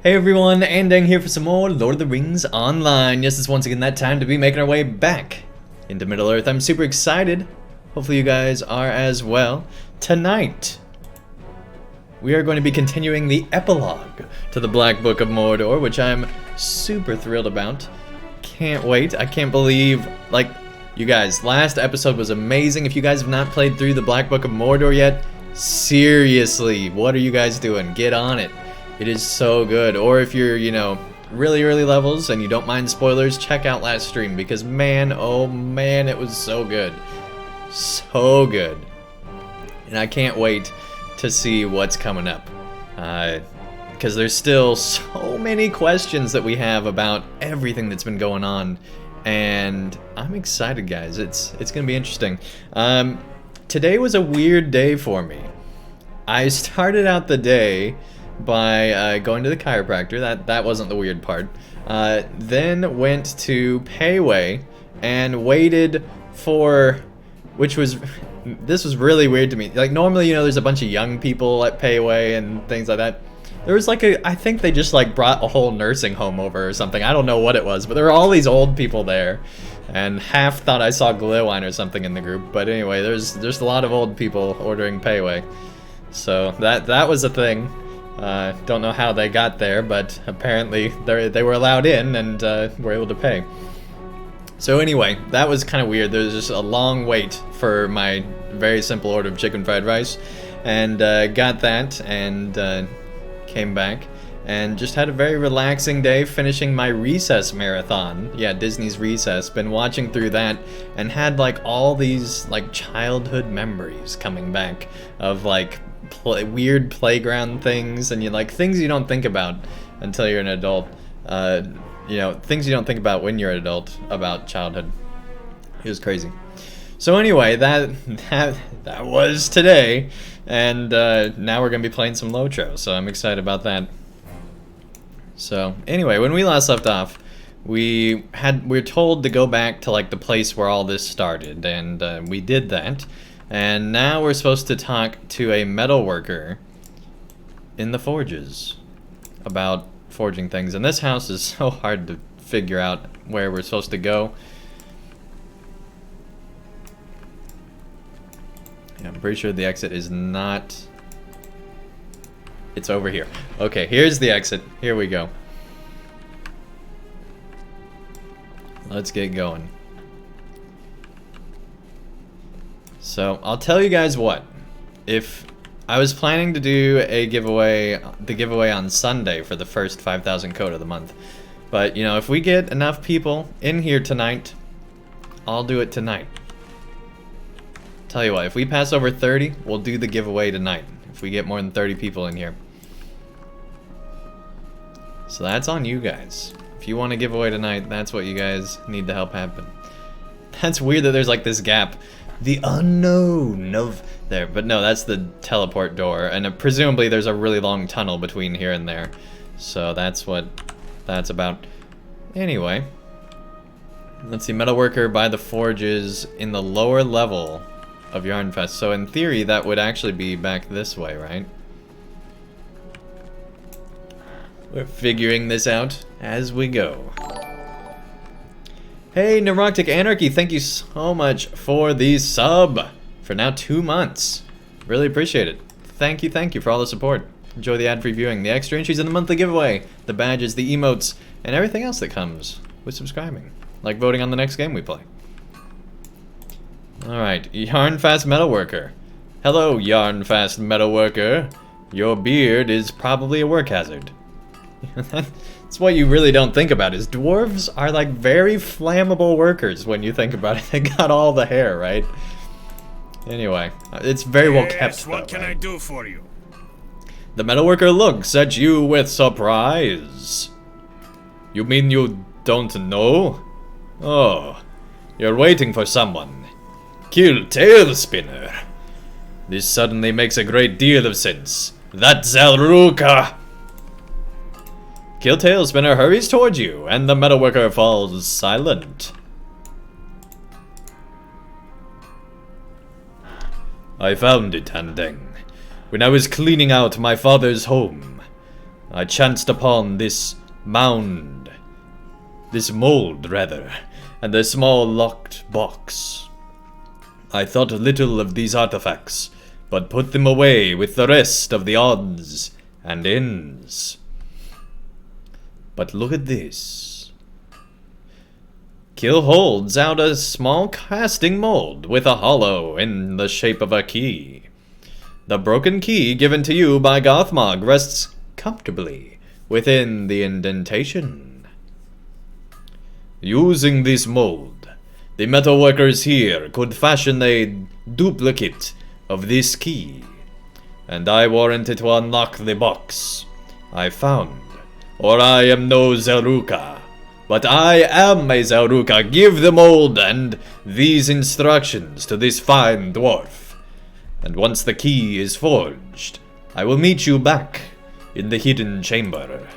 Hey everyone, Andang here for some more Lord of the Rings Online. Yes, it's once again that time to be making our way back into Middle-earth. I'm super excited. Hopefully you guys are as well. Tonight, we are going to be continuing the epilogue to the Black Book of Mordor, which I'm super thrilled about. Can't wait. I can't believe, like, you guys, last episode was amazing. If you guys have not played through the Black Book of Mordor yet, seriously, what are you guys doing? Get on it. It is so good. Or if you're, you know, really early levels and you don't mind spoilers, check out last stream because man, oh man, it was so good. So good. And I can't wait to see what's coming up. Because there's still so many questions that we have about everything that's been going on. And I'm excited, guys. It's going to be interesting. Today was a weird day for me. I started out the day by going to the chiropractor. That wasn't the weird part. Then went to Payway and waited for, this was really weird to me. Like normally, you know, there's a bunch of young people at Payway and things like that. There was like I think they just like brought a whole nursing home over or something. I don't know what it was, but there were all these old people there, and half thought I saw Glühwein or something in the group. But anyway, there's a lot of old people ordering Payway, so that was a thing. Don't know how they got there, but apparently they were allowed in and were able to pay. So anyway, that was kind of weird. There was just a long wait for my very simple order of chicken fried rice, and got that and came back and just had a very relaxing day finishing my Recess marathon. Yeah, Disney's Recess. Been watching through that and had like all these like childhood memories coming back of like weird playground things and things you don't think about until you're an adult. You know, things you don't think about when you're an adult about childhood. It was crazy. So anyway, that was today, and now we're gonna be playing some LOTRO, so I'm excited about that. So anyway, when we last left off, we were told to go back to like the place where all this started, and we did that. And now we're supposed to talk to a metal worker in the forges about forging things. And this house is so hard to figure out where we're supposed to go. Yeah, I'm pretty sure the exit is not... It's over here. Okay, here's the exit. Here we go. Let's get going. So, I'll tell you guys what. If I was planning to do the giveaway on Sunday for the first 5,000 code of the month. But, you know, if we get enough people in here tonight, I'll do it tonight. Tell you what, if we pass over 30, we'll do the giveaway tonight. If we get more than 30 people in here. So that's on you guys. If you want a giveaway tonight, that's what you guys need to help happen. That's weird that there's like this gap. The unknown of there, but no, that's the teleport door, and presumably there's a really long tunnel between here and there. So that's what that's about. Anyway, let's see, metalworker by the forges in the lower level of Yarnfest. So in theory, that would actually be back this way, right? We're figuring this out as we go. Hey, Neurotic Anarchy, thank you so much for the sub for now 2 months. Really appreciate it. Thank you for all the support. Enjoy the ad-free viewing, the extra entries in the monthly giveaway, the badges, the emotes, and everything else that comes with subscribing, like voting on the next game we play. Alright, Yarnfast Metalworker. Hello, Yarnfast Metalworker. Your beard is probably a work hazard. That's what you really don't think about, is dwarves are like very flammable workers when you think about it. They got all the hair, right? Anyway, it's very well kept. What can I do for you? The metalworker looks at you with surprise. You mean you don't know? Oh, you're waiting for someone. Kill Tailspinner. This suddenly makes a great deal of sense. That's Zelruka. Kill Tailspinner hurries towards you, and the metalworker falls silent. I found it, Andang, when I was cleaning out my father's home. I chanced upon this mound, this mold rather, and a small locked box. I thought little of these artifacts, but put them away with the rest of the odds and ends. But look at this. Kill holds out a small casting mold with a hollow in the shape of a key. The broken key given to you by Gothmog rests comfortably within the indentation. Using this mold, the metalworkers here could fashion a duplicate of this key, and I warrant it will unlock the box I found. Or I am no Zelruka, but I am a Zelruka. Give the mold and these instructions to this fine dwarf, and once the key is forged, I will meet you back in the hidden chamber.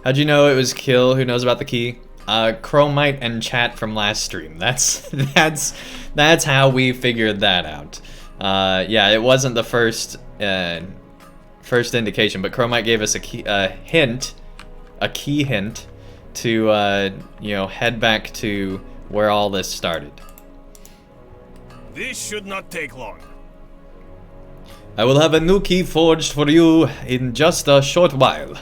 How'd you know it was Kill who knows about the key? Chromite and chat from last stream. That's how we figured that out. Yeah, it wasn't the first indication, but Chromite gave us a key hint to you know, head back to where all this started. This should not take long. I will have a new key forged for you in just a short while.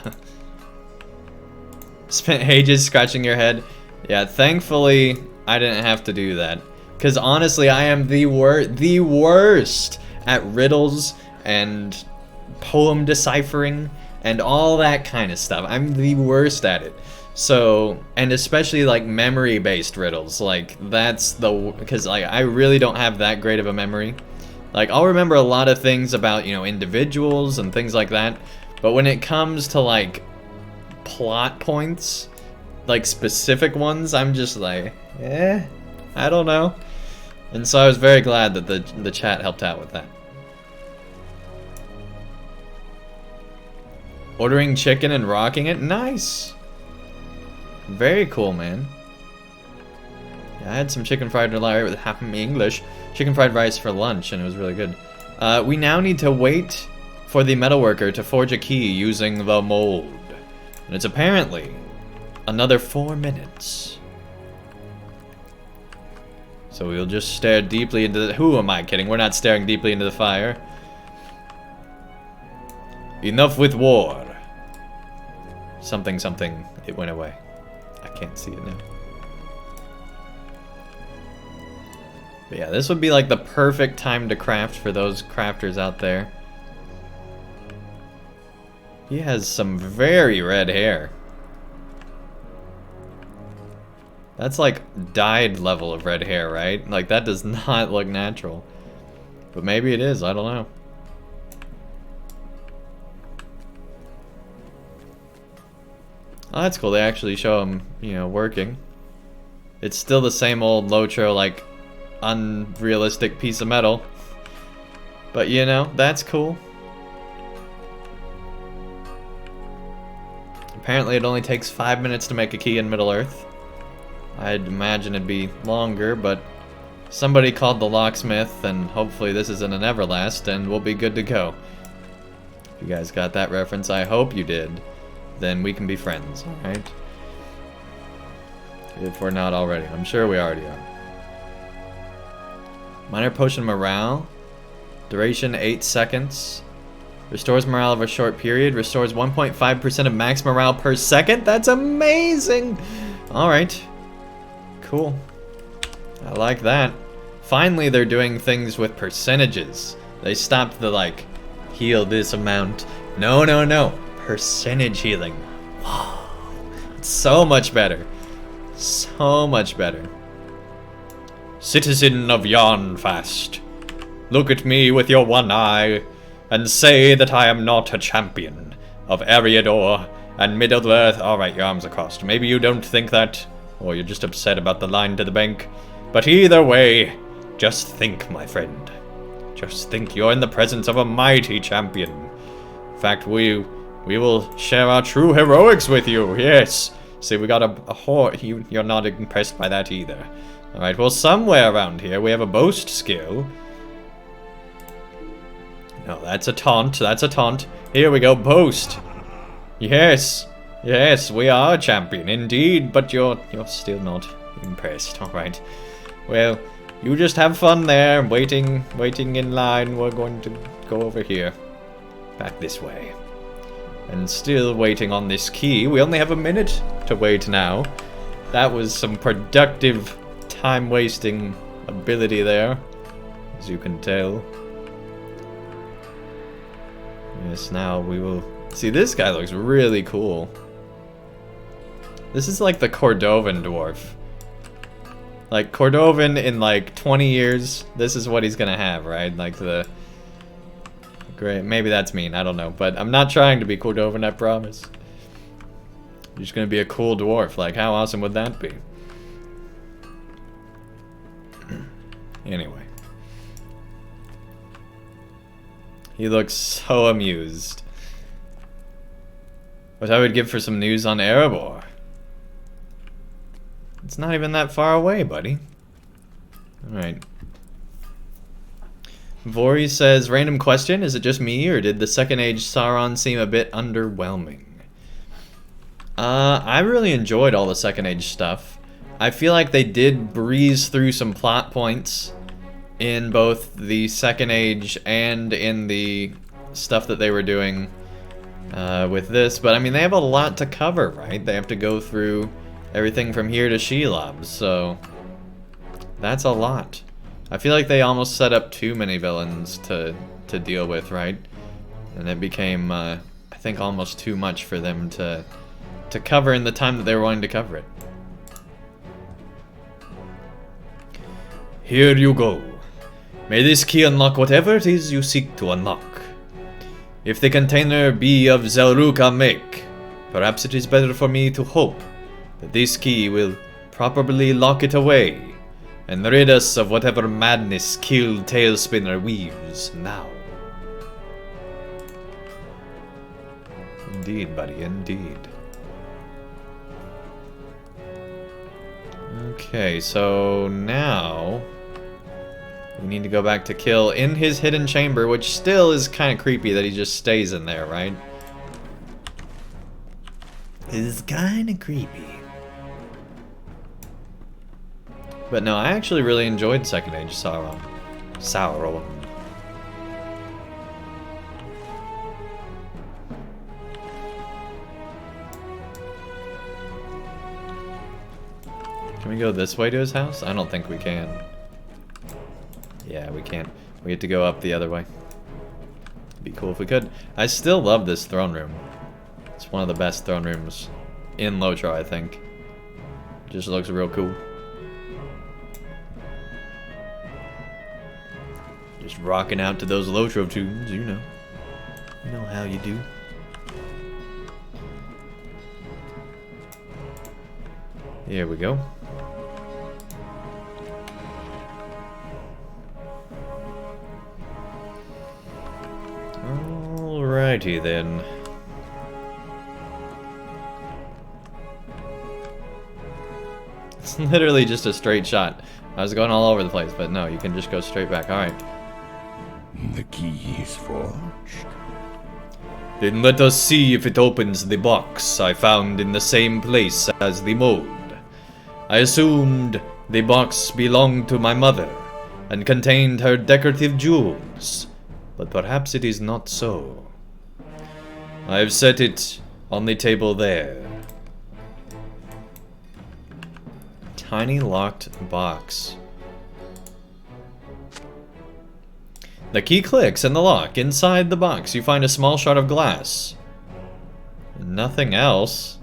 Spent ages scratching your head. Yeah, thankfully I didn't have to do that. Because honestly, I am the worst at riddles and poem deciphering and all that kind of stuff. I'm the worst at it. So, and especially like memory-based riddles. Like, that's the... Because like, I really don't have that great of a memory. Like, I'll remember a lot of things about, you know, individuals and things like that. But when it comes to like plot points, like specific ones, I'm just like, I don't know. And so I was very glad that the chat helped out with that. Ordering chicken and rocking it? Nice! Very cool, man. Yeah, I had some chicken fried rice with half English. Chicken fried rice for lunch, and it was really good. We now need to wait for the metalworker to forge a key using the mold. And it's apparently another 4 minutes. So we'll just stare deeply into the... Who am I kidding? We're not staring deeply into the fire. Enough with war. Something, something. It went away. I can't see it now. But yeah, this would be like the perfect time to craft for those crafters out there. He has some very red hair. That's like dyed level of red hair, right? Like, that does not look natural. But maybe it is, I don't know. Oh, that's cool. They actually show him, you know, working. It's still the same old LOTRO, like, unrealistic piece of metal. But, you know, that's cool. Apparently it only takes 5 minutes to make a key in Middle-earth. I'd imagine it'd be longer, but somebody called the locksmith, and hopefully this isn't an Everlast, and we'll be good to go. If you guys got that reference, I hope you did. Then we can be friends, alright? If we're not already. I'm sure we already are. Minor potion morale. Duration 8 seconds. Restores morale over a short period. Restores 1.5% of max morale per second. That's amazing! Alright. Cool. I like that. Finally, they're doing things with percentages. They stopped the, like, heal this amount. No, no, no. Percentage healing. Whoa. It's so much better. So much better. Citizen of Yarnfast, look at me with your one eye and say that I am not a champion of Eriador and Middle-earth. Alright, your arms are crossed. Maybe you don't think that, or you're just upset about the line to the bank. But either way, just think, my friend. Just think you're in the presence of a mighty champion. In fact, we will share our true heroics with you, yes. See, we got a horse. You're not impressed by that either. Alright, well, somewhere around here we have a boast skill. No, that's a taunt. That's a taunt. Here we go. Boast. Yes. Yes, we are a champion indeed, but you're still not impressed. All right. Well, you just have fun there, waiting in line. We're going to go over here. Back this way. And still waiting on this key. We only have a minute to wait now. That was some productive, time-wasting ability there, as you can tell. Yes, now we will... See, this guy looks really cool. This is like the Cordovan dwarf. Like, Cordovan in like 20 years, this is what he's gonna have, right? Like the... Great, maybe that's mean, I don't know. But I'm not trying to be Cordovan, I promise. You're just gonna be a cool dwarf. Like, how awesome would that be? Anyway. He looks so amused. What I would give for some news on Erebor. It's not even that far away, buddy. Alright. Vori says, random question, is it just me, or did the Second Age Sauron seem a bit underwhelming? I really enjoyed all the Second Age stuff. I feel like they did breeze through some plot points in both the Second Age and in the stuff that they were doing with this. But I mean, they have a lot to cover, right? They have to go through everything from here to Shelob, so that's a lot. I feel like they almost set up too many villains to deal with, right? And it became, I think, almost too much for them to cover in the time that they were wanting to cover it. Here you go. May this key unlock whatever it is you seek to unlock. If the container be of Zelruka make, perhaps it is better for me to hope that this key will properly lock it away and rid us of whatever madness killed Tailspinner weaves now. Indeed, buddy, indeed. Okay, so now we need to go back to Kill in his hidden chamber, which still is kind of creepy that he just stays in there, right? It is kind of creepy. But no, I actually really enjoyed Second Age Sauron. Can we go this way to his house? I don't think we can. Yeah, we can't. We have to go up the other way. It'd be cool if we could. I still love this throne room. It's one of the best throne rooms in LOTRO, I think. Just looks real cool. Just rocking out to those LOTRO tunes, you know. You know how you do. Here we go. Alrighty then. It's literally just a straight shot. I was going all over the place, but no, you can just go straight back. Alright. The key is forged. Then let us see if it opens the box I found in the same place as the mold. I assumed the box belonged to my mother and contained her decorative jewels, but perhaps it is not so. I have set it on the table there. Tiny locked box. The key clicks in the lock. Inside the box, you find a small shard of glass. Nothing else.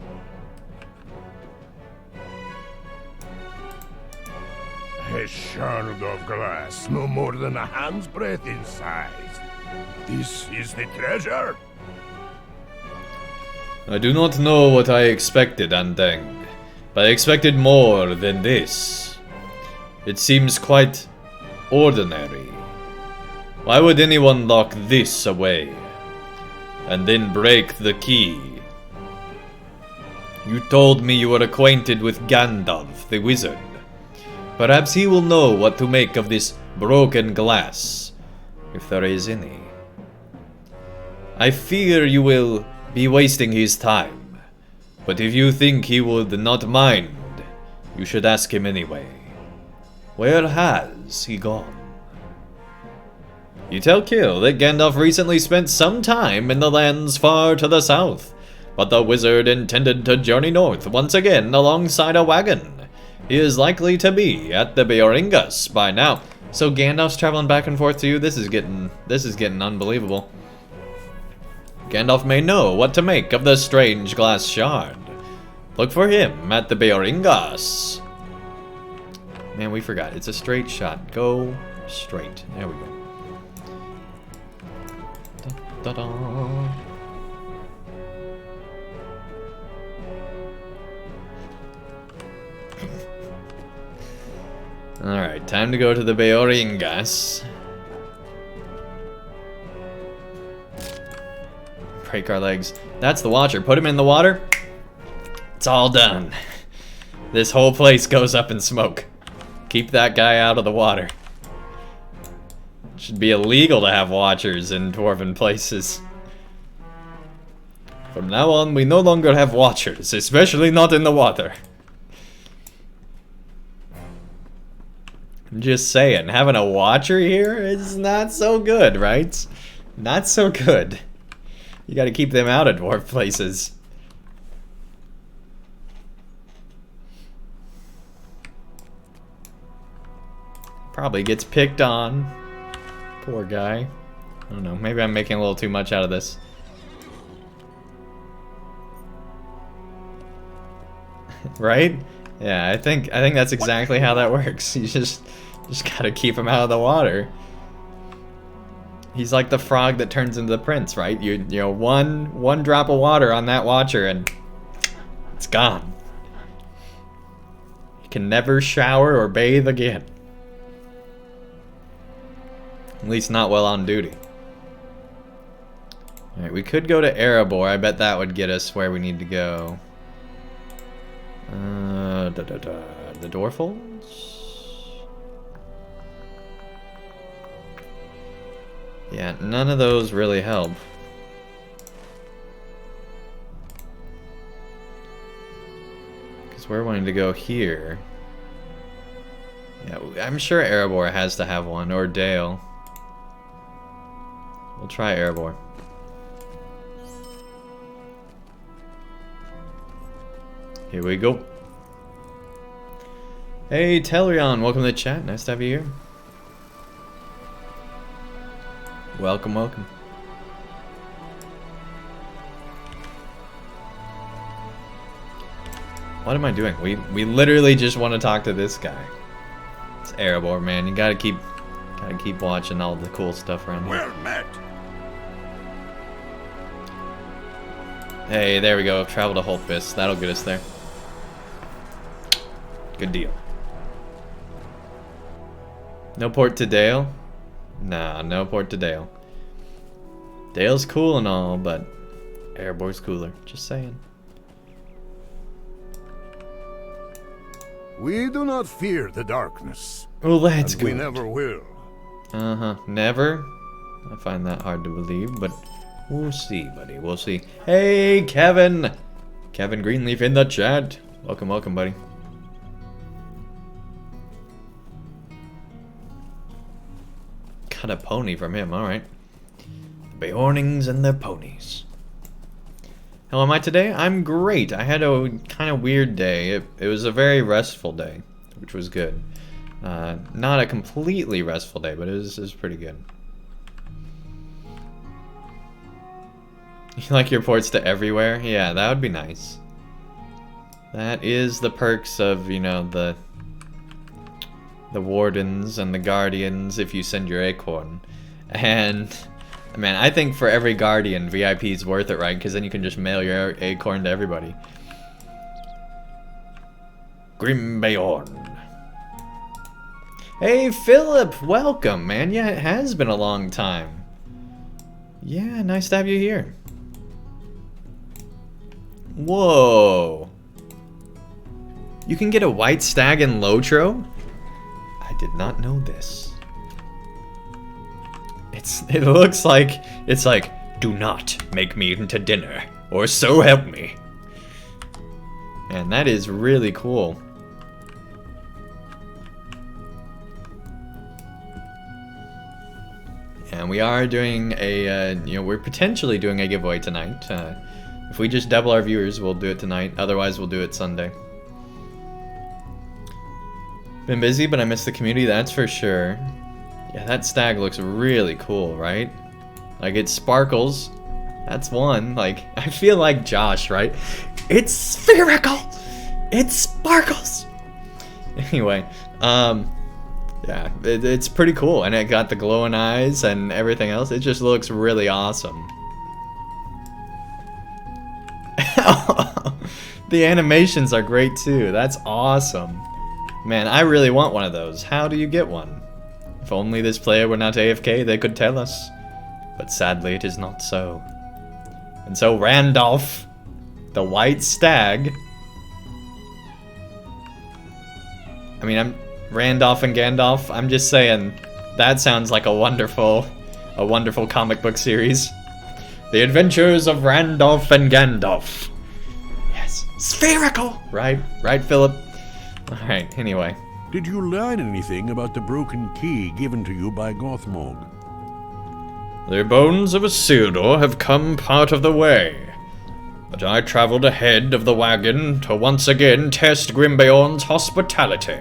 A shard of glass, no more than a hand's breadth in size. This is the treasure. I do not know what I expected, Andang, but I expected more than this. It seems quite ordinary. Why would anyone lock this away and then break the key? You told me you were acquainted with Gandalf, the wizard. Perhaps he will know what to make of this broken glass, if there is any. I fear you will be wasting his time. But if you think he would not mind, you should ask him anyway. Where has he gone? You tell Kill that Gandalf recently spent some time in the lands far to the south, but the wizard intended to journey north once again alongside a wagon. He is likely to be at the Beoringas by now. So Gandalf's traveling back and forth too? This is getting unbelievable. Gandalf may know what to make of the strange glass shard. Look for him at the Beoringas. Man, we forgot. It's a straight shot. Go straight. There we go. Da, da, da. Alright, time to go to the Beoringas. Break our legs. That's the Watcher. Put him in the water. It's all done. This whole place goes up in smoke. Keep that guy out of the water. It should be illegal to have Watchers in dwarven places. From now on, we no longer have Watchers, especially not in the water. I'm just saying, having a Watcher here is not so good, right? Not so good. You gotta keep them out of dwarf places. Probably gets picked on. Poor guy. I don't know, maybe I'm making a little too much out of this. Right? Yeah, I think that's exactly how that works. You just gotta keep him out of the water. He's like the frog that turns into the prince, right? You know, one drop of water on that Watcher and it's gone. He can never shower or bathe again. At least not while on duty. Alright, we could go to Erebor. I bet that would get us where we need to go. The Dwarfolds? Yeah, none of those really help. Because we're wanting to go here. Yeah, I'm sure Erebor has to have one, or Dale. We'll try Erebor. Here we go. Hey, Telrion, welcome to the chat. Nice to have you here. Welcome, welcome. What am I doing? We literally just want to talk to this guy. It's Erebor, man. You gotta keep watching all the cool stuff around here. Well met. Hey, there we go. Travel to Holtfist. That'll get us there. Good deal. No port to Dale? Nah, no port to Dale. Dale's cool and all, but Erebor's cooler. Just saying. We do not fear the darkness. Well, that's and good. We never will. Uh-huh. Never? I find that hard to believe, but we'll see, buddy. We'll see. Hey, Kevin! Kevin Greenleaf in the chat. Welcome, welcome, buddy. Got a pony from him, alright. The Beornings and their ponies. How am I today? I'm great. I had a kind of weird day. It was a very restful day, which was good. Not a completely restful day, but it was pretty good. You like your ports to everywhere? Yeah, that would be nice. That is the perks of, you know, the Wardens and the Guardians if you send your Acorn. And, man, I think for every Guardian, VIP is worth it, right? Because then you can just mail your Acorn to everybody. Grim Beorn. Hey, Philip! Welcome, man. Yeah, it has been a long time. Yeah, nice to have you here. Whoa. You can get a white stag in Lotro? I did not know this. It looks like it's like Do not make me into dinner, or so help me. And that is really cool. And we are doing a, we're potentially doing a giveaway tonight. If we just double our viewers, we'll do it tonight. Otherwise, we'll do it Sunday. Been busy, but I miss the community, that's for sure. Yeah, that stag looks really cool, right? Like, it sparkles. That's one. Like, I feel like Josh, right? It's spherical! It sparkles! Anyway, yeah, it's pretty cool. And it got the glowing eyes and everything else. It just looks really awesome. The animations are great too. That's awesome. Man, I really want one of those. How do you get one? If only this player were not AFK, they could tell us. But sadly, it is not so. And so Randolph, the white stag... I mean, I'm Randolph and Gandalf. I'm just saying, that sounds like a wonderful comic book series. The Adventures of Randolph and Gandalf. Yes, spherical! Right, Philip? Alright, anyway. Did you learn anything about the broken key given to you by Gothmog? The bones of Isildur have come part of the way, but I traveled ahead of the wagon to once again test Grimbeorn's hospitality.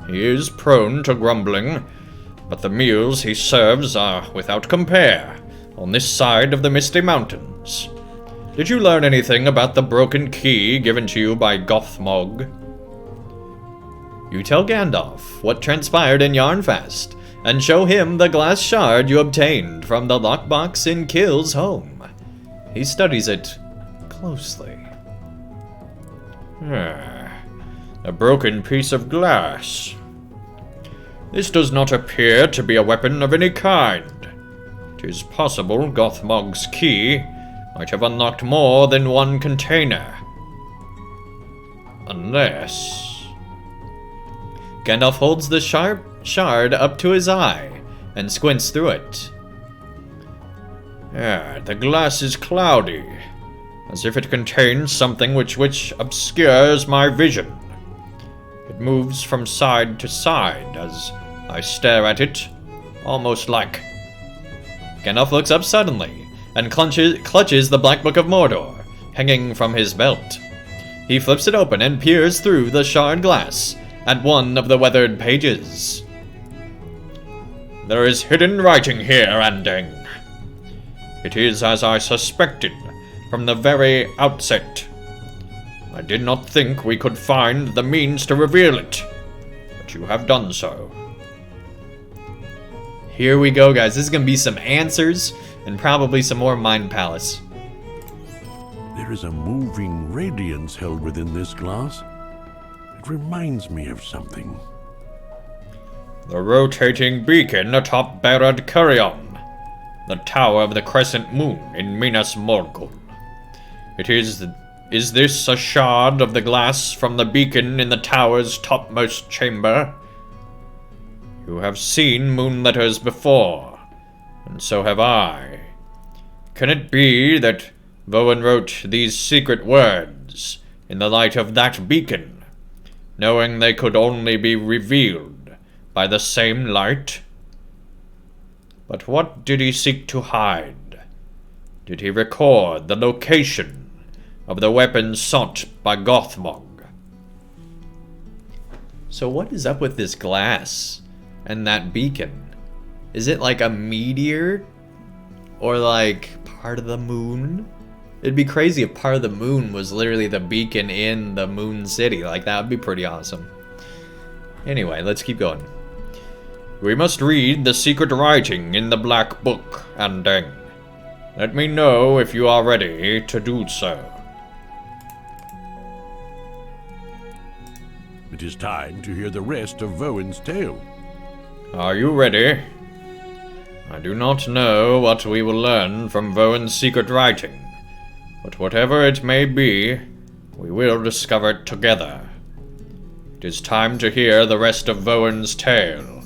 He is prone to grumbling, but the meals he serves are without compare on this side of the Misty Mountains. Did you learn anything about the broken key given to you by Gothmog? You tell Gandalf what transpired in Yarnfast, and show him the glass shard you obtained from the lockbox in Kill's home. He studies it closely. A broken piece of glass. This does not appear to be a weapon of any kind. It is possible Gothmog's key might have unlocked more than one container. Unless... Gandalf holds the shard up to his eye and squints through it. The glass is cloudy, as if it contains something which obscures my vision. It moves from side to side as I stare at it, almost like... Gandalf looks up suddenly and clutches the Black Book of Mordor, hanging from his belt. He flips it open and peers through the shard glass at one of the weathered pages. There is hidden writing here, Andang. It is as I suspected from the very outset. I did not think we could find the means to reveal it, but you have done so. Here we go, guys. This is gonna be some answers and probably some more Mind Palace. There is a moving radiance held within this glass. It reminds me of something. The rotating beacon atop Barad Curion, the tower of the crescent moon in Minas Morgul. Is this a shard of the glass from the beacon in the tower's topmost chamber? You have seen moon letters before, and so have I. Can it be that Voen wrote these secret words in the light of that beacon, knowing they could only be revealed by the same light? But what did he seek to hide? Did he record the location of the weapon sought by Gothmog? So what is up with this glass and that beacon? Is it like a meteor? Or like part of the moon? It'd be crazy if part of the moon was literally the beacon in the moon city. Like, that would be pretty awesome. Anyway, let's keep going. We must read the secret writing in the Black Book, Andang. Let me know if you are ready to do so. It is time to hear the rest of Voen's tale. Are you ready? I do not know what we will learn from Voen's secret writing, but whatever it may be, we will discover it together. It is time to hear the rest of Voen's tale.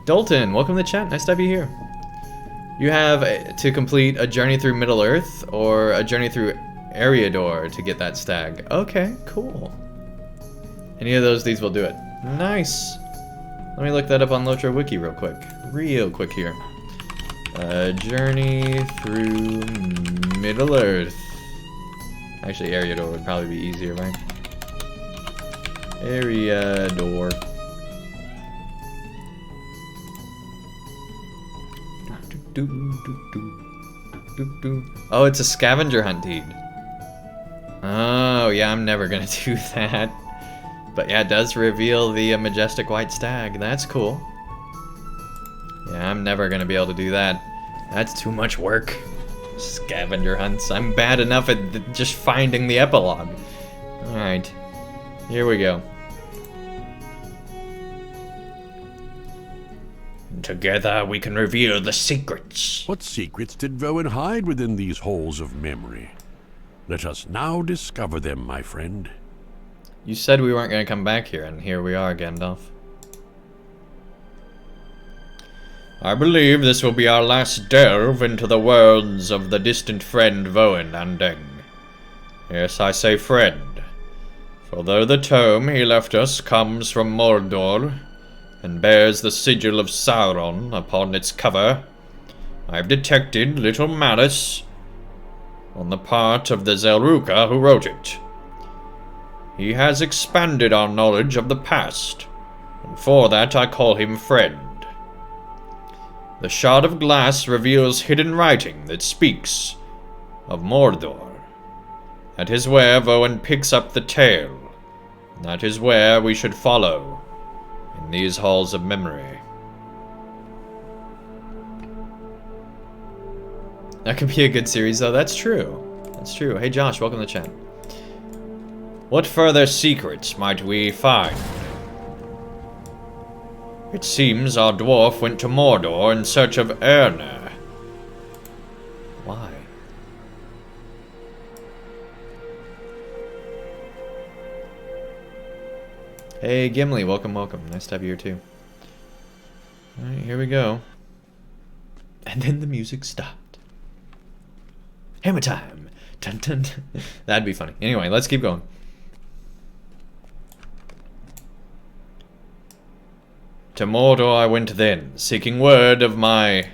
Dalton, welcome to the chat. Nice to have you here. You have to complete a journey through Middle-earth or a journey through Eriador to get that stag. Okay, cool. Any of these will do it. Nice. Let me look that up on LOTRO Wiki real quick. Real quick here. Journey through Middle-earth. Actually, Eriador would probably be easier, right? Eriador. Oh, it's a scavenger hunt deed. Oh, yeah, I'm never gonna do that. But yeah, it does reveal the majestic white stag. That's cool. Yeah, I'm never gonna be able to do that. That's too much work. Scavenger hunts. I'm bad enough at just finding the epilogue. Alright. Here we go. Together we can reveal the secrets. What secrets did Rowan hide within these halls of memory? Let us now discover them, my friend. You said we weren't going to come back here, and here we are, Gandalf. I believe this will be our last delve into the worlds of the distant friend Rowan Andang. Yes, I say friend. For though the tome he left us comes from Mordor, and bears the sigil of Sauron upon its cover, I've detected little malice on the part of the Zelruka who wrote it. He has expanded our knowledge of the past, and for that I call him friend. The shard of glass reveals hidden writing that speaks of Mordor. That is where Rowan picks up the tale. That is where we should follow, in these halls of memory. That could be a good series, though. That's true. That's true. Hey, Josh, welcome to the chat. What further secrets might we find? It seems our dwarf went to Mordor in search of Erna. Why? Hey, Gimli, welcome, welcome. Nice to have you here, too. Alright, here we go. And then the music stopped. Hammer time! Dun, dun, dun. That'd be funny. Anyway, let's keep going. To Mordor I went then, seeking word of my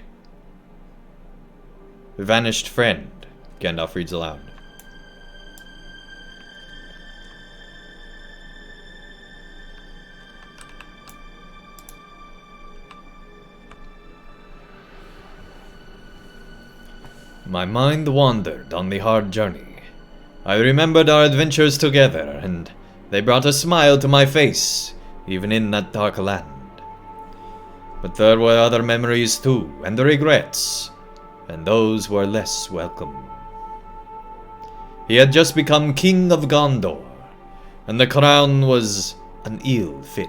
vanished friend. Gandalf reads aloud. My mind wandered on the hard journey. I remembered our adventures together, and they brought a smile to my face, even in that dark land. But there were other memories too, and regrets, and those were less welcome. He had just become King of Gondor, and the crown was an ill fit.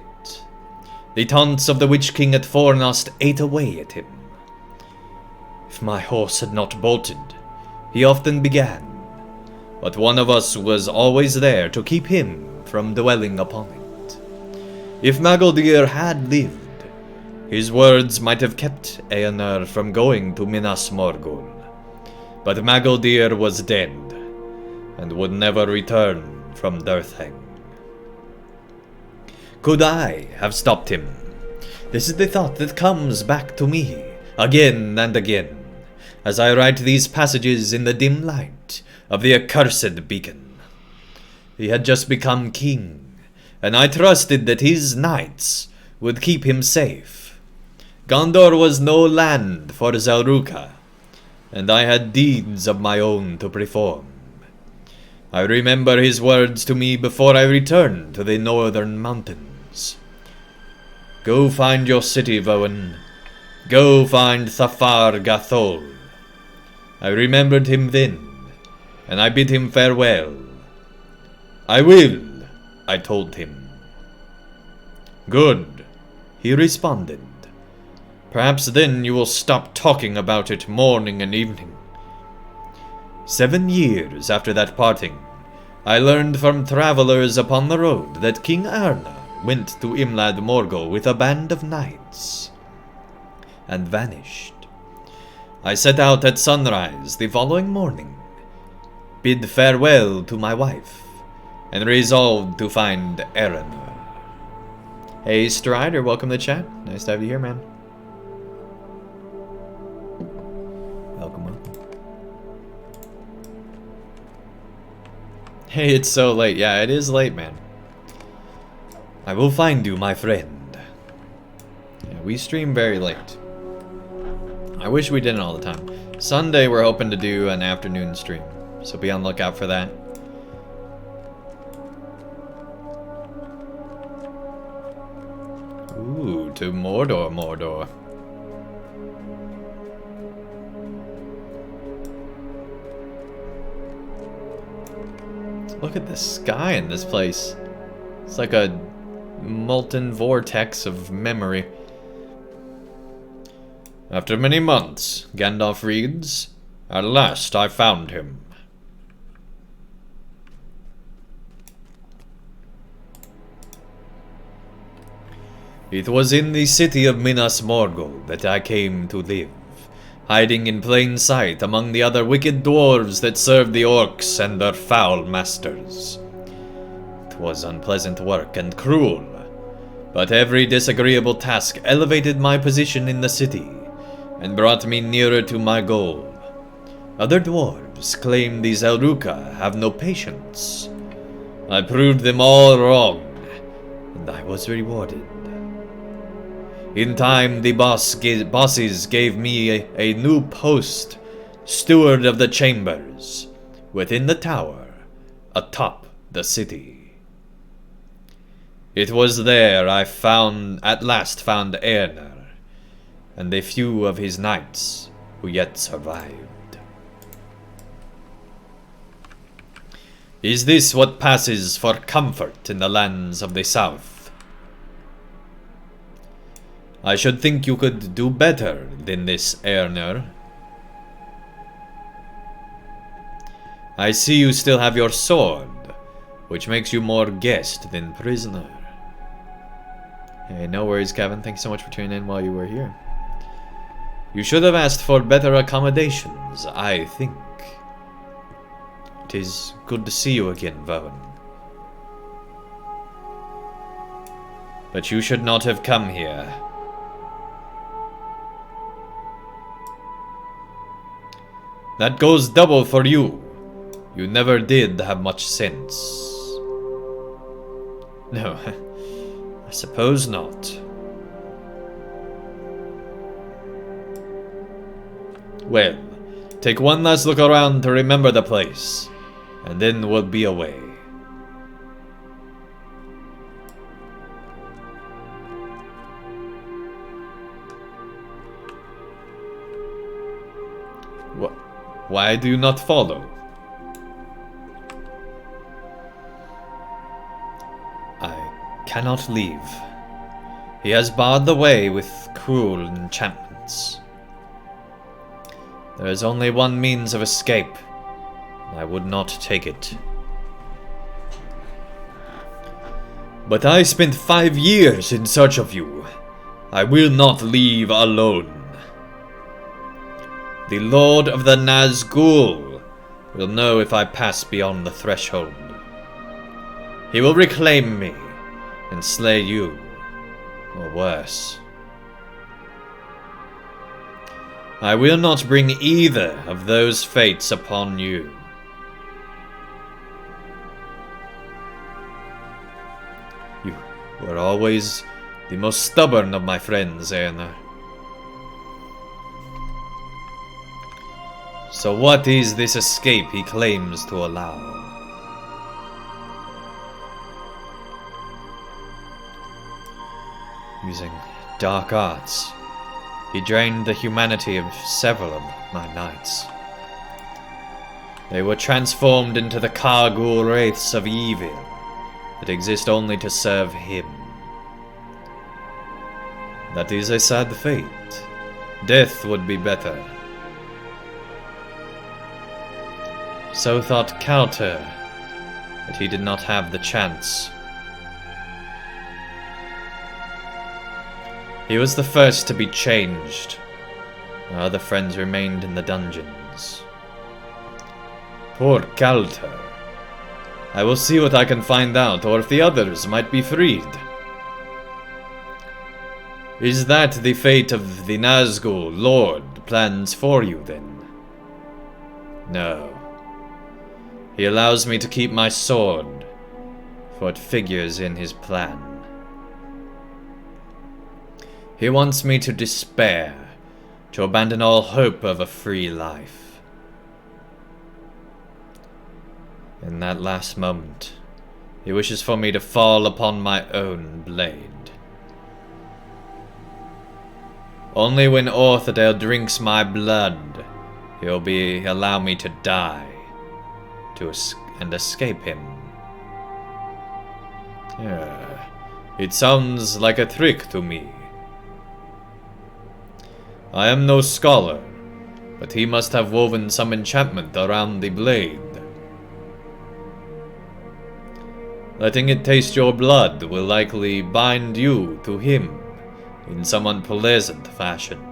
The taunts of the Witch King at Fornost ate away at him. If my horse had not bolted, he often began, but one of us was always there to keep him from dwelling upon it. If Magoldir had lived, his words might have kept Eonar from going to Minas Morgul, but Magoldir was dead, and would never return from Durthang. Could I have stopped him? This is the thought that comes back to me, again and again, as I write these passages in the dim light of the accursed beacon. He had just become king, and I trusted that his knights would keep him safe. Gondor was no land for Zelruka, and I had deeds of my own to perform. I remember his words to me before I returned to the northern mountains. Go find your city, Rowan. Go find Thafar Gathol. I remembered him then, and I bid him farewell. I will, I told him. Good, he responded. Perhaps then you will stop talking about it morning and evening. 7 years after that parting, I learned from travelers upon the road that King Erna went to Imlad Morgul with a band of knights, and vanished. I set out at sunrise the following morning, bid farewell to my wife, and resolved to find Erin. Hey Strider, welcome to chat. Nice to have you here, man. Welcome, welcome. Hey, it's so late. Yeah, it is late, man. I will find you, my friend. Yeah, we stream very late. I wish we didn't all the time. Sunday, we're hoping to do an afternoon stream, so be on the lookout for that. Ooh, to Mordor, Mordor. Look at the sky in this place. It's like a molten vortex of memory. After many months, Gandalf reads, "At last I found him." It was in the city of Minas Morgul that I came to live, hiding in plain sight among the other wicked dwarves that served the orcs and their foul masters. It was unpleasant work and cruel, but every disagreeable task elevated my position in the city and brought me nearer to my goal. Other dwarves claim these Elruka have no patience. I proved them all wrong, and I was rewarded. In time, the bosses gave me a new post, Steward of the Chambers, within the tower, atop the city. It was there I at last found Eärnur, and a few of his knights who yet survived. Is this what passes for comfort in the lands of the south? I should think you could do better than this, Eärnur. I see you still have your sword, which makes you more guest than prisoner. Hey, no worries, Kevin. Thanks so much for tuning in while you were here. You should have asked for better accommodations, I think. It is good to see you again, Vaughn. But you should not have come here. That goes double for you. You never did have much sense. No, I suppose not. Well, take one last look around to remember the place, and then we'll be away. Why do you not follow? I cannot leave. He has barred the way with cruel enchantments. There is only one means of escape, and I would not take it. But I spent 5 years in search of you. I will not leave alone. The Lord of the Nazgul will know if I pass beyond the threshold. He will reclaim me and slay you, or worse. I will not bring either of those fates upon you. You were always the most stubborn of my friends, Eärnur. So what is this escape he claims to allow? Using dark arts, he drained the humanity of several of my knights. They were transformed into the Kargul wraiths of evil that exist only to serve him. That is a sad fate. Death would be better. So thought Kauter, but he did not have the chance. He was the first to be changed, Our other friends remained in the dungeons. Poor Calter. I will see what I can find out, or if the others might be freed. Is that the fate of the Nazgul Lord plans for you, then? No. He allows me to keep my sword, for it figures in his plan. He wants me to despair, to abandon all hope of a free life. In that last moment, he wishes for me to fall upon my own blade. Only when Orthodale drinks my blood, he'll allow me to die, and escape him. It sounds like a trick to me. I am no scholar, but he must have woven some enchantment around the blade. Letting it taste your blood will likely bind you to him in some unpleasant fashion.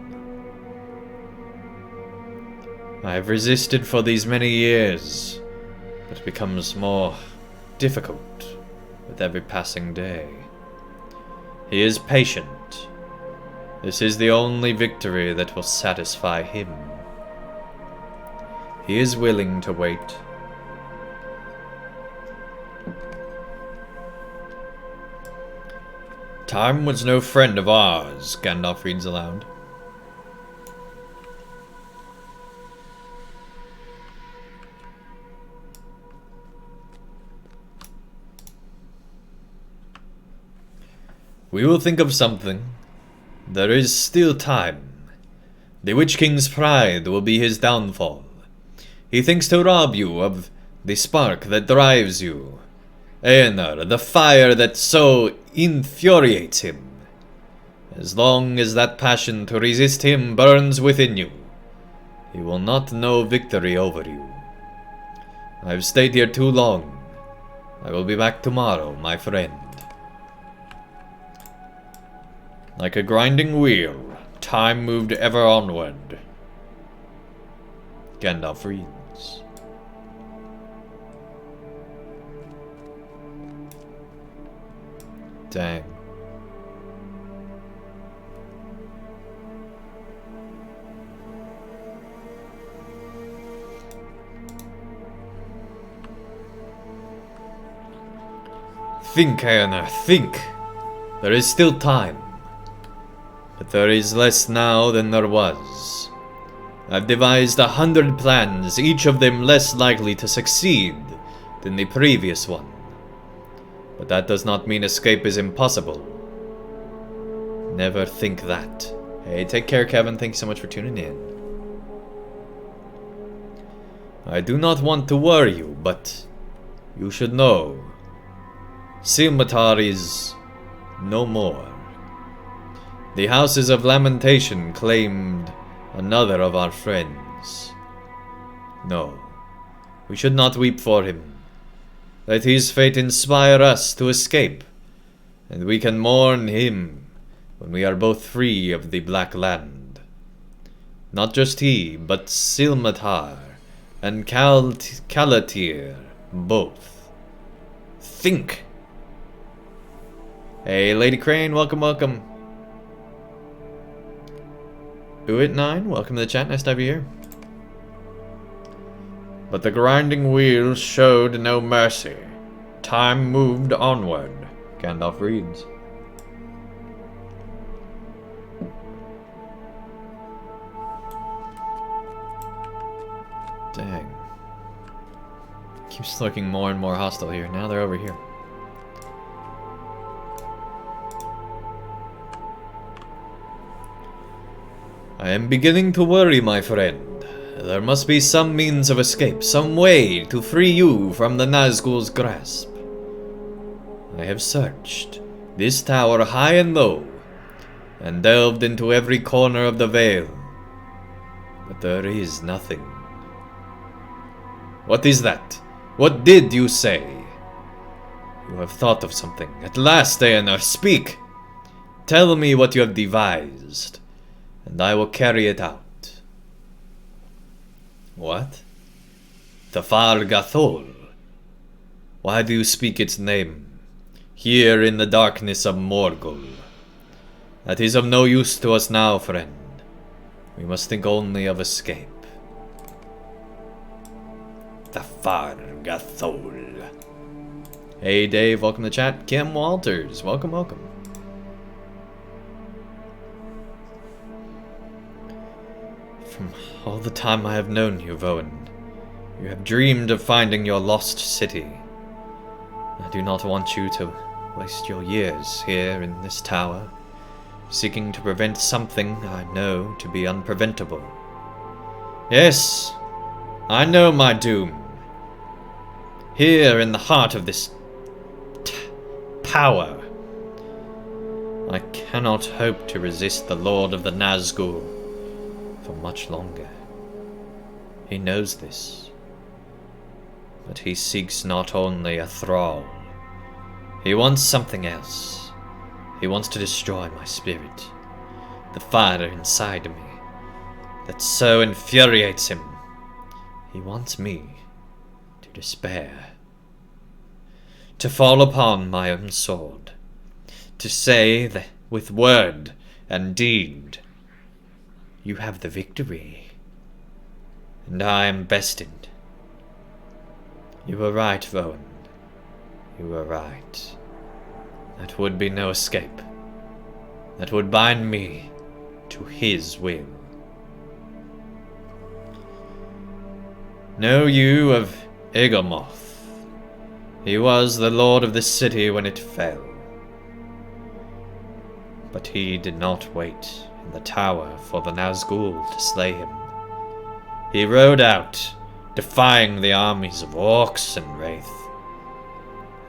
I have resisted for these many years, but it becomes more difficult with every passing day. He is patient. This is the only victory that will satisfy him. He is willing to wait. Time was no friend of ours, Gandalf reads aloud. We will think of something. There is still time. The Witch King's pride will be his downfall. He thinks to rob you of the spark that drives you. Aenar, the fire that so infuriates him. As long as that passion to resist him burns within you, he will not know victory over you. I have stayed here too long. I will be back tomorrow, my friend. Like a grinding wheel, time moved ever onward. Gandalf reads. Dang. Think, Aenar, think. There is still time. But there is less now than there was. I've devised 100 plans, each of them less likely to succeed than the previous one. But that does not mean escape is impossible. Never think that. Hey, take care, Kevin. Thank you so much for tuning in. I do not want to worry you, but you should know. Silmatar is no more. The Houses of Lamentation claimed another of our friends. No, we should not weep for him. Let his fate inspire us to escape, and we can mourn him when we are both free of the Black Land. Not just he, but Silmatar and Calatir, both. Think! Hey, Lady Crane, welcome, welcome. Uit9, welcome to the chat, nice to have you here. But the grinding wheel showed no mercy. Time moved onward. Gandalf reads. Dang. Keeps looking more and more hostile here. Now they're over here. I am beginning to worry, my friend. There must be some means of escape, some way to free you from the Nazgul's grasp. I have searched this tower high and low, and delved into every corner of the Vale, but there is nothing. What is that? What did you say? You have thought of something. At last, Aenar, speak! Tell me what you have devised, and I will carry it out. What? The Fargathol? Why do you speak its name? Here in the darkness of Morgul. That is of no use to us now, friend. We must think only of escape. The Fargathol. Hey Dave, welcome to the chat. Kim Walters, welcome, welcome. From all the time I have known you, Voen, you have dreamed of finding your lost city. I do not want you to waste your years here in this tower, seeking to prevent something I know to be unpreventable. Yes, I know my doom. Here in the heart of this power, I cannot hope to resist the Lord of the Nazgul for much longer. He knows this, but he seeks not only a thrall. He wants something else. He wants to destroy my spirit, the fire inside me that so infuriates him. He wants me to despair, to fall upon my own sword, to say that with word and deed, you have the victory, and I am bested. You were right, Voen. You were right. That would be no escape. That would bind me to his will. Know you of Egomoth? He was the lord of this city when it fell. But he did not wait in the tower for the Nazgul to slay him. He rode out, defying the armies of orcs and wraith.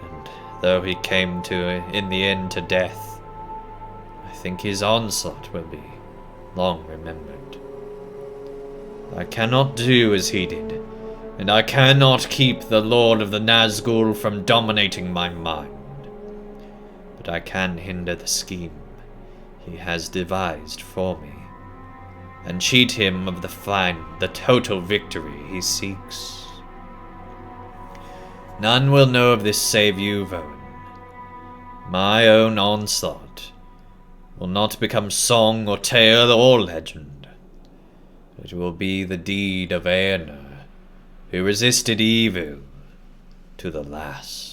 And though he came in the end to death, I think his onslaught will be long remembered. I cannot do as he did, and I cannot keep the Lord of the Nazgul from dominating my mind. But I can hinder the scheme he has devised for me, and cheat him of the total victory he seeks. None will know of this save you, Voen. My own onslaught will not become song or tale or legend. It will be the deed of Aener, who resisted evil to the last.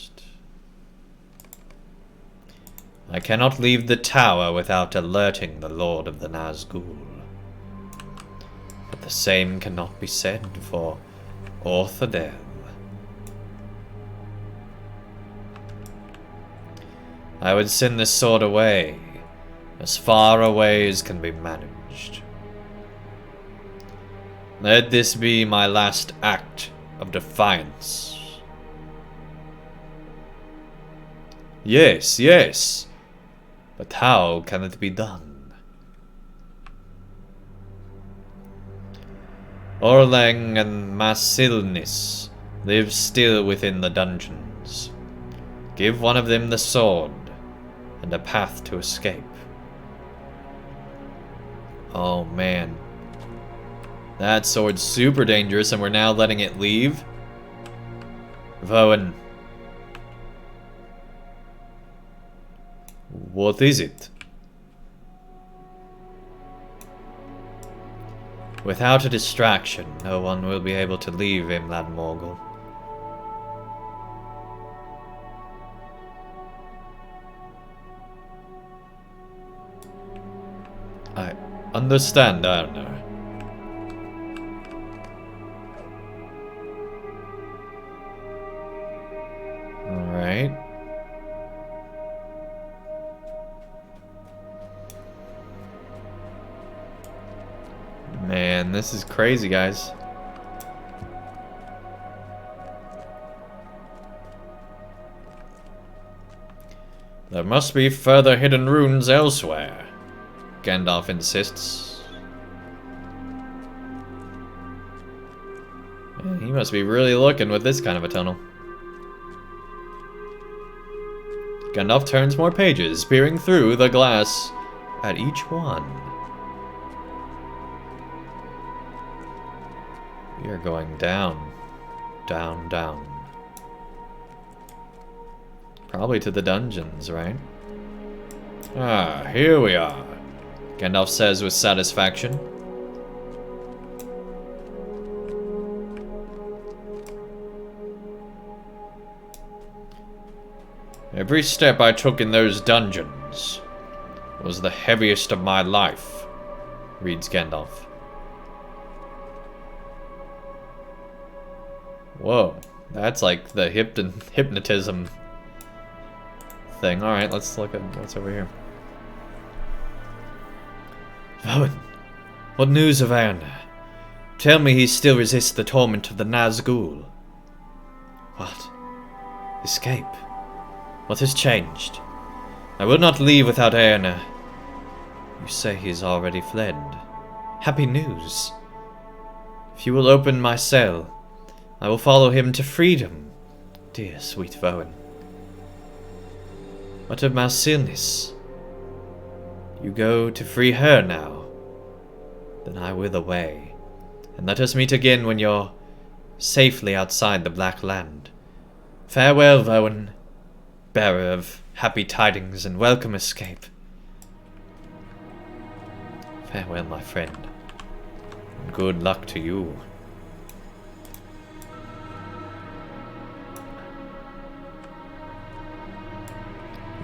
I cannot leave the tower without alerting the Lord of the Nazgul. But the same cannot be said for Orthodel. I would send this sword away, as far away as can be managed. Let this be my last act of defiance. Yes, yes. But how can it be done? Orlang and Masilnis live still within the dungeons. Give one of them the sword and a path to escape. Oh man. That sword's super dangerous and we're now letting it leave? Voen. What is it? Without a distraction, no one will be able to leave Imlad Morgul. I understand, Arner. Alright. Man, this is crazy, guys. There must be further hidden runes elsewhere, Gandalf insists. Man, he must be really looking with this kind of a tunnel. Gandalf turns more pages, peering through the glass at each one. We are going down. Down, down. Probably to the dungeons, right? Ah, here we are, Gandalf says with satisfaction. Every step I took in those dungeons was the heaviest of my life, reads Gandalf. Whoa, that's like the hypnotism thing. Alright, let's look at what's over here. Rowan, what news of Arna? Tell me he still resists the torment of the Nazgul. What? Escape? What has changed? I will not leave without Arna. You say he has already fled. Happy news. If you will open my cell, I will follow him to freedom. Dear sweet Rowan. What of Malsilnis? You go to free her now. Then I will away, and let us meet again when you're safely outside the Black Land. Farewell, Rowan, bearer of happy tidings and welcome escape. Farewell, my friend, and good luck to you.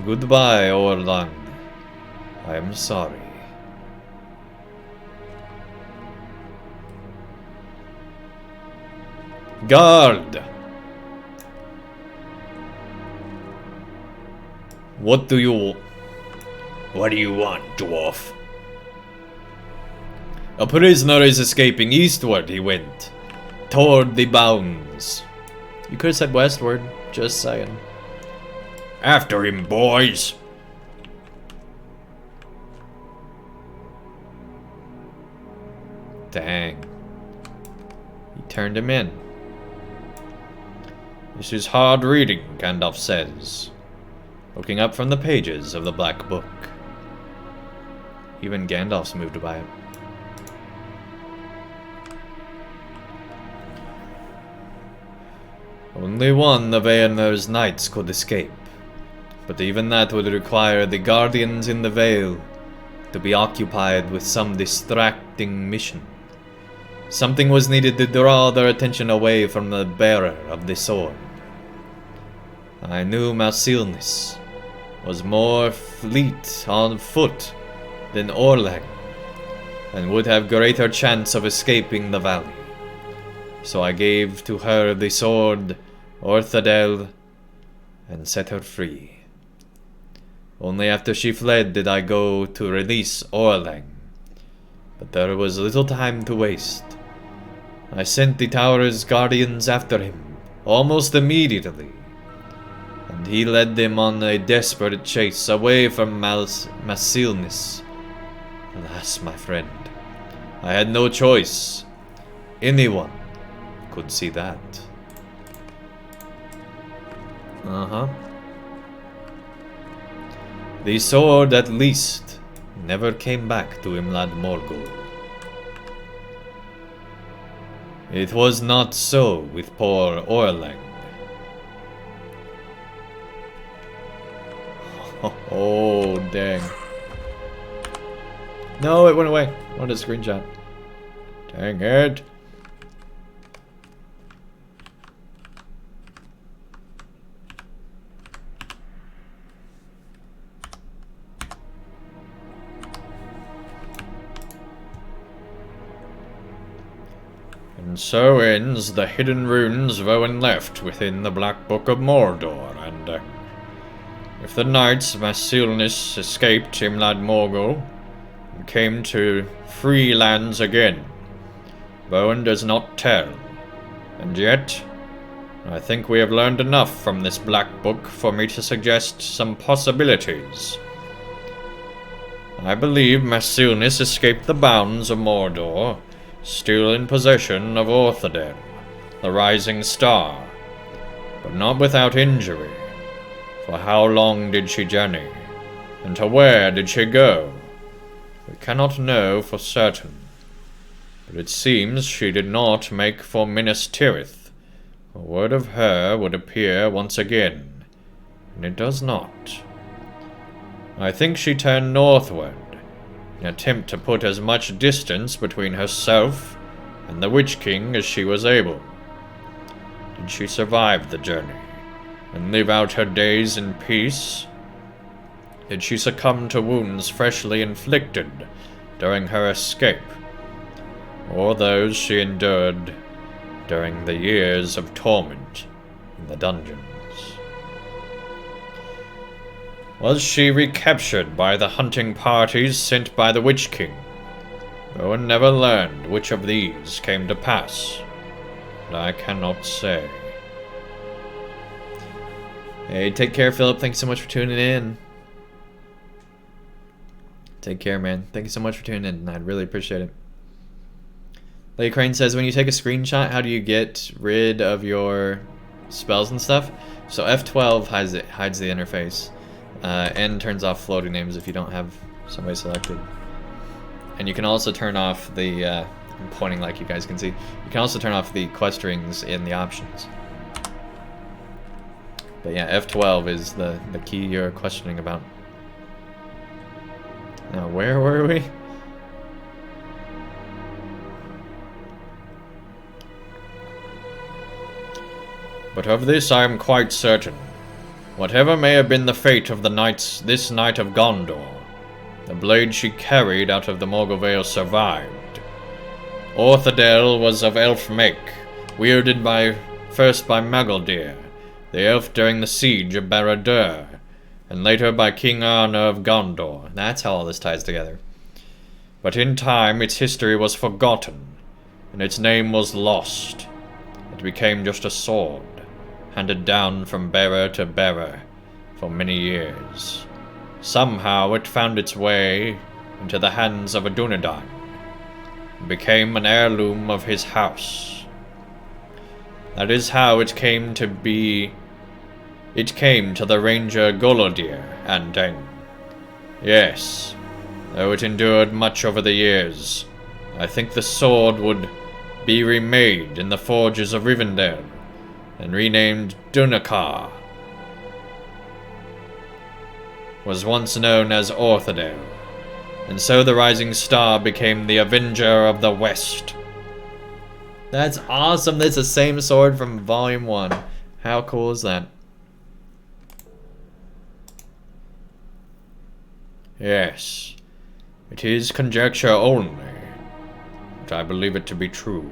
Goodbye, Orlang. I am sorry. Guard! What do you want, dwarf? A prisoner is escaping eastward, he went. Toward the bounds. You could have said westward, just saying. After him, boys! Dang. He turned him in. This is hard reading, Gandalf says, looking up from the pages of the Black Book. Even Gandalf's moved by it. Only one of Eärnur's knights could escape, but even that would require the Guardians in the Vale to be occupied with some distracting mission. Something was needed to draw their attention away from the bearer of the sword. I knew Malsilnis was more fleet on foot than Orlang, and would have greater chance of escaping the valley. So I gave to her the sword, Orthadel, and set her free. Only after she fled did I go to release Orlang, but there was little time to waste. I sent the tower's guardians after him, almost immediately, and he led them on a desperate chase away from Malsilnis. Alas, my friend, I had no choice. Anyone could see that. The sword, at least, never came back to Imlad Morgul. It was not so with poor Orlang. Oh, dang. No, it went away. I wanted a screenshot. Dang it. And so ends the hidden runes Rowan left within the Black Book of Mordor, and if the knights Malsilnis escaped Imlad Morgul and came to free lands again, Rowan does not tell. And yet, I think we have learned enough from this Black Book for me to suggest some possibilities. I believe Malsilnis escaped the bounds of Mordor, still in possession of Orthadel, the Rising Star, but not without injury. For how long did she journey, and to where did she go? We cannot know for certain, But it seems she did not make for Minas Tirith. A word of her would appear once again, and it does not. I think she turned northward, in an attempt to put as much distance between herself and the Witch King as she was able. Did she survive the journey, and live out her days in peace? Did she succumb to wounds freshly inflicted during her escape, or those she endured during the years of torment in the dungeons? Was she recaptured by the hunting parties sent by the Witch King? Owen never learned which of these came to pass, but I cannot say. Hey, take care, Philip. Thanks so much for tuning in. Take care, man. Thank you so much for tuning in. I'd really appreciate it. Lady Crane says, when you take a screenshot, how do you get rid of your spells and stuff? So F12 hides the interface. N turns off floating names if you don't have somebody selected. And you can also turn off the, I'm pointing like you guys can see, you can also turn off the quest rings in the options. But yeah, F12 is the key you're questioning about. Now, where were we? But of this I am quite certain. Whatever may have been the fate of this knight of Gondor, the blade she carried out of the Morgul Vale survived. Orthodel was of elf make, wielded first by Magaldir, the elf during the siege of Barad-dûr, and later by King Arna of Gondor. That's how all this ties together. But in time, its history was forgotten, and its name was lost. It became just a sword, handed down from bearer to bearer for many years. Somehow it found its way into the hands of a Dunedain, and became an heirloom of his house. That is how it came to be. It came to the ranger Golodir, Andang. Yes, though it endured much over the years, I think the sword would be remade in the forges of Rivendell, and renamed Dunakar. Was once known as Orthodel, and so the Rising Star became the Avenger of the West. That's awesome. That's the same sword from Volume 1. How cool is that? Yes, it is conjecture only, but I believe it to be true.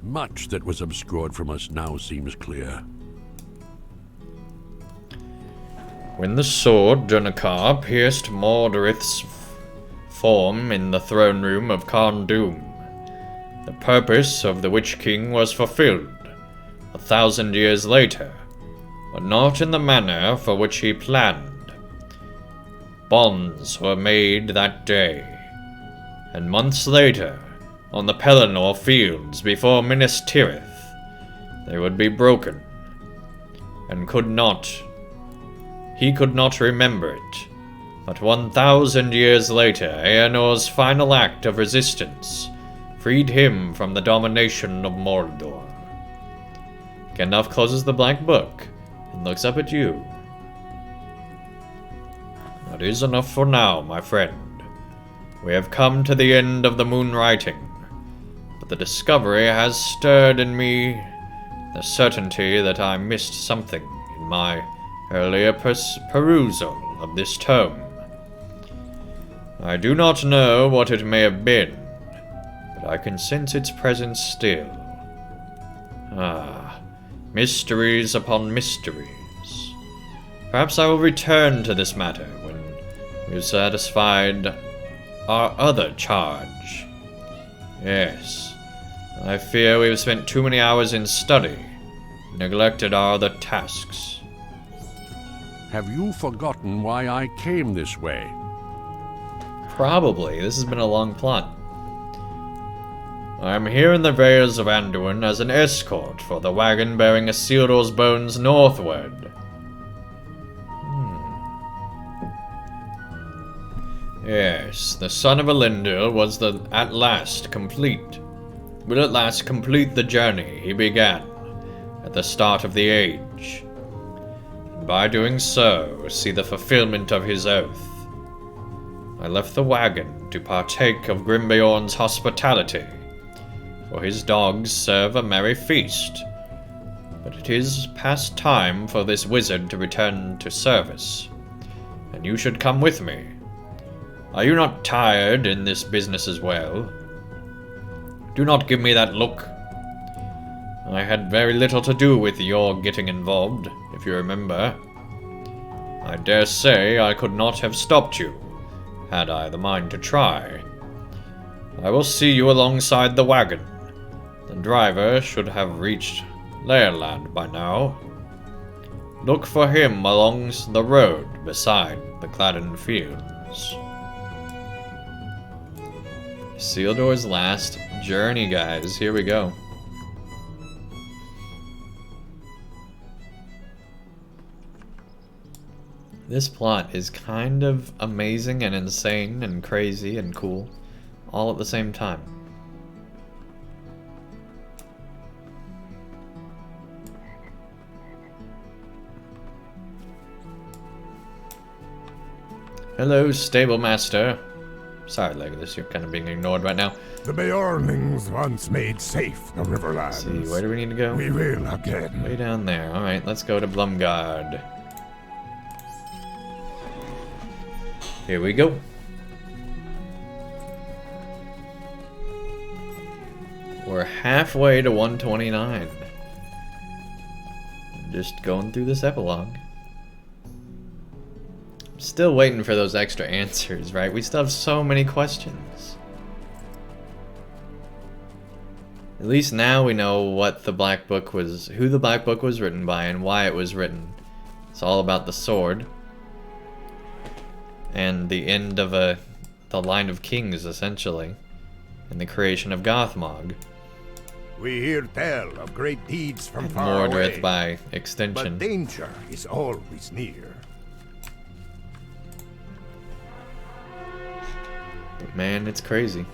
Much that was obscured from us now seems clear. When the sword Dunakar pierced Mordorith's form in the throne room of Khand Dûm, the purpose of the Witch King was fulfilled 1,000 years later, but not in the manner for which he planned. Bonds were made that day, and months later, on the Pelennor fields before Minas Tirith, they would be broken, and he could not remember it. But 1,000 years later, Eonor's final act of resistance freed him from the domination of Mordor. Gandalf closes the blank book and looks up at you. That is enough for now, my friend. We have come to the end of the moon writing, but the discovery has stirred in me the certainty that I missed something in my earlier perusal of this tome. I do not know what it may have been, but I can sense its presence still. Ah, mysteries upon mysteries. Perhaps I will return to this matter when we've satisfied our other charge. Yes, I fear we've spent too many hours in study, neglected our other tasks. Have you forgotten why I came this way? Probably. This has been a long plot. I am here in the Vales of Anduin as an escort for the wagon bearing Isildur's bones northward. Yes, the son of Elendil was at last complete the journey he began at the start of the age, and by doing so, see the fulfillment of his oath. I left the wagon to partake of Grimbeorn's hospitality, for his dogs serve a merry feast, but it is past time for this wizard to return to service, and you should come with me. Are you not tired in this business as well? Do not give me that look. I had very little to do with your getting involved, if you remember. I dare say I could not have stopped you, had I the mind to try. I will see you alongside the wagon. The driver should have reached Lairland by now. Look for him along the road beside the Gladden Fields. Isildur's last journey, guys. Here we go. This plot is kind of amazing and insane and crazy and cool, all at the same time. Hello, stable master. Sorry, Legolas, you're kind of being ignored right now. The Beornings once made safe the Riverlands. Let's see, where do we need to go? We will again. Way down there. Alright, let's go to Blumgard. Here we go. We're halfway to 129. Just going through this epilogue. Still waiting for those extra answers, right? We still have so many questions. At least now we know what the Black Book was, who the Black Book was written by, and why it was written. It's all about the sword. And the end of the line of kings, essentially. And the creation of Gothmog. We hear tell of great deeds from far Mordor away, by extension. but danger is always near. But man, it's crazy.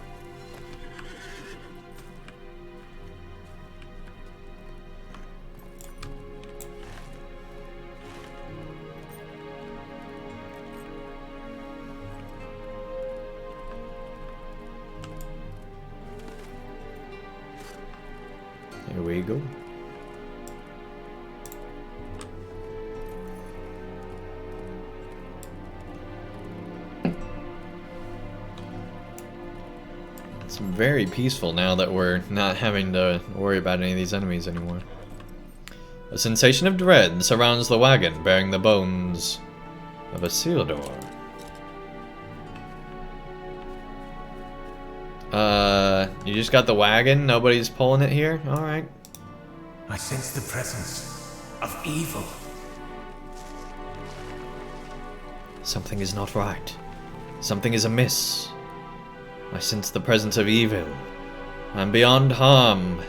Here we go. It's very peaceful now that we're not having to worry about any of these enemies anymore. A sensation of dread surrounds the wagon bearing the bones of Isildur. You just got the wagon? Nobody's pulling it here? Alright. I sense the presence of evil. Something is not right. Something is amiss. I sense the presence of evil. I'm beyond harm.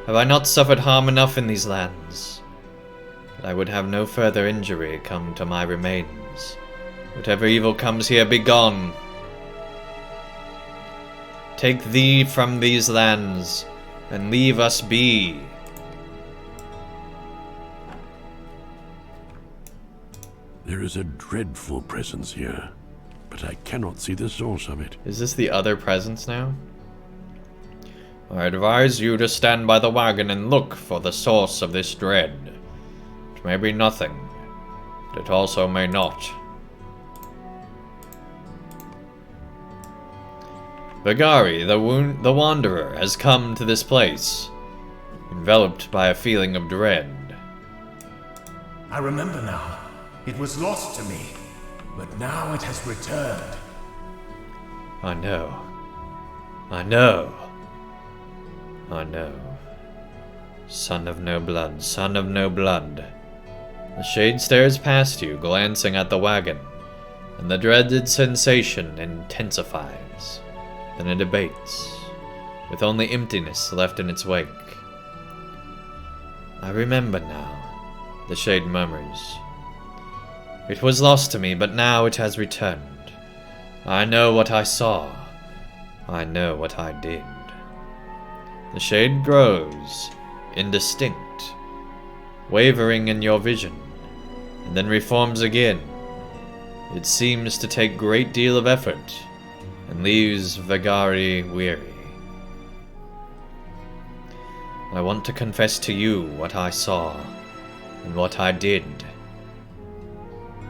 Have I not suffered harm enough in these lands? But I would have no further injury come to my remains. Whatever evil comes here, be gone. Take thee from these lands, and leave us be. There is a dreadful presence here, but I cannot see the source of it. Is this the other presence now? I advise you to stand by the wagon and look for the source of this dread. It may be nothing, but it also may not. Vagari, the Wanderer, has come to this place, enveloped by a feeling of dread. I remember now. It was lost to me, but now it has returned. I know. I know. I know. Son of no blood, son of no blood. The shade stares past you, glancing at the wagon, and the dreaded sensation intensifies. Then it abates, with only emptiness left in its wake. I remember now, the shade murmurs. It was lost to me, but now it has returned. I know what I saw. I know what I did. The shade grows, indistinct, wavering in your vision, and then reforms again. It seems to take great deal of effort, and leaves Vagari weary. I want to confess to you what I saw, and what I did.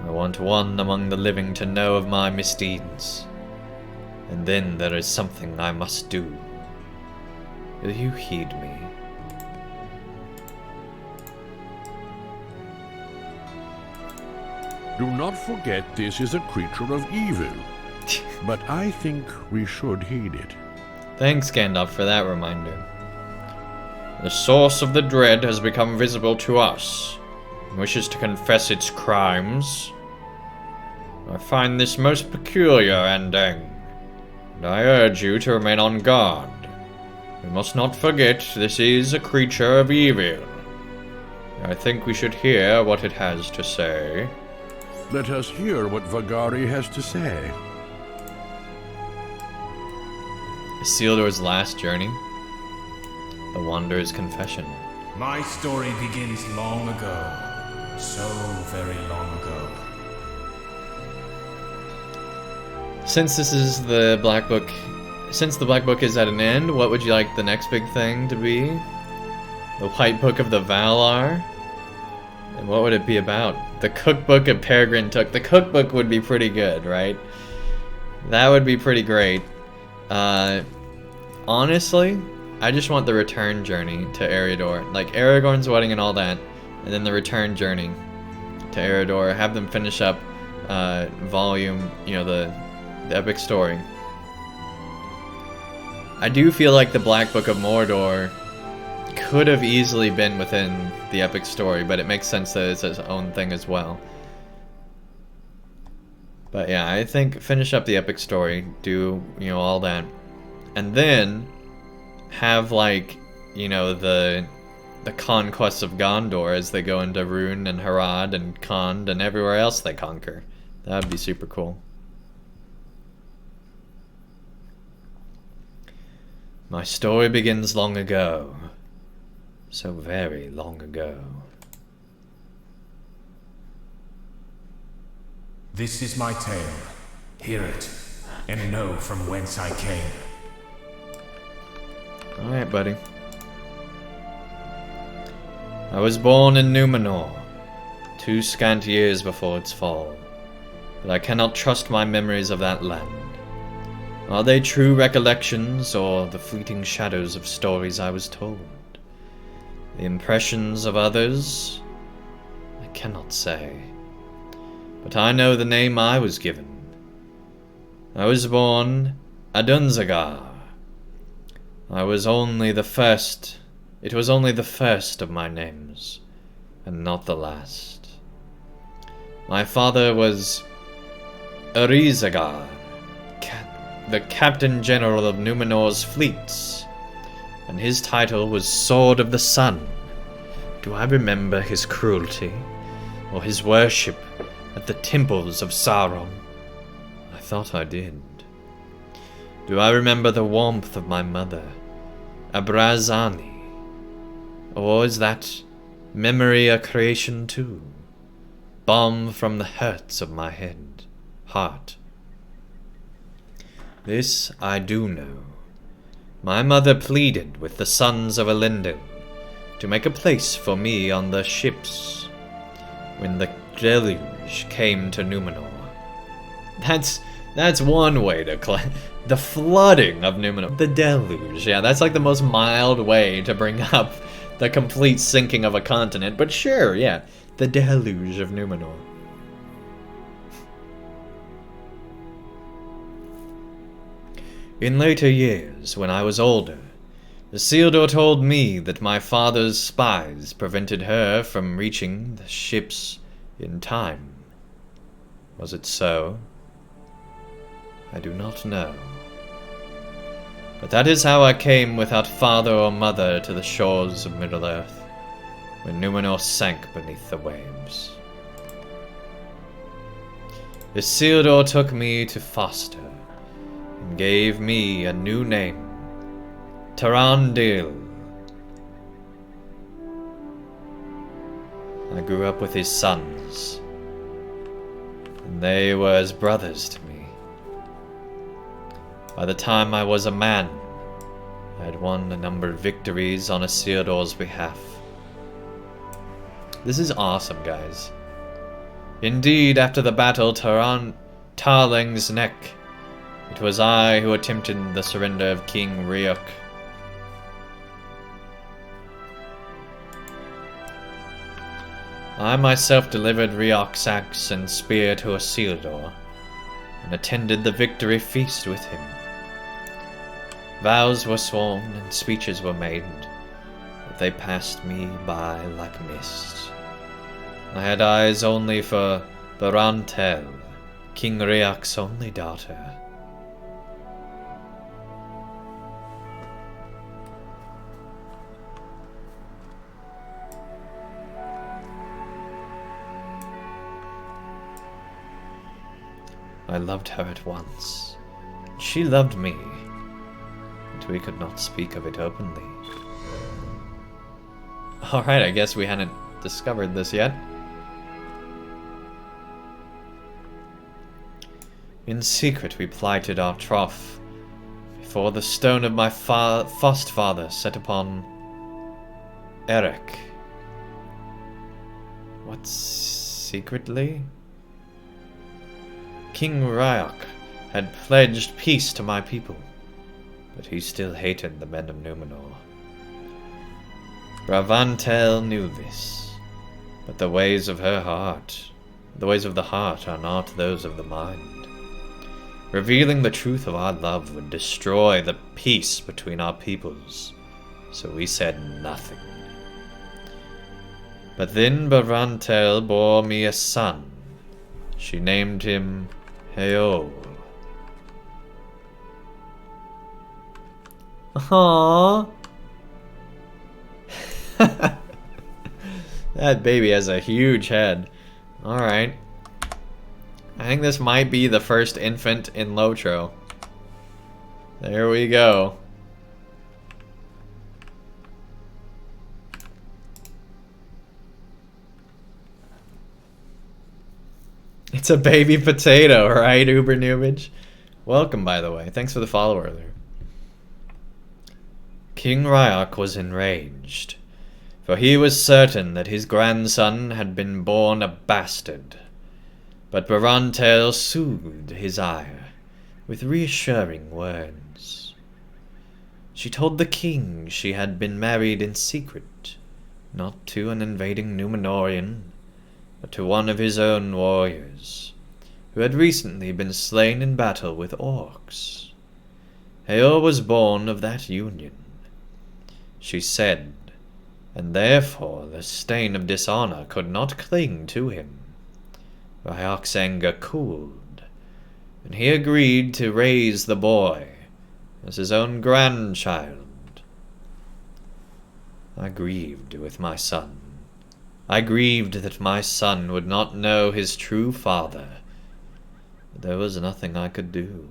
I want one among the living to know of my misdeeds, and then there is something I must do. Will you heed me? Do not forget this is a creature of evil. But I think we should heed it. Thanks, Gandalf, for that reminder. The source of the dread has become visible to us, and wishes to confess its crimes. I find this most peculiar, Andang, and I urge you to remain on guard. We must not forget this is a creature of evil. I think we should hear what it has to say. Let us hear what Vagari has to say. Isildur's last journey. The Wanderer's confession. My story begins long ago. So very long ago. Since this is the Black Book, since the Black Book is at an end, what would you like the next big thing to be? The White Book of the Valar? And what would it be about? The cookbook of Peregrine Took. The cookbook would be pretty good, right? That would be pretty great. Honestly, I just want the return journey to Eriador. Like, Aragorn's wedding and all that, and then the return journey to Eriador. Have them finish up volume, you know, the epic story. I do feel like the Black Book of Mordor could have easily been within the epic story, but it makes sense that it's its own thing as well. But yeah, I think finish up the epic story, do, you know, all that, and then have, like, you know, the conquests of Gondor as they go into Rhûn and Harad and Khand and everywhere else they conquer. That would be super cool. My story begins long ago. So very long ago. This is my tale. Hear it, and know from whence I came. Alright, buddy. I was born in Númenor, 2 scant years before its fall, but I cannot trust my memories of that land. Are they true recollections, or the fleeting shadows of stories I was told? The impressions of others? I cannot say. But I know the name I was given. I was born Adunzagar. I was only the first. It was only the first of my names, and not the last. My father was Urizagar, the Captain General of Númenor's fleets, and his title was Sword of the Sun. Do I remember his cruelty, or his worship at the temples of Sauron? I thought I did. Do I remember the warmth of my mother, Abrazani? Or is that memory a creation too? Balm from the hurts of my heart. This I do know. My mother pleaded with the sons of Elendil to make a place for me on the ships when the deluge came to Númenor. That's one way to the flooding of Númenor. The deluge, yeah, that's like the most mild way to bring up the complete sinking of a continent, but sure, yeah, the deluge of Númenor. In later years, when I was older, Isildur told me that my father's spies prevented her from reaching the ships in time. Was it so? I do not know. But that is how I came without father or mother to the shores of Middle-earth, when Númenor sank beneath the waves. Isildur took me to foster and gave me a new name, Tarandil. I grew up with his sons, and they were as brothers to me. By the time I was a man, I had won a number of victories on Isildur's behalf. This is awesome, guys. Indeed, after the battle Tarling's Neck, it was I who attempted the surrender of King Riok. I myself delivered Riok's axe and spear to Isildur, and attended the victory feast with him. Vows were sworn and speeches were made, but they passed me by like mist. I had eyes only for Barantel, King Riok's only daughter. I loved her at once. She loved me, but we could not speak of it openly. Alright, I guess we hadn't discovered this yet. In secret we plighted our troth before the stone of my foster father set upon Eric. What, secretly? King Riok had pledged peace to my people, but he still hated the men of Numenor. Bravantel knew this, but the ways of the heart are not those of the mind. Revealing the truth of our love would destroy the peace between our peoples, so we said nothing. But then Bravantel bore me a son. She named him Heol. Aww. That baby has a huge head. Alright. I think this might be the first infant in LOTRO. There we go. It's a baby potato, right, Uber Nubage? Welcome, by the way. Thanks for the follow earlier. King Riok was enraged, for he was certain that his grandson had been born a bastard. But Barantel soothed his ire with reassuring words. She told the king she had been married in secret, not to an invading Númenórean, but to one of his own warriors, who had recently been slain in battle with orcs. Heol was born of that union, she said, and therefore the stain of dishonor could not cling to him. Riok's anger cooled, and he agreed to raise the boy as his own grandchild. I grieved with my son. I grieved that my son would not know his true father, but there was nothing I could do.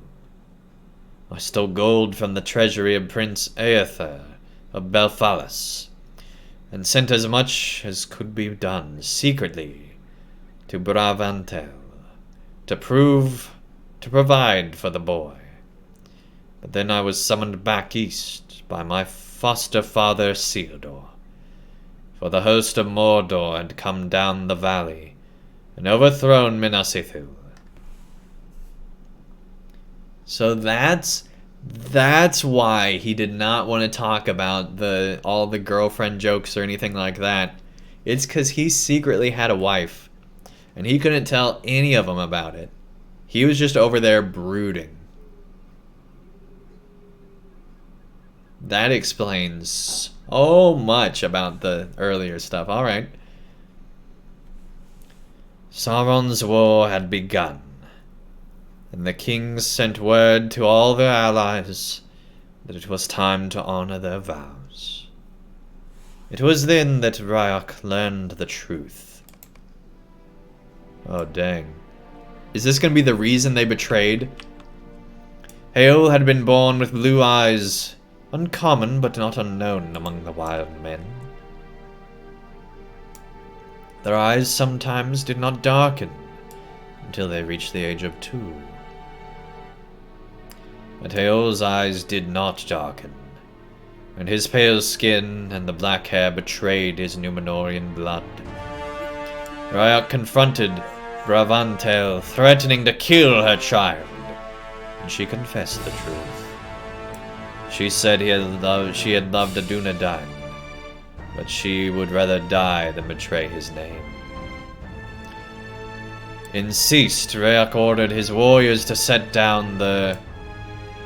I stole gold from the treasury of Prince Aether of Belfalis, and sent as much as could be done secretly to Bravantel, to provide for the boy. But then I was summoned back east by my foster father Isildur, for the host of Mordor had come down the valley and overthrown Minas Ithil. So that's why he did not want to talk about all the girlfriend jokes or anything like that. It's because he secretly had a wife, and he couldn't tell any of them about it. He was just over there brooding. That explains so much about the earlier stuff. Alright. Sauron's war had begun, and the kings sent word to all their allies that it was time to honor their vows. It was then that Riok learned the truth. Oh, dang. Is this gonna be the reason they betrayed? Heol had been born with blue eyes, uncommon but not unknown among the wild men. Their eyes sometimes did not darken until they reached the age of 2. But Heol's eyes did not darken, and his pale skin and the black hair betrayed his Numenorian blood. Ryak confronted Bravantel, threatening to kill her child, and she confessed the truth. She said she had loved a Dunedain, but she would rather die than betray his name. Incensed, Ryak ordered his warriors to set down the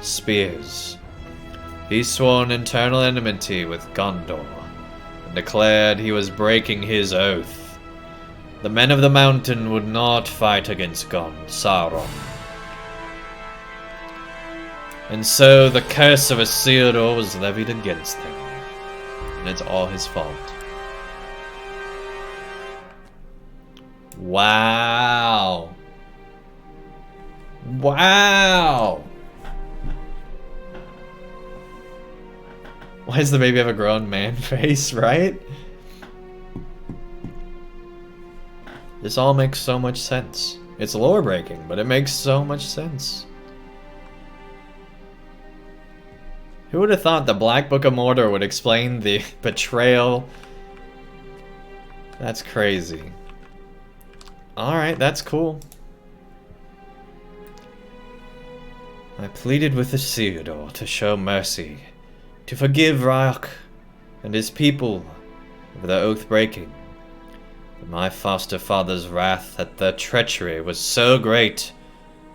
spears. He swore an eternal enmity with Gondor, and declared he was breaking his oath. The men of the mountain would not fight against Sauron. And so the curse of Isildur was levied against them. And it's all his fault. Wow. Wow. Why does the baby have a grown man face, right? This all makes so much sense. It's lore breaking, but it makes so much sense. Who would have thought the Black Book of Mordor would explain the betrayal? That's crazy. Alright, that's cool. I pleaded with Isildur to show mercy, to forgive Ryak and his people of their oath breaking. But my foster father's wrath at their treachery was so great,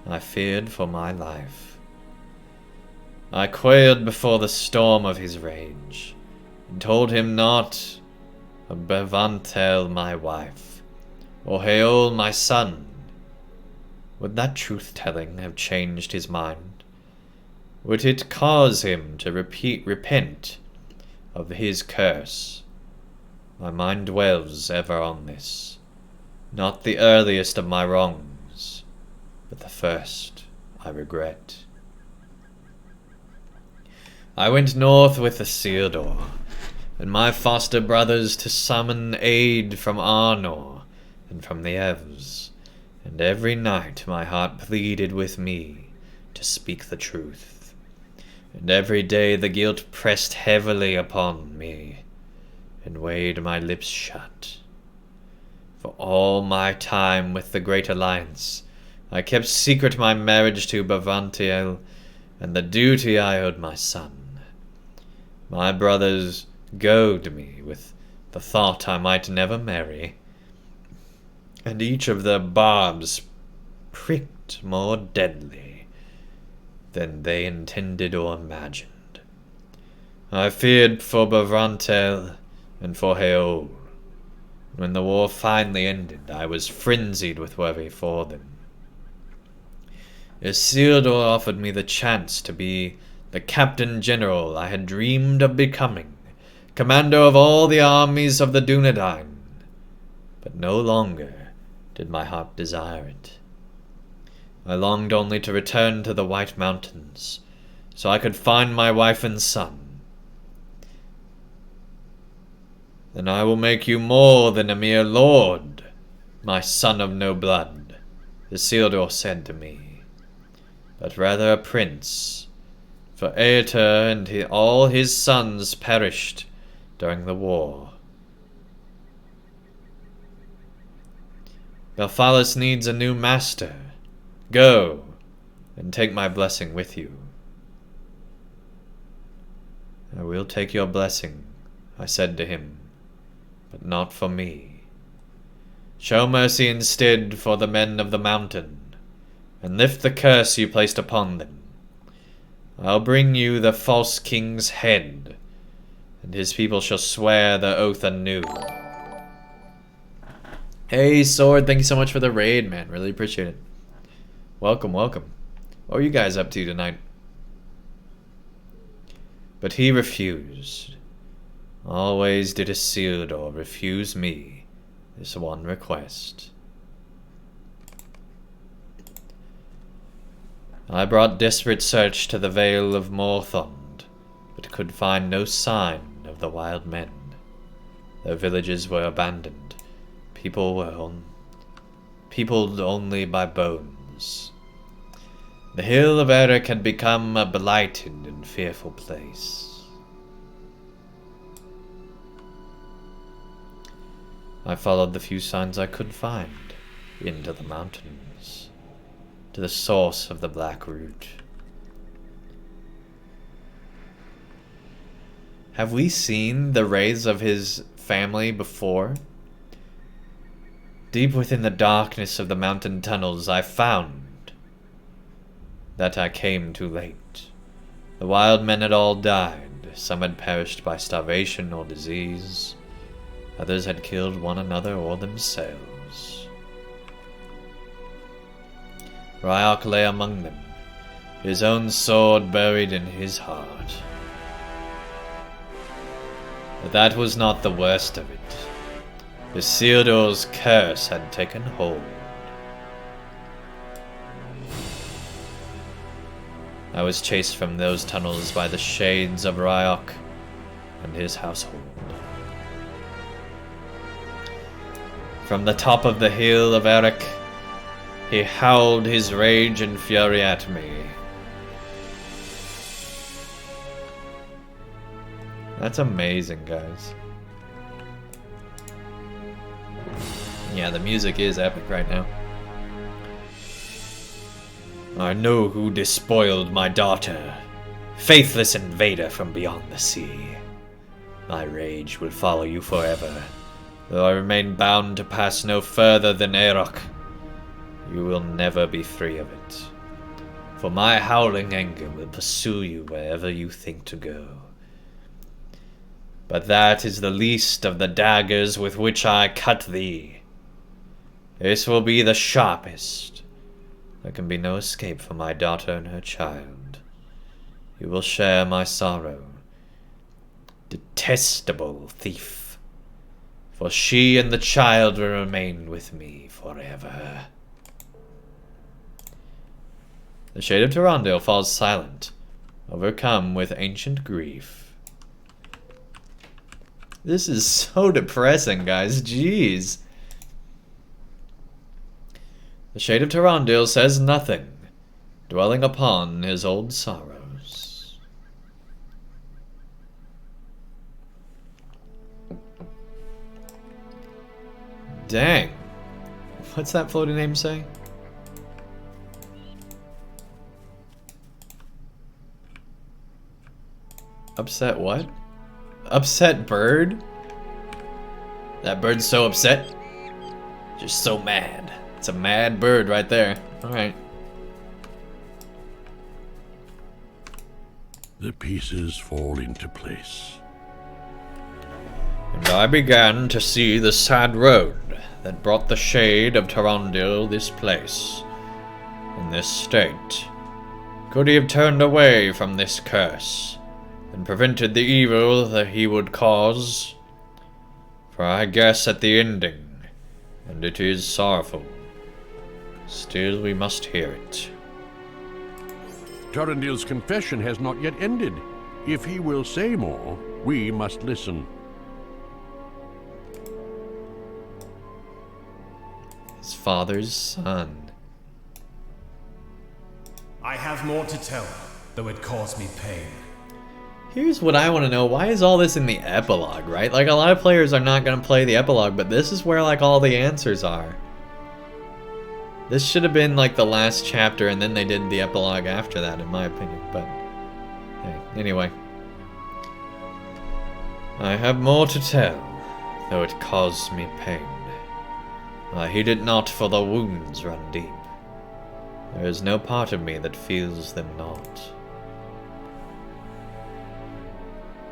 I feared for my life. I quailed before the storm of his rage, and told him not of Bravantel my wife, or Heol my son. Would that truth-telling have changed his mind? Would it cause him to repent of his curse? My mind dwells ever on this, not the earliest of my wrongs, but the first I regret. I went north with Isildur and my foster brothers to summon aid from Arnor and from the Elves, and every night my heart pleaded with me to speak the truth, and every day the guilt pressed heavily upon me and weighed my lips shut. For all my time with the Great Alliance, I kept secret my marriage to Bravantel and the duty I owed my son. My brothers goaded me with the thought I might never marry, and each of their barbs pricked more deadly than they intended or imagined. I feared for Bravantel and for Heol. When the war finally ended, I was frenzied with worry for them. Isildur offered me the chance to be the Captain General I had dreamed of becoming, commander of all the armies of the Dunedain, but no longer did my heart desire it. I longed only to return to the White Mountains, so I could find my wife and son. Then I will make you more than a mere lord, my son of no blood, Isildur said to me, but rather a prince, for Aeter and all his sons perished during the war. Belfalis needs a new master. Go, and take my blessing with you. I will take your blessing, I said to him, but not for me. Show mercy instead for the men of the mountain, and lift the curse you placed upon them. I'll bring you the false king's head, and his people shall swear the oath anew. Hey, Sword, thank you so much for the raid, man. Really appreciate it. Welcome, welcome. What are you guys up to tonight? But he refused. Always did Isildur refuse me this one request. I brought desperate search to the Vale of Morthond, but could find no sign of the wild men. Their villages were abandoned. Peopled only by bones. The Hill of Eric had become a blighted and fearful place. I followed the few signs I could find into the mountains, to the source of the Black Root. Have we seen the wraiths of his family before? Deep within the darkness of the mountain tunnels, I found that I came too late. The wild men had all died. Some had perished by starvation or disease. Others had killed one another or themselves. Ryok lay among them, his own sword buried in his heart. But that was not the worst of it. Isildur's curse had taken hold. I was chased from those tunnels by the shades of Ryok and his household. From the top of the hill of Eric, he howled his rage and fury at me. That's amazing, guys. Yeah, the music is epic right now. I know who despoiled my daughter. Faithless invader from beyond the sea. My rage will follow you forever. Though I remain bound to pass no further than Erok, you will never be free of it. For my howling anger will pursue you wherever you think to go. But that is the least of the daggers with which I cut thee. This will be the sharpest. There can be no escape for my daughter and her child. You will share my sorrow. Detestable thief. For she and the child will remain with me forever. The Shade of Tarandil falls silent, overcome with ancient grief. This is so depressing, guys. Jeez. The Shade of Tarandil says nothing, dwelling upon his old sorrows. Dang. What's that floating name say? Upset what? Upset bird? That bird's so upset. Just so mad. It's a mad bird right there. Alright. The pieces fall into place. And I began to see the sad road that brought the Shade of Tarandil this place, in this state. Could he have turned away from this curse, and prevented the evil that he would cause? For I guess at the ending, and it is sorrowful. Still we must hear it. Tarandil's confession has not yet ended. If he will say more, we must listen. His father's son. I have more to tell, though it caused me pain. Here's what I want to know. Why is all this in the epilogue, right? Like, a lot of players are not going to play the epilogue, but this is where, like, all the answers are. This should have been, like, the last chapter, and then they did the epilogue after that, in my opinion. But, hey, anyway. I have more to tell, though it caused me pain. I heed it not, for the wounds run deep. There is no part of me that feels them not.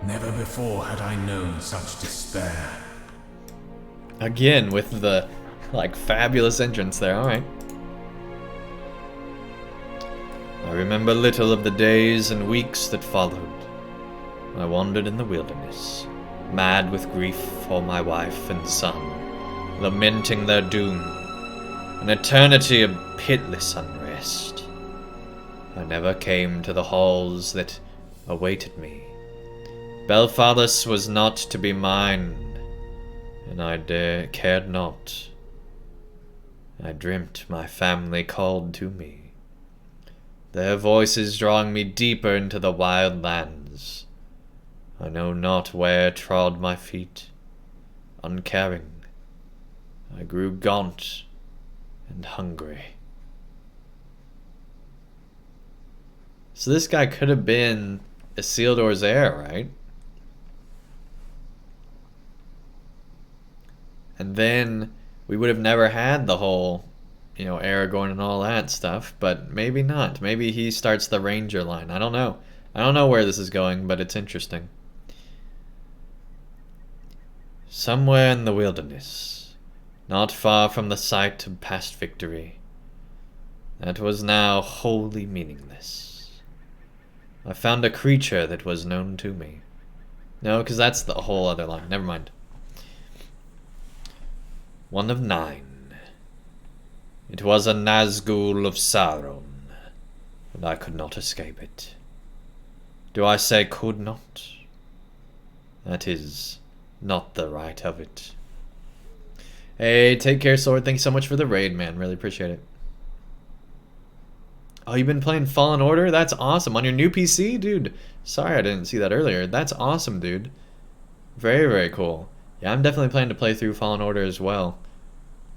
Never before had I known such despair. Again, with the, like, fabulous entrance there, alright. I remember little of the days and weeks that followed. I wandered in the wilderness, mad with grief for my wife and son, lamenting their doom, an eternity of pitiless unrest. I never came to the halls that awaited me. Belfathus was not to be mine, and I cared not. I dreamt my family called to me, their voices drawing me deeper into the wild lands. I know not where trod my feet, uncaring. I grew gaunt and hungry. So this guy could have been Isildur's heir, right? And then we would have never had the whole, Aragorn and all that stuff, but maybe not. Maybe he starts the Ranger line. I don't know. I don't know where this is going, but it's interesting. Somewhere in the wilderness, not far from the site of past victory, that was now wholly meaningless, I found a creature that was known to me. No, because that's the whole other line. Never mind. One of 9. It was a Nazgul of Sauron, and I could not escape it. Do I say could not? That is not the right of it. Hey, take care, Sword. Thanks so much for the raid, man. Really appreciate it. Oh, you've been playing Fallen Order? That's awesome. On your new PC? Dude, sorry I didn't see that earlier. That's awesome, dude. Very, very cool. Yeah, I'm definitely planning to play through Fallen Order as well.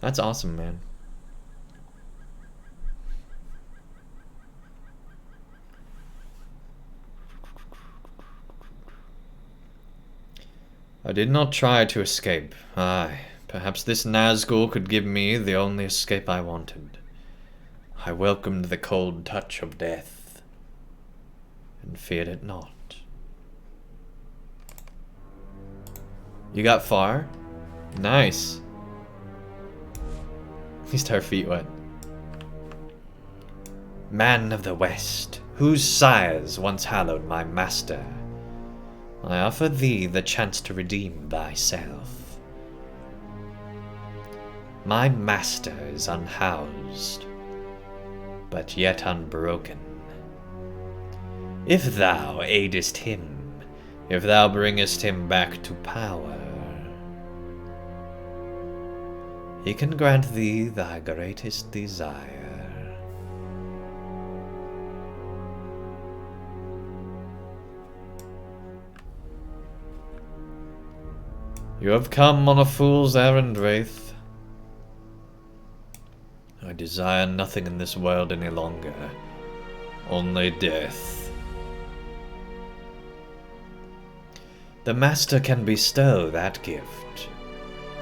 That's awesome, man. I did not try to escape. Aye, perhaps this Nazgul could give me the only escape I wanted. I welcomed the cold touch of death, and feared it not. You got far? Nice. At least our feet wet. Man of the West, whose sires once hallowed my master, I offer thee the chance to redeem thyself. My master is unhoused, but yet unbroken. If thou aidest him, if thou bringest him back to power, he can grant thee thy greatest desire. You have come on a fool's errand, Wraith. I desire nothing in this world any longer, only death. The Master can bestow that gift,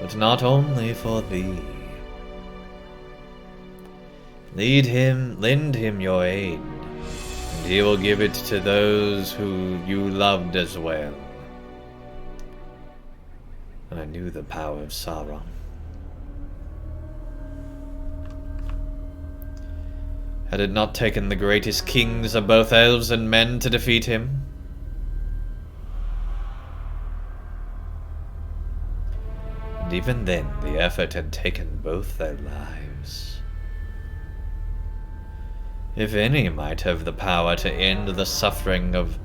but not only for thee. Lend him your aid, and he will give it to those who you loved as well. I knew the power of Sauron. Had it not taken the greatest kings of both elves and men to defeat him? And even then, the effort had taken both their lives. If any might have the power to end the suffering of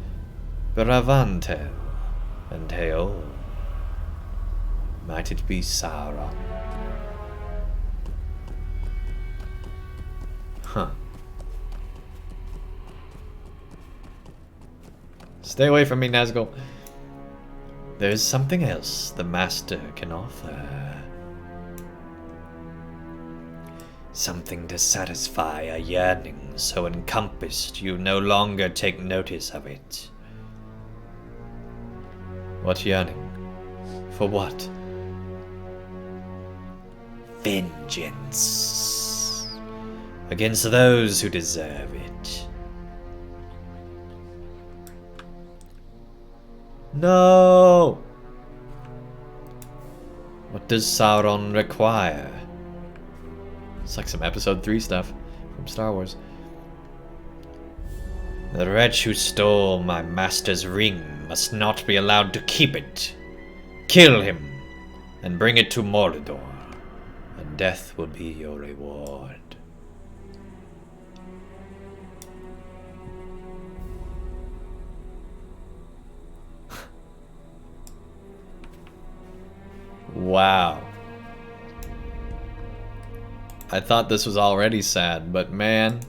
Bravantel and Heol, might it be Sauron? Huh. Stay away from me, Nazgul. There is something else the Master can offer. Something to satisfy a yearning so encompassed you no longer take notice of it. What yearning? For what? Vengeance against those who deserve it. No! What does Sauron require? It's like some episode 3 stuff from Star Wars. The wretch who stole my master's ring must not be allowed to keep it. Kill him and bring it to Mordor, and death will be your reward. Wow. I thought this was already sad, but man.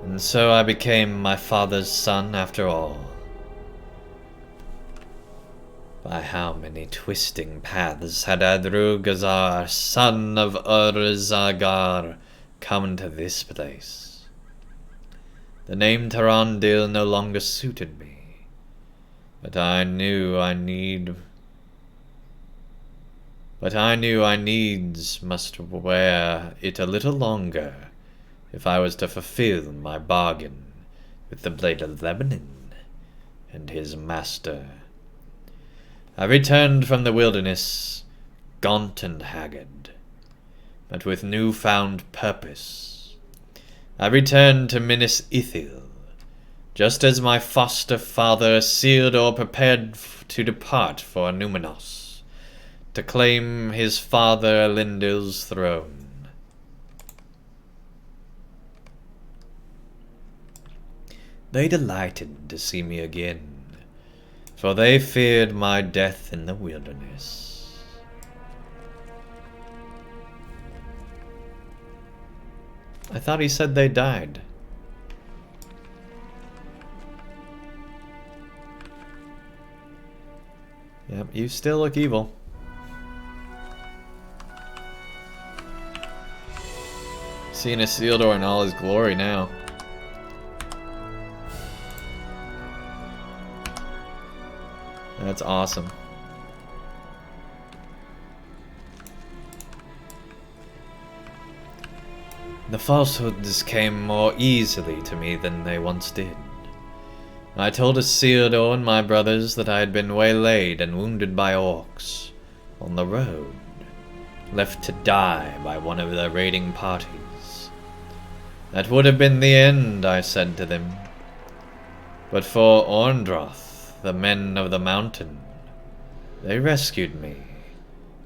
And so I became my father's son after all. By how many twisting paths had Adrugazar, son of Urzagar, come to this place? The name Tarandil no longer suited me, but I knew I needs must wear it a little longer if I was to fulfill my bargain with the Blade of Lebanon and his master. I returned from the wilderness, gaunt and haggard, but with newfound purpose. I returned to Minas Ithil, just as my foster father Isildur prepared to depart for Numenos, to claim his father Elendil's throne. They delighted to see me again, for they feared my death in the wilderness. I thought he said they died. Yep, you still look evil. Seeing Isildur in all his glory now. That's awesome. The falsehoods came more easily to me than they once did. I told Isildur and my brothers that I had been waylaid and wounded by orcs on the road, left to die by one of their raiding parties. That would have been the end, I said to them. But for Orndroth, the men of the mountain, they rescued me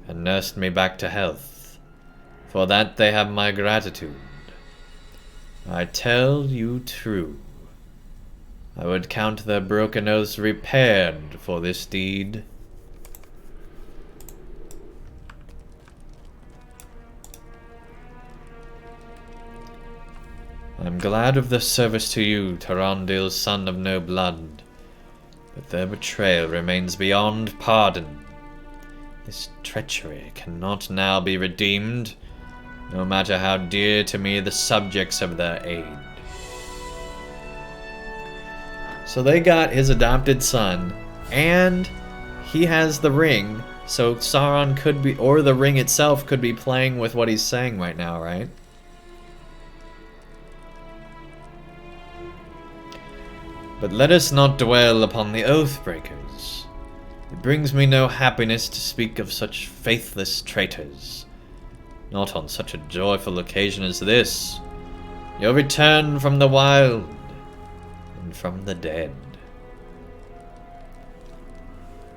and nursed me back to health. For that they have my gratitude. I tell you true, I would count their broken oaths repaired for this deed. I'm glad of the service to you, Tarandil, son of no blood, but their betrayal remains beyond pardon. This treachery cannot now be redeemed, no matter how dear to me the subjects of their aid. So they got his adopted son, and he has the ring, so Sauron could be, or the ring itself could be playing with what he's saying right now, right? But let us not dwell upon the oath-breakers. It brings me no happiness to speak of such faithless traitors, not on such a joyful occasion as this, your return from the wild and from the dead.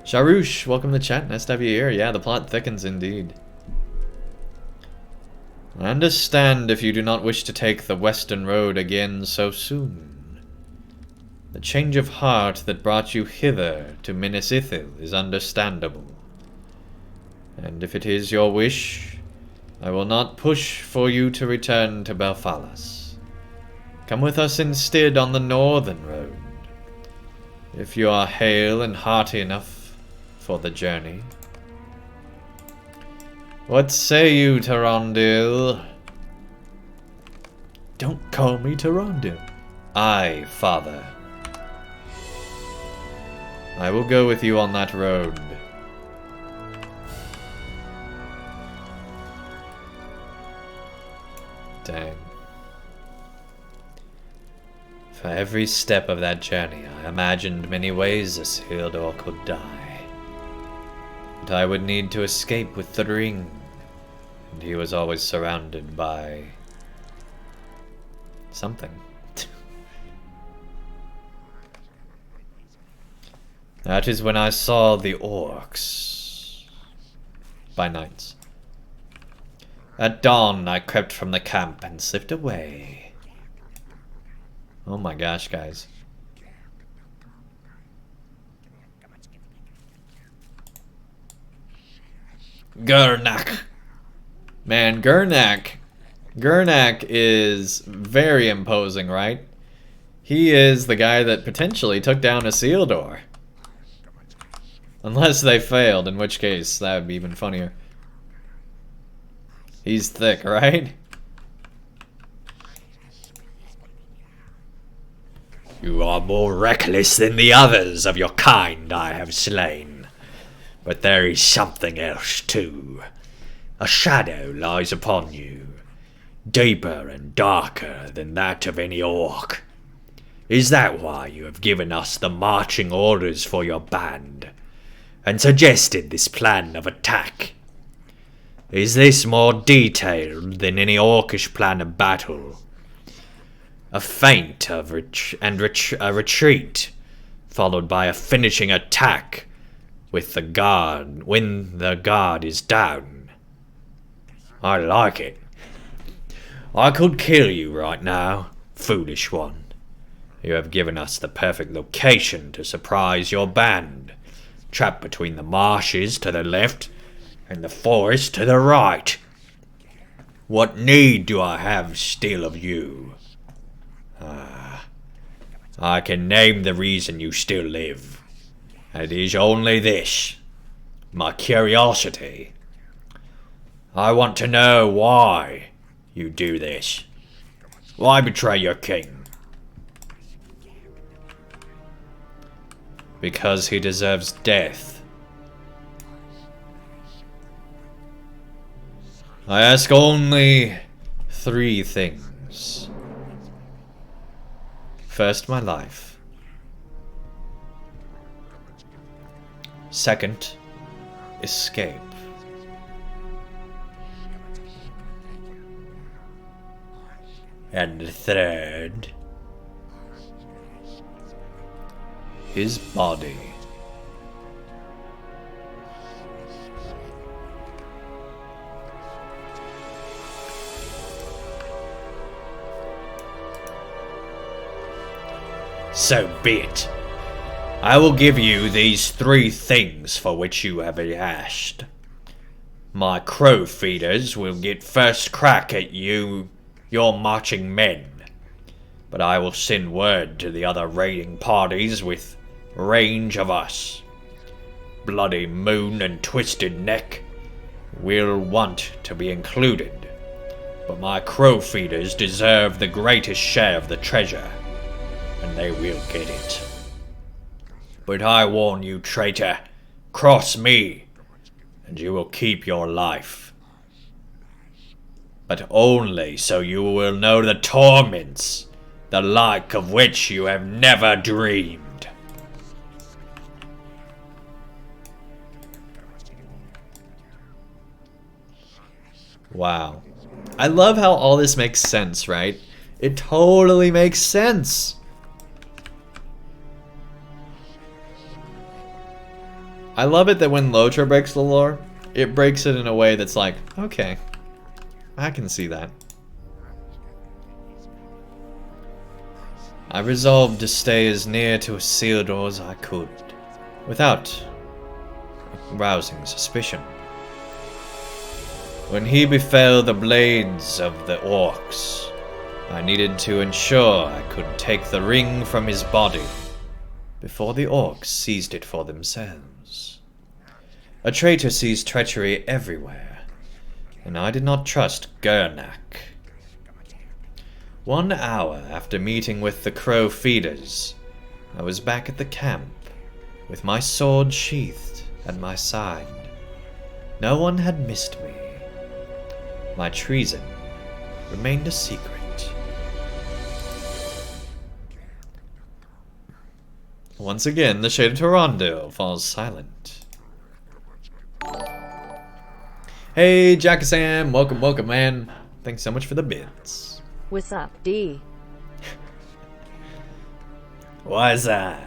Sharush, welcome to chat. Nice to have you here. Yeah, the plot thickens indeed. I understand if you do not wish to take the western road again so soon. The change of heart that brought you hither to Minas Ithil is understandable. And if it is your wish, I will not push for you to return to Belfalas. Come with us instead on the northern road, if you are hale and hearty enough for the journey. What say you, Tarandil? Don't call me Tarandil. Aye, father. I will go with you on that road. Dang. For every step of that journey, I imagined many ways Isildur could die. But I would need to escape with the ring, and he was always surrounded by something. That is when I saw the orcs by nights. At dawn, I crept from the camp and slipped away. Oh my gosh, guys. Gurnak. Man, Gurnak is very imposing, right? He is the guy that potentially took down Isildur. Unless they failed, in which case that would be even funnier. He's thick, right? You are more reckless than the others of your kind I have slain. But there is something else too. A shadow lies upon you, deeper and darker than that of any orc. Is that why you have given us the marching orders for your band, and suggested this plan of attack? Is this more detailed than any orcish plan of battle? A feint of a retreat, followed by a finishing attack with the guard when the guard is down. I like it. I could kill you right now, foolish one. You have given us the perfect location to surprise your band, trapped between the marshes to the left and the forest to the right. What need do I have still of you? I can name the reason you still live. It is only this: my curiosity. I want to know why you do this. Why betray your king? Because he deserves death. I ask only 3 things. First, my life. Second, escape. And third, his body. So be it. I will give you these 3 things for which you have asked. My crow feeders will get first crack at you, your marching men, but I will send word to the other raiding parties with range of us. Bloody Moon and Twisted Neck will want to be included, but my crow feeders deserve the greatest share of the treasure, and they will get it. But I warn you, traitor, cross me, and you will keep your life. But only so you will know the torments, the like of which you have never dreamed. Wow. I love how all this makes sense, right? It totally makes sense. I love it that when LOTRO breaks the lore, it breaks it in a way that's like, okay, I can see that. I resolved to stay as near to Isildur as I could, without rousing suspicion. When he befell the blades of the orcs, I needed to ensure I could take the ring from his body before the orcs seized it for themselves. A traitor sees treachery everywhere, and I did not trust Gurnak. 1 hour after meeting with the crow feeders, I was back at the camp, with my sword sheathed at my side. No one had missed me. My treason remained a secret. Once again, the Shade of Toronto falls silent. Hey, Jack-Sam, welcome, man. Thanks so much for the bits. What's up, D? What's up?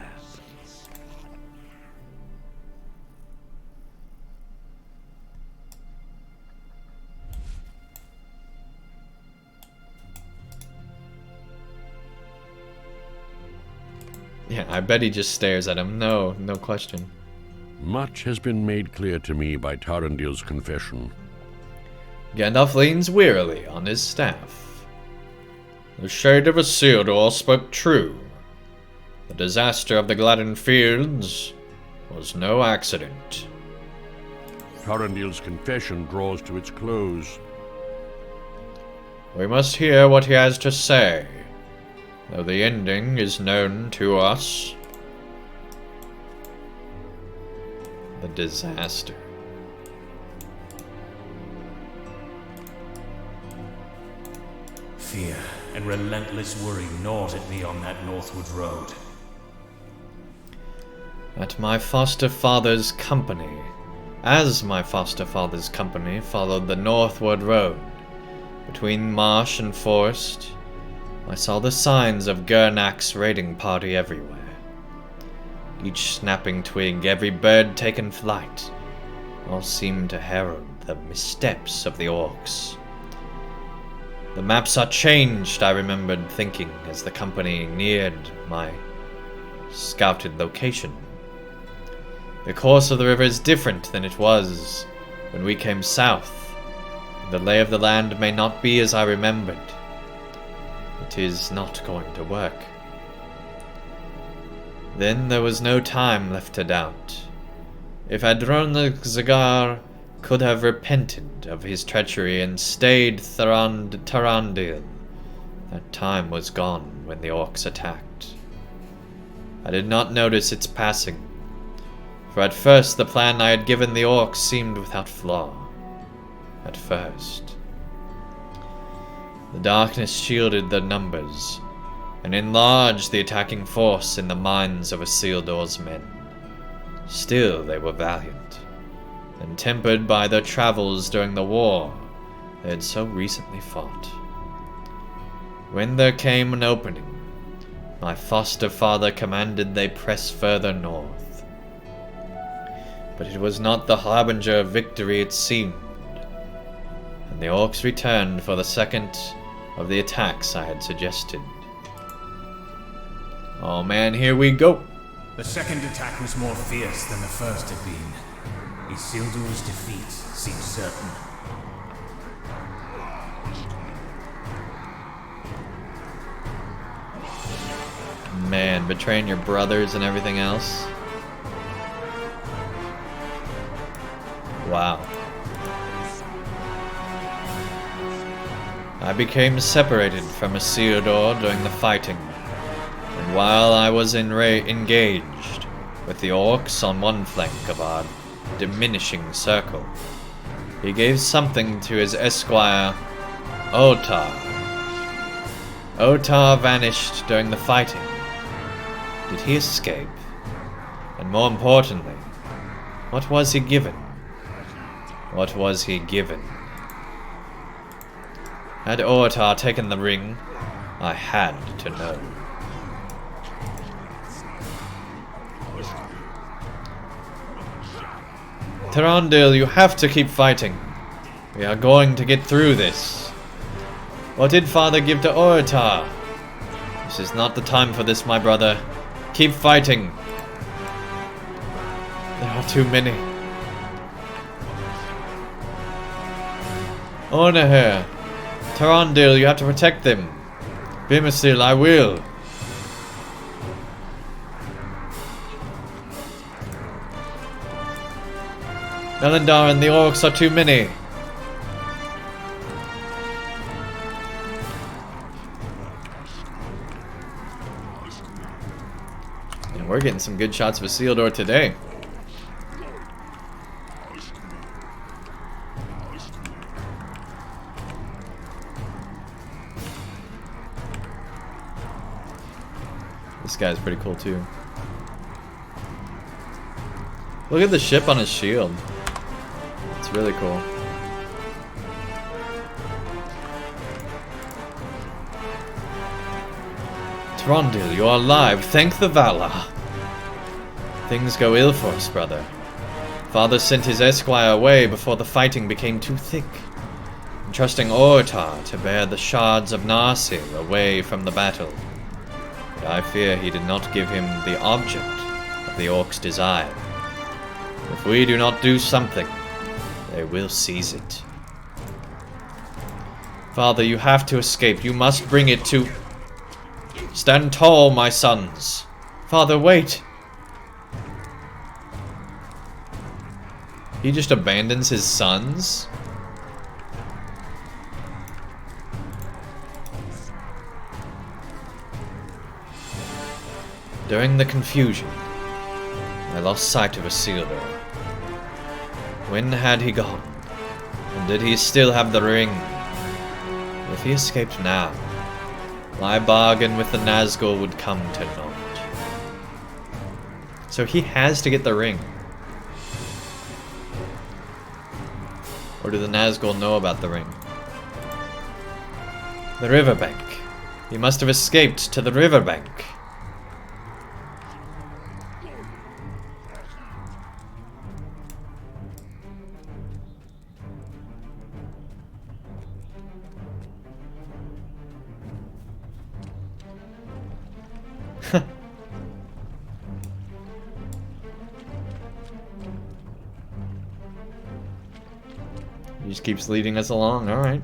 Yeah, I bet he just stares at him. No question. Much has been made clear to me by Tarandil's confession. Gandalf leans wearily on his staff. The Shade of Isildur spoke true. The disaster of the Gladden Fields was no accident. Tarandil's confession draws to its close. We must hear what he has to say, though the ending is known to us. The disaster. Fear and relentless worry gnawed at me on that northward road. As my foster father's company followed the northward road, between marsh and forest, I saw the signs of Gernak's raiding party everywhere. Each snapping twig, every bird taking flight, all seemed to herald the missteps of the orcs. The maps are changed, I remembered thinking as the company neared my scouted location. The course of the river is different than it was when we came south. The lay of the land may not be as I remembered. It is not going to work. Then there was no time left to doubt. If Adronzagar could have repented of his treachery and stayed Tarandil, that time was gone when the orcs attacked. I did not notice its passing, for at first the plan I had given the orcs seemed without flaw. At first. The darkness shielded their numbers, and enlarged the attacking force in the minds of Isildur's men. Still they were valiant, and tempered by their travels during the war they had so recently fought. When there came an opening, my foster father commanded they press further north. But it was not the harbinger of victory it seemed, and the orcs returned for the second of the attacks I had suggested. Oh man, here we go! The second attack was more fierce than the first had been. Isildur's defeat seemed certain. Man, betraying your brothers and everything else. Wow. I became separated from Isildur during the fighting, and while I was engaged with the orcs on one flank of our diminishing circle, he gave something to his esquire, Otar. Otar vanished during the fighting. Did he escape? And more importantly, what was he given? What was he given? Had Otar taken the ring? I had to know. Tarandil, you have to keep fighting. We are going to get through this. What did Father give to Otar? This is not the time for this, my brother. Keep fighting. There are too many. Ornahir, Tarandil, you have to protect them. Bimasil, I will. Melindar and the orcs are too many. And we're getting some good shots of Isildur today. This guy's pretty cool too. Look at the ship on his shield. It's really cool. Trondil, you are alive. Thank the Valar. Things go ill for us, brother. Father sent his esquire away before the fighting became too thick, entrusting Ortar to bear the shards of Narsil away from the battle. But I fear he did not give him the object of the orc's desire. If we do not do something, they will seize it. Father, you have to escape. You must bring it to... Stand tall, my sons. Father, wait. He just abandons his sons? During the confusion, I lost sight of Isildur. When had he gone? And did he still have the ring? If he escaped now, my bargain with the Nazgul would come to naught. So he has to get the ring. Or do the Nazgul know about the ring? The riverbank. He must have escaped to the riverbank. He just keeps leading us along, alright.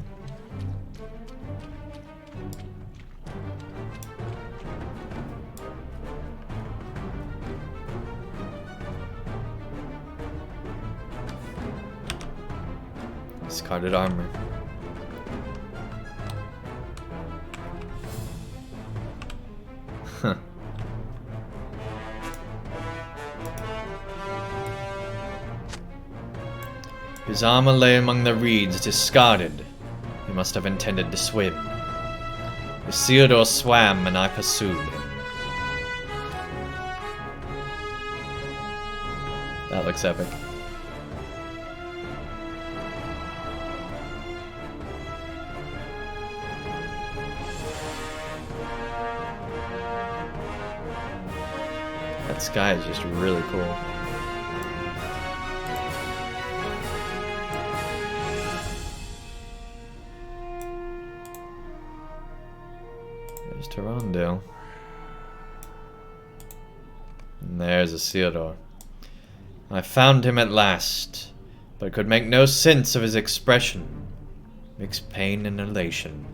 Discarded armor. Huh. His armor lay among the reeds, discarded. He must have intended to swim. Isildur swam, and I pursued him. That looks epic. That sky is just really cool. There's Tarandale. And there's Isildur. I found him at last, but could make no sense of his expression. Mixed pain and elation.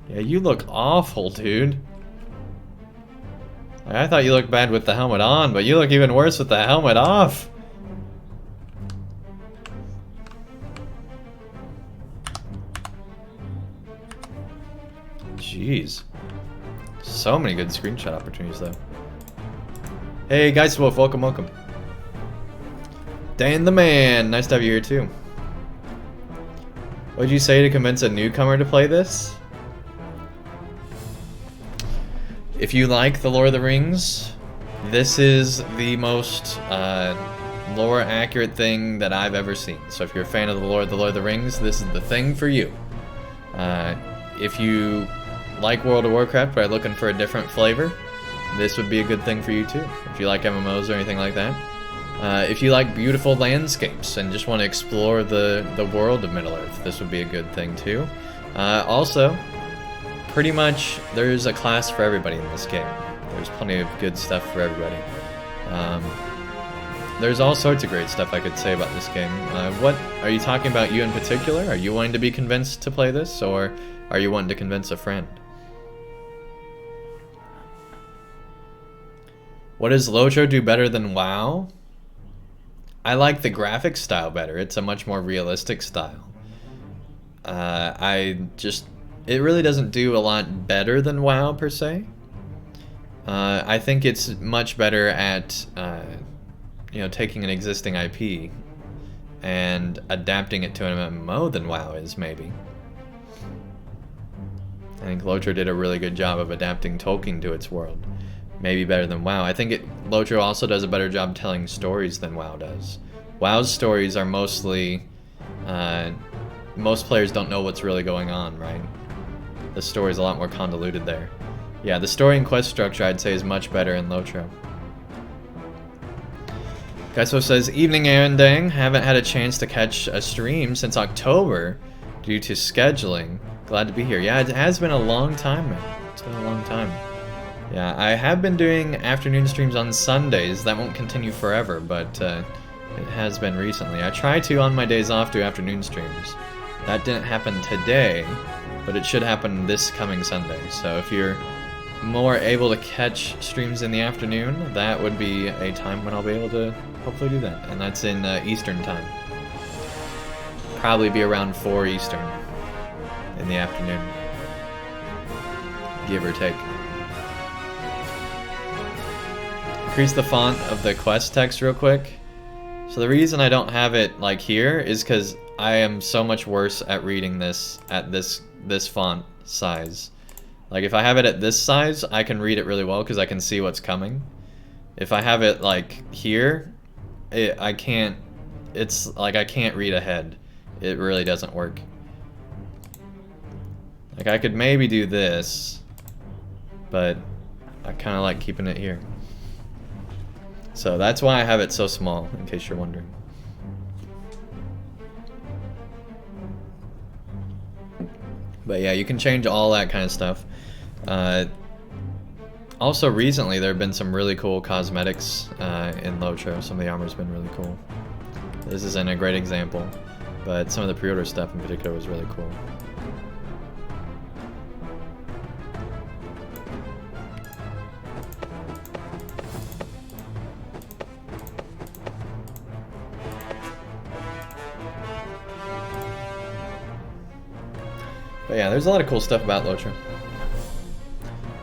Yeah, you look awful, dude. I thought you looked bad with the helmet on, but you look even worse with the helmet off. Jeez. So many good screenshot opportunities, though. Hey, Guys Wolf, welcome, welcome. Dan the Man, nice to have you here, too. What'd you say to convince a newcomer to play this? If you like The Lord of the Rings, this is the most lore accurate thing that I've ever seen. So if you're a fan of The Lord of the Rings, this is the thing for you. If you like World of Warcraft but are looking for a different flavor, this would be a good thing for you too. If you like MMOs or anything like that. If you like beautiful landscapes and just want to explore the world of Middle-earth, this would be a good thing too. Also, pretty much, there's a class for everybody in this game. There's plenty of good stuff for everybody. There's all sorts of great stuff I could say about this game. What are you talking about, you in particular? Are you wanting to be convinced to play this, or are you wanting to convince a friend? What does LOTRO do better than WoW? I like the graphic style better. It's a much more realistic style. It really doesn't do a lot better than WoW, per se. I think it's much better at, taking an existing IP and adapting it to an MMO than WoW is, maybe. I think LOTRO did a really good job of adapting Tolkien to its world. Maybe better than WoW. I think LOTRO also does a better job telling stories than WoW does. WoW's stories are mostly... most players don't know what's really going on, right? The story's a lot more convoluted there. Yeah, the story and quest structure, I'd say, is much better in LOTRO. Gaiso says, Evening Andang, haven't had a chance to catch a stream since October due to scheduling. Glad to be here. Yeah, it has been a long time, man. It's been a long time. Yeah, I have been doing afternoon streams on Sundays. That won't continue forever, but it has been recently. I try to, on my days off, do afternoon streams. That didn't happen today, but it should happen this coming Sunday. So if you're more able to catch streams in the afternoon, that would be a time when I'll be able to hopefully do that. And that's in Eastern time. Probably be around 4 Eastern in the afternoon, give or take. Increase the font of the quest text real quick. So the reason I don't have it like here is because I am so much worse at reading this at this font size. Like if I have it at this size, I can read it really well because I can see what's coming. If I have it like here, I can't. It's like I can't read ahead. It really doesn't work. Like I could maybe do this, but I kind of like keeping it here. So that's why I have it so small, in case you're wondering. But yeah, you can change all that kind of stuff. Also recently there have been some really cool cosmetics in LOTRO. Some of the armor's been really cool. This isn't a great example, but some of the pre-order stuff in particular was really cool. But yeah, there's a lot of cool stuff about LOTRO.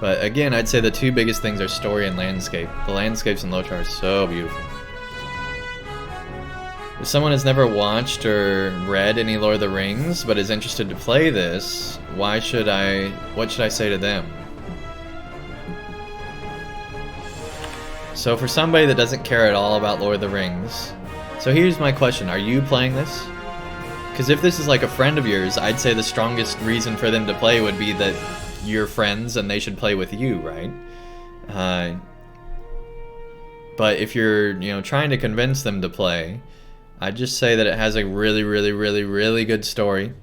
But again, I'd say the two biggest things are story and landscape. The landscapes in LOTRO are so beautiful. If someone has never watched or read any Lord of the Rings, but is interested to play this, what should I say to them? So for somebody that doesn't care at all about Lord of the Rings, so here's my question, are you playing this? Because if this is like a friend of yours, I'd say the strongest reason for them to play would be that you're friends and they should play with you, right? But if you're, trying to convince them to play, I'd just say that it has a really, really, really, really good story.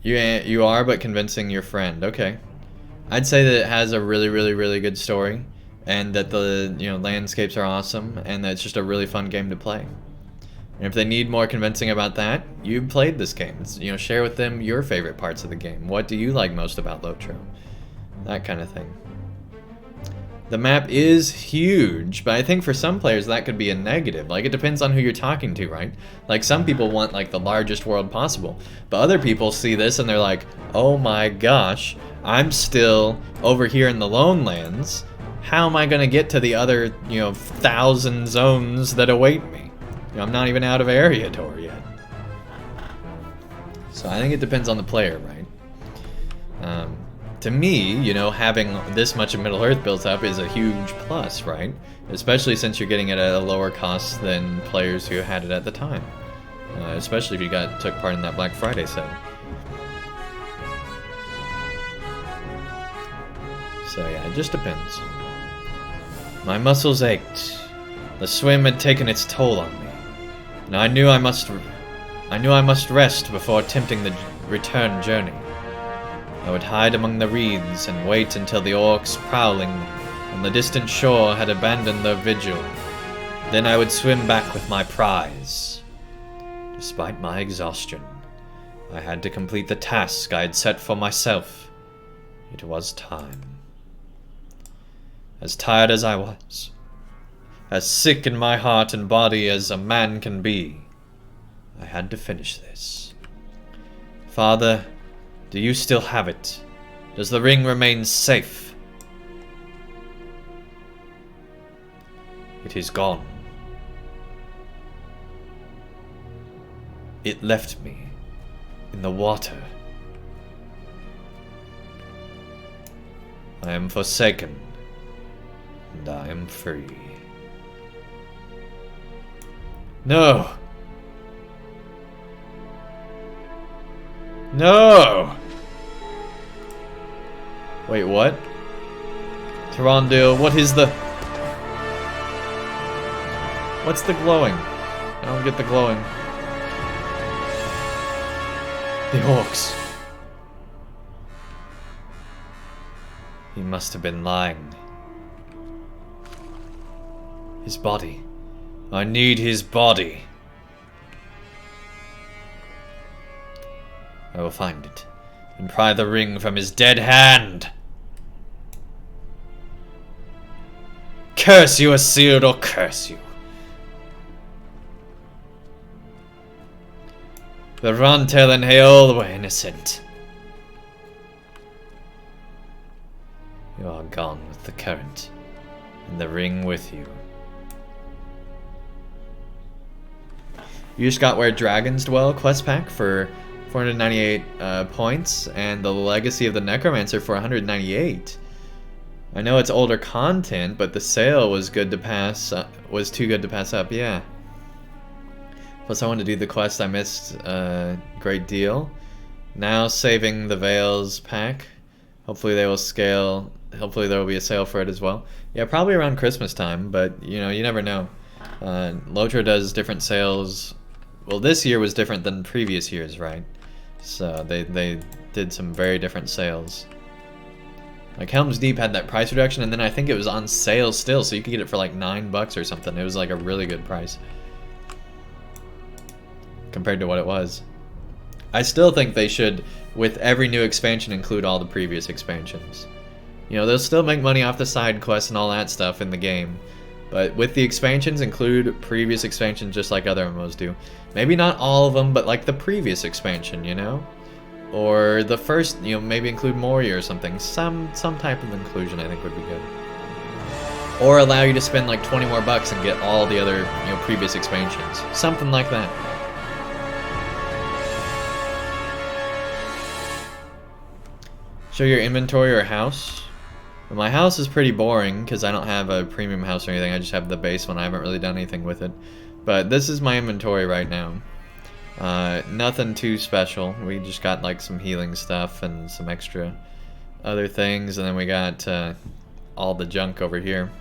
You are, but convincing your friend. Okay. I'd say that it has a really, really, really good story, and that the landscapes are awesome, and that it's just a really fun game to play. And if they need more convincing about that, you've played this game. Share with them your favorite parts of the game. What do you like most about LOTRO? That kind of thing. The map is huge, but I think for some players that could be a negative. Like, it depends on who you're talking to, right? Like, some people want, like, the largest world possible. But other people see this and they're like, oh my gosh, I'm still over here in the Lone Lands. How am I going to get to the other, 1,000 zones that await me? I'm not even out of area tour yet. So I think it depends on the player, right? To me, having this much of Middle-earth built up is a huge plus, right? Especially since you're getting it at a lower cost than players who had it at the time. Especially if you took part in that Black Friday sale. So yeah, it just depends. My muscles ached. The swim had taken its toll on me. And I knew I must rest before attempting the return journey. I would hide among the reeds and wait until the orcs prowling on the distant shore had abandoned their vigil. Then I would swim back with my prize. Despite my exhaustion, I had to complete the task I had set for myself. It was time. As tired as I was, as sick in my heart and body as a man can be, I had to finish this. Father, do you still have it? Does the ring remain safe? It is gone. It left me in the water. I am forsaken, and I am free. No! No! Wait, what? Tarandil, what is the... What's the glowing? I don't get the glowing. The orcs. He must have been lying. His body. I need his body. I will find it and pry the ring from his dead hand. Curse you, Isildur, curse you. The Rontel and Heol were innocent. You are gone with the current, and the ring with you. You just got Where Dragons Dwell quest pack for 498 points, and the Legacy of the Necromancer for 198. I know it's older content, but the sale was good to pass. Was too good to pass up. Yeah. Plus, I wanted to do the quest I missed a great deal. Now saving the Veils pack. Hopefully they will scale. Hopefully there will be a sale for it as well. Yeah, probably around Christmas time, but you know, you never know. LOTRO does different sales. Well, this year was different than previous years, right? So they did some very different sales. Like Helm's Deep had that price reduction, and then I think it was on sale still, so you could get it for like $9 or something. It was like a really good price compared to what it was. I still think they should, with every new expansion, include all the previous expansions. You know, they'll still make money off the side quests and all that stuff in the game, but with the expansions, include previous expansions just like other MMOs do. Maybe not all of them, but like the previous expansion, you know? Or the first, you know, maybe include Moria or something. Some type of inclusion I think would be good. Or allow you to spend like 20 more bucks and get all the other, you know, previous expansions. Something like that. Show your inventory or house. Well, my house is pretty boring because I don't have a premium house or anything. I just have the base one. I haven't really done anything with it. But this is my inventory right now. Nothing too special. We just got like some healing stuff and some extra other things. And then we got all the junk over here.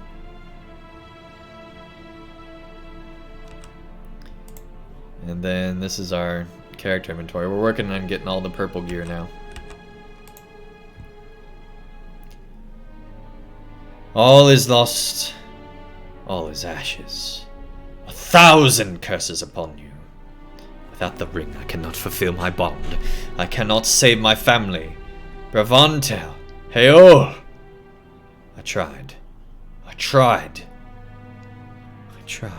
And then this is our character inventory. We're working on getting all the purple gear now. All is lost, all is ashes. 1,000 curses upon you. Without the ring, I cannot fulfill my bond. I cannot save my family. Bravantel, Heol. I tried. I tried. I tried.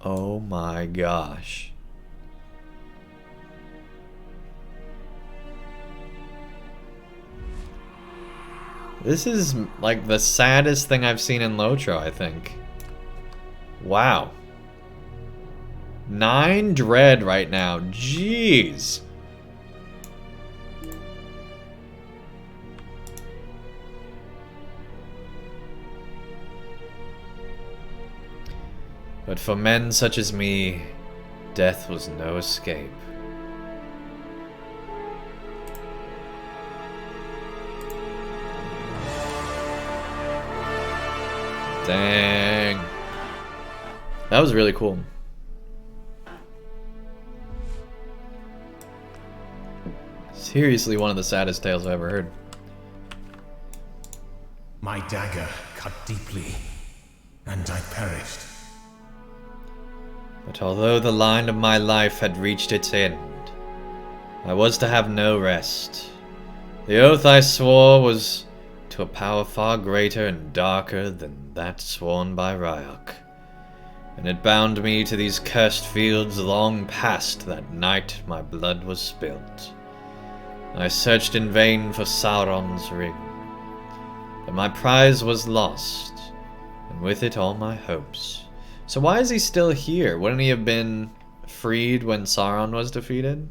Oh my gosh. This is like the saddest thing I've seen in LOTRO, I think. Wow. 9 dread right now. Jeez. But for men such as me, death was no escape. Dang. That was really cool. Seriously, one of the saddest tales I've ever heard. My dagger cut deeply, and I perished. But although the line of my life had reached its end, I was to have no rest. The oath I swore was to a power far greater and darker than that sworn by Ryok. And it bound me to these cursed fields long past that night my blood was spilt. I searched in vain for Sauron's ring, but my prize was lost, and with it all my hopes. So why is he still here? Wouldn't he have been freed when Sauron was defeated?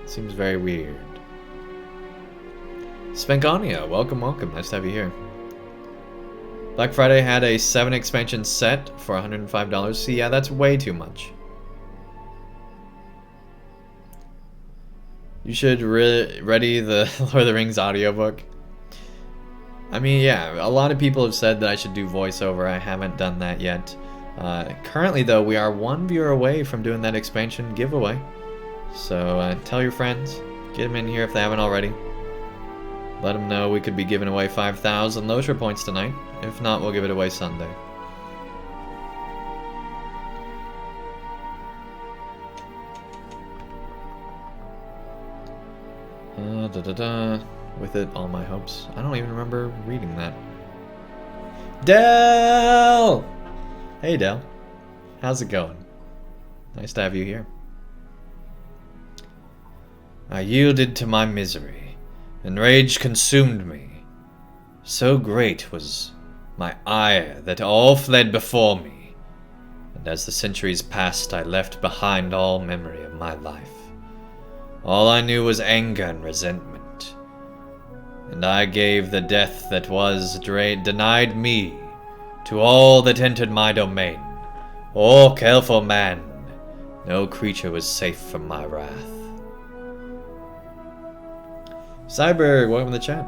Seems very weird. Spengonia, welcome, welcome. Nice to have you here. Black Friday had a 7 expansion set for $105. See, yeah, that's way too much. You should ready the Lord of the Rings audiobook. I mean, yeah, a lot of people have said that I should do voiceover. I haven't done that yet. Currently, though, we are 1 viewer away from doing that expansion giveaway. So tell your friends. Get them in here if they haven't already. Let them know we could be giving away 5,000 LOTRO points tonight. If not, we'll give it away Sunday. With it, all my hopes. I don't even remember reading that. Del! Hey, Del. How's it going? Nice to have you here. I yielded to my misery, and rage consumed me. So great was my ire that all fled before me, and as the centuries passed, I left behind all memory of my life. All I knew was anger and resentment, and I gave the death that was denied me to all that entered my domain. Orc, elf, or man, no creature was safe from my wrath. Cyber, welcome to the chat.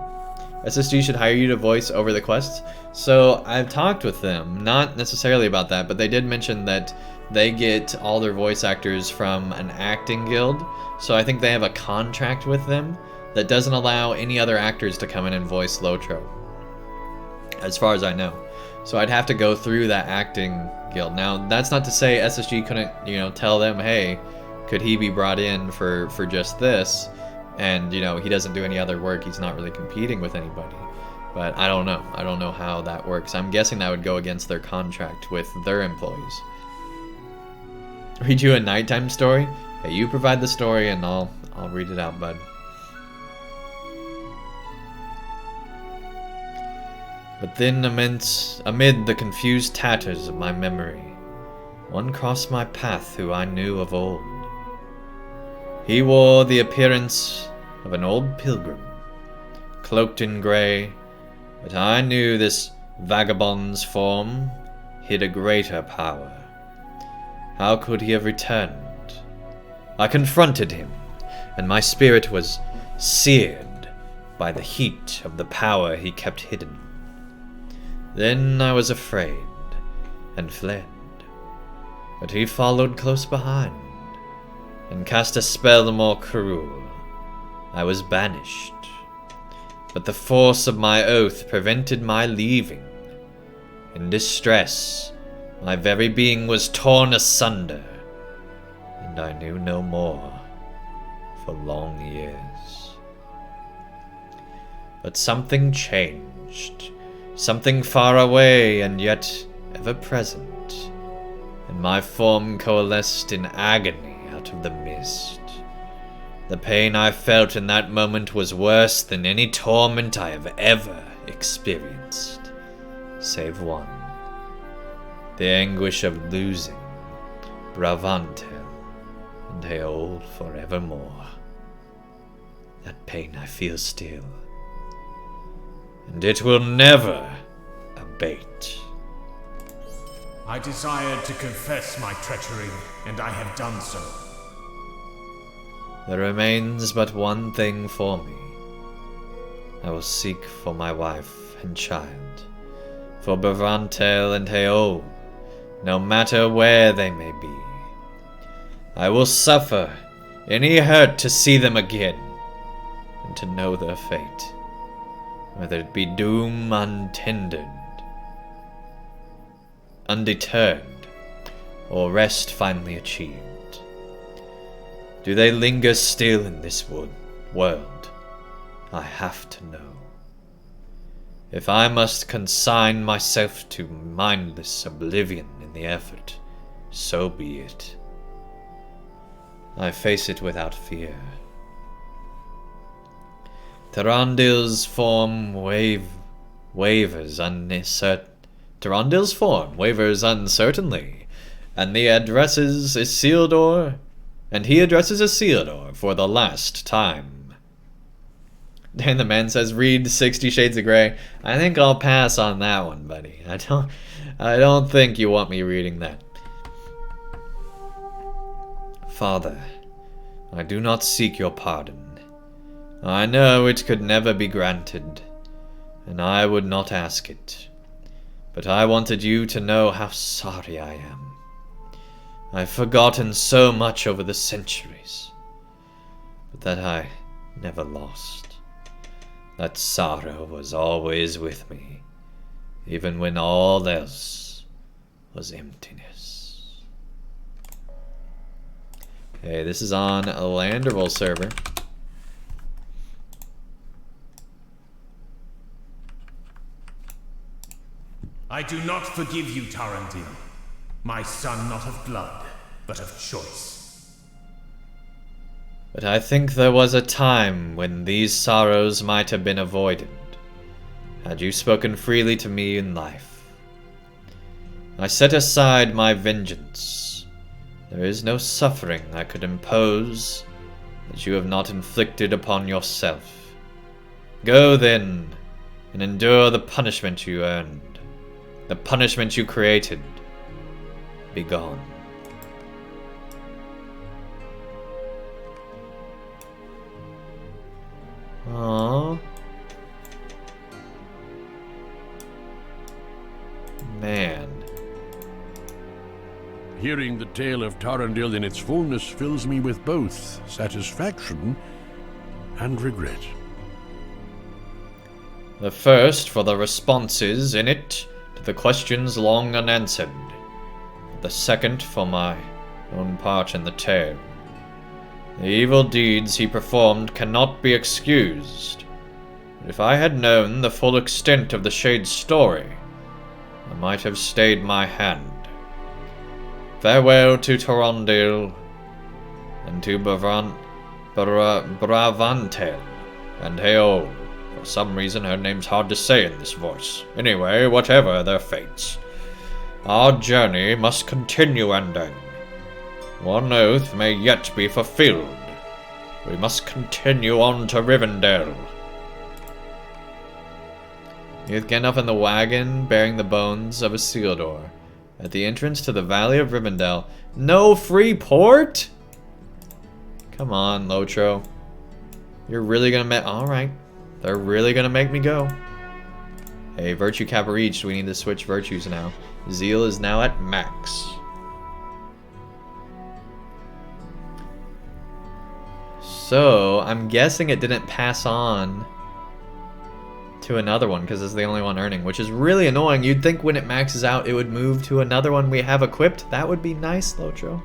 SSG should hire you to voice over the quests. So I've talked with them, not necessarily about that, but they did mention that they get all their voice actors from an acting guild. So I think they have a contract with them that doesn't allow any other actors to come in and voice LOTRO, as far as I know. So I'd have to go through that acting guild. Now, that's not to say SSG couldn't, tell them, hey, could he be brought in for just this? And, he doesn't do any other work. He's not really competing with anybody. But I don't know. I don't know how that works. I'm guessing that would go against their contract with their employees. Read you a nighttime story? Hey, you provide the story and I'll read it out, bud. But then amid the confused tatters of my memory, one crossed my path who I knew of old. He wore the appearance of an old pilgrim, cloaked in grey, but I knew this vagabond's form hid a greater power. How could he have returned? I confronted him, and my spirit was seared by the heat of the power he kept hidden. Then I was afraid, and fled, but he followed close behind, and cast a spell more cruel. I was banished, but the force of my oath prevented my leaving. In distress, my very being was torn asunder, and I knew no more for long years. But something changed, something far away and yet ever present, and my form coalesced in agony out of the mist. The pain I felt in that moment was worse than any torment I have ever experienced, save one. The anguish of losing Bravantel and Heol forevermore. That pain I feel still, and it will never abate. I desired to confess my treachery, and I have done so. There remains but one thing for me. I will seek for my wife and child, for Bravantel and Heol, no matter where they may be. I will suffer any hurt to see them again, and to know their fate, whether it be doom undeterred, or rest finally achieved. Do they linger still in this world? I have to know. If I must consign myself to mindless oblivion in the effort, so be it. I face it without fear. Tarandil's form wavers uncertainly, and he addresses Isildur for the last time. And the man says, read 60 Shades of Grey. I think I'll pass on that one, buddy. I don't think you want me reading that. Father, I do not seek your pardon. I know it could never be granted, and I would not ask it. But I wanted you to know how sorry I am. I've forgotten so much over the centuries, but that I never lost. That sorrow was always with me, even when all else was emptiness. Okay, this is on a Landerville server. I do not forgive you, Tarandil. My son not of blood, but of choice. But I think there was a time when these sorrows might have been avoided, had you spoken freely to me in life. I set aside my vengeance. There is no suffering I could impose that you have not inflicted upon yourself. Go then, and endure the punishment you earned, the punishment you created. Be gone. Aww. Man. Hearing the tale of Tarandil in its fullness fills me with both satisfaction and regret. The first for the responses in it to the questions long unanswered. The second for my own part in the tale. The evil deeds he performed cannot be excused. But if I had known the full extent of the Shade's story, I might have stayed my hand. Farewell to Tarandil, and to Bravantel, and Heol. For some reason her name's hard to say in this voice. Anyway, whatever their fates. Our journey must continue, Andang. One oath may yet be fulfilled. We must continue on to Rivendell. Youth Gandalf in the wagon bearing the bones of Isildur at the entrance to the Valley of Rivendell. No free port? Come on, Lotro. You're really gonna make... Alright. They're really gonna make me go. Hey, virtue cap reached. We need to switch virtues now. Zeal is now at max. So, I'm guessing it didn't pass on to another one because it's the only one earning, which is really annoying. You'd think when it maxes out it would move to another one we have equipped. That would be nice, Lotro.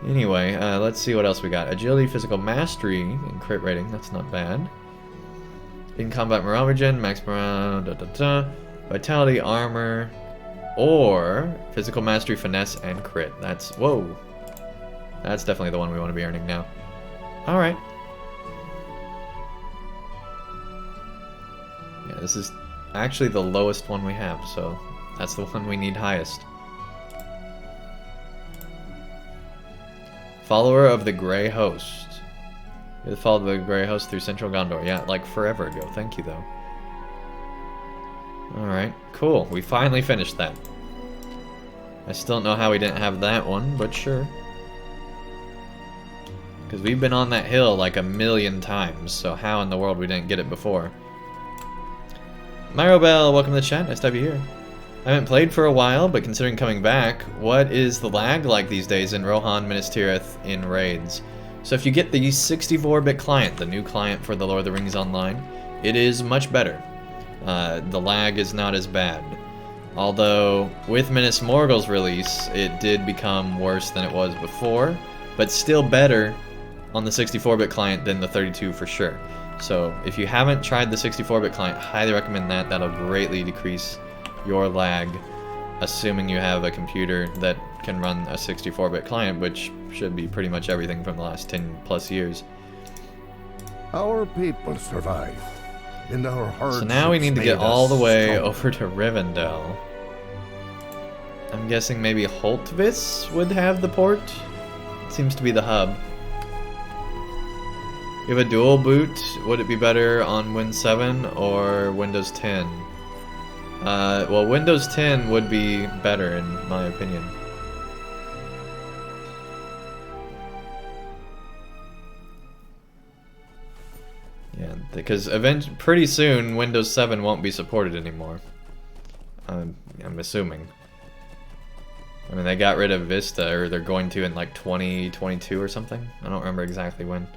Anyway, let's see what else we got. Agility, physical mastery, and crit rating. That's not bad. In combat morale regen, max morale, vitality, armor, or physical mastery, finesse, and crit. That's, whoa. That's definitely the one we want to be earning now. Alright. Yeah, this is actually the lowest one we have, so that's the one we need highest. Follower of the Grey Host. You followed the Grey Host through Central Gondor. Yeah, like forever ago. Thank you, though. Alright, cool. We finally finished that. I still don't know how we didn't have that one, but sure. Because we've been on that hill like a million times, so how in the world we didn't get it before? Myrobel, welcome to the chat. Nice to have you here. I haven't played for a while, but considering coming back, what is the lag like these days in Rohan, Minas Tirith in raids? So if you get the 64-bit client, the new client for the Lord of the Rings Online, it is much better. The lag is not as bad. Although, with Minas Morgul's release, it did become worse than it was before, but still better on the 64-bit client than the 32 for sure. So if you haven't tried the 64-bit client, highly recommend that. That'll greatly decrease your lag, assuming you have a computer that can run a 64-bit client, which should be pretty much everything from the last 10 plus years. Our people survived, and our hearts. So now we need to get all the way over to Rivendell. I'm guessing maybe Holtvis would have the port. It seems to be the hub. You have a dual boot. Would it be better on Win 7 or Windows 10? Well, Windows 10 would be better in my opinion. Yeah, because pretty soon Windows 7 won't be supported anymore. I'm assuming. I mean, they got rid of Vista, or they're going to in like 2022 or something. I don't remember exactly when.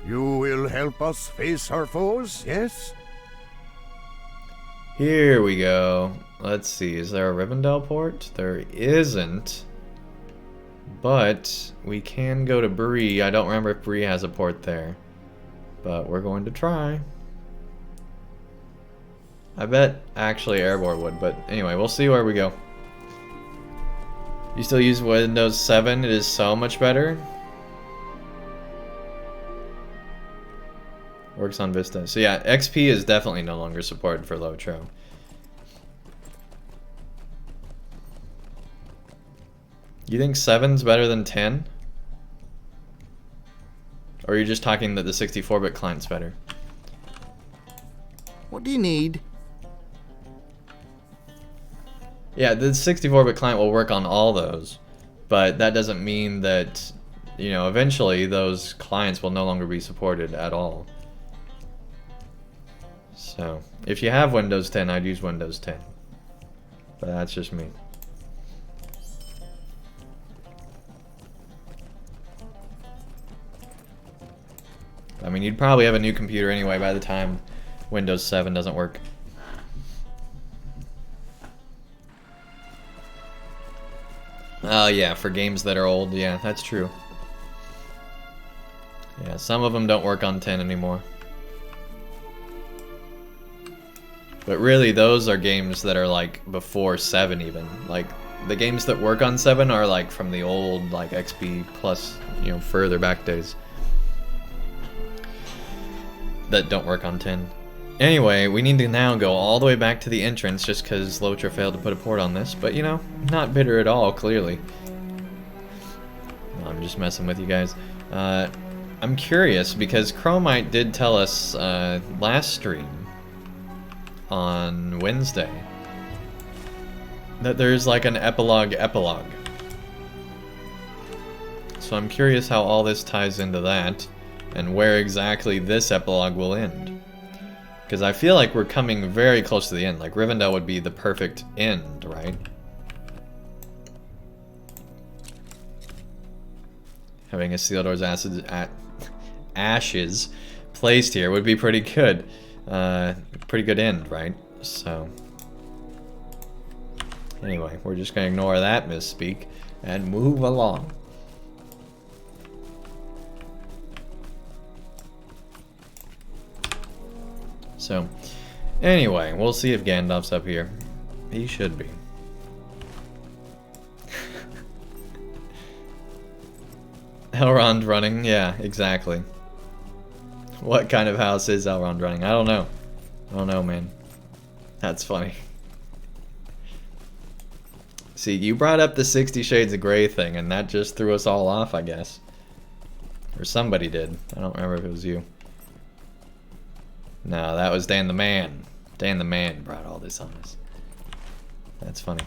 You will help us face our foes, yes? Here we go. Let's see, is there a Rivendell port? There isn't. But we can go to Bree. I don't remember if Bree has a port there. But we're going to try. I bet actually Airborne would, but anyway, we'll see where we go. You still use Windows 7? It is so much better. Works on Vista. So yeah, XP is definitely no longer supported for LOTRO. You think 7's better than 10? Or are you just talking that the 64-bit client's better? What do you need? Yeah, the 64-bit client will work on all those, but that doesn't mean that, you know, eventually those clients will no longer be supported at all. So, if you have Windows 10, I'd use Windows 10. But that's just me. I mean, you'd probably have a new computer anyway by the time Windows 7 doesn't work. Oh yeah, for games that are old, yeah, that's true. Yeah, some of them don't work on 10 anymore. But really, those are games that are like before 7 even. Like, the games that work on 7 are like from the old, like XP plus, you know, further back days. That don't work on 10. Anyway, we need to now go all the way back to the entrance just because LOTRO failed to put a port on this. But, you know, not bitter at all, clearly. No, I'm just messing with you guys. I'm curious because Chromite did tell us last stream on Wednesday that there's like an epilogue. So I'm curious how all this ties into that and where exactly this epilogue will end. Because I feel like we're coming very close to the end. Like, Rivendell would be the perfect end, right? Having Isildur's ashes placed here would be pretty good. Pretty good end, right? So, anyway, we're just going to ignore that misspeak and move along. So, anyway, we'll see if Gandalf's up here. He should be. Elrond running? Yeah, exactly. What kind of house is Elrond running? I don't know. I don't know, man. That's funny. See, you brought up the 50 Shades of Grey thing, and that just threw us all off, I guess. Or somebody did. I don't remember if it was you. No, that was Dan the Man. Dan the Man brought all this on us. That's funny.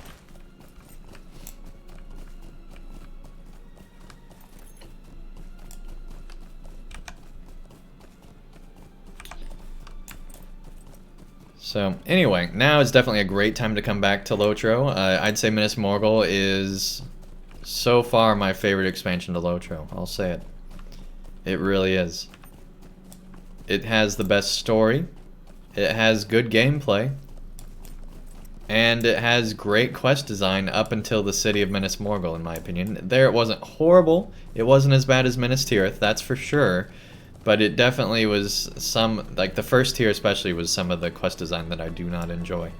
So, anyway, now is definitely a great time to come back to LOTRO. I'd say Minas Morgul is so far my favorite expansion to LOTRO. I'll say it. It really is. It has the best story, it has good gameplay, and it has great quest design up until the city of Minas Morgul, in my opinion. There it wasn't horrible, it wasn't as bad as Minas Tirith, that's for sure, but it definitely was some, like the first tier especially, was some of the quest design that I do not enjoy.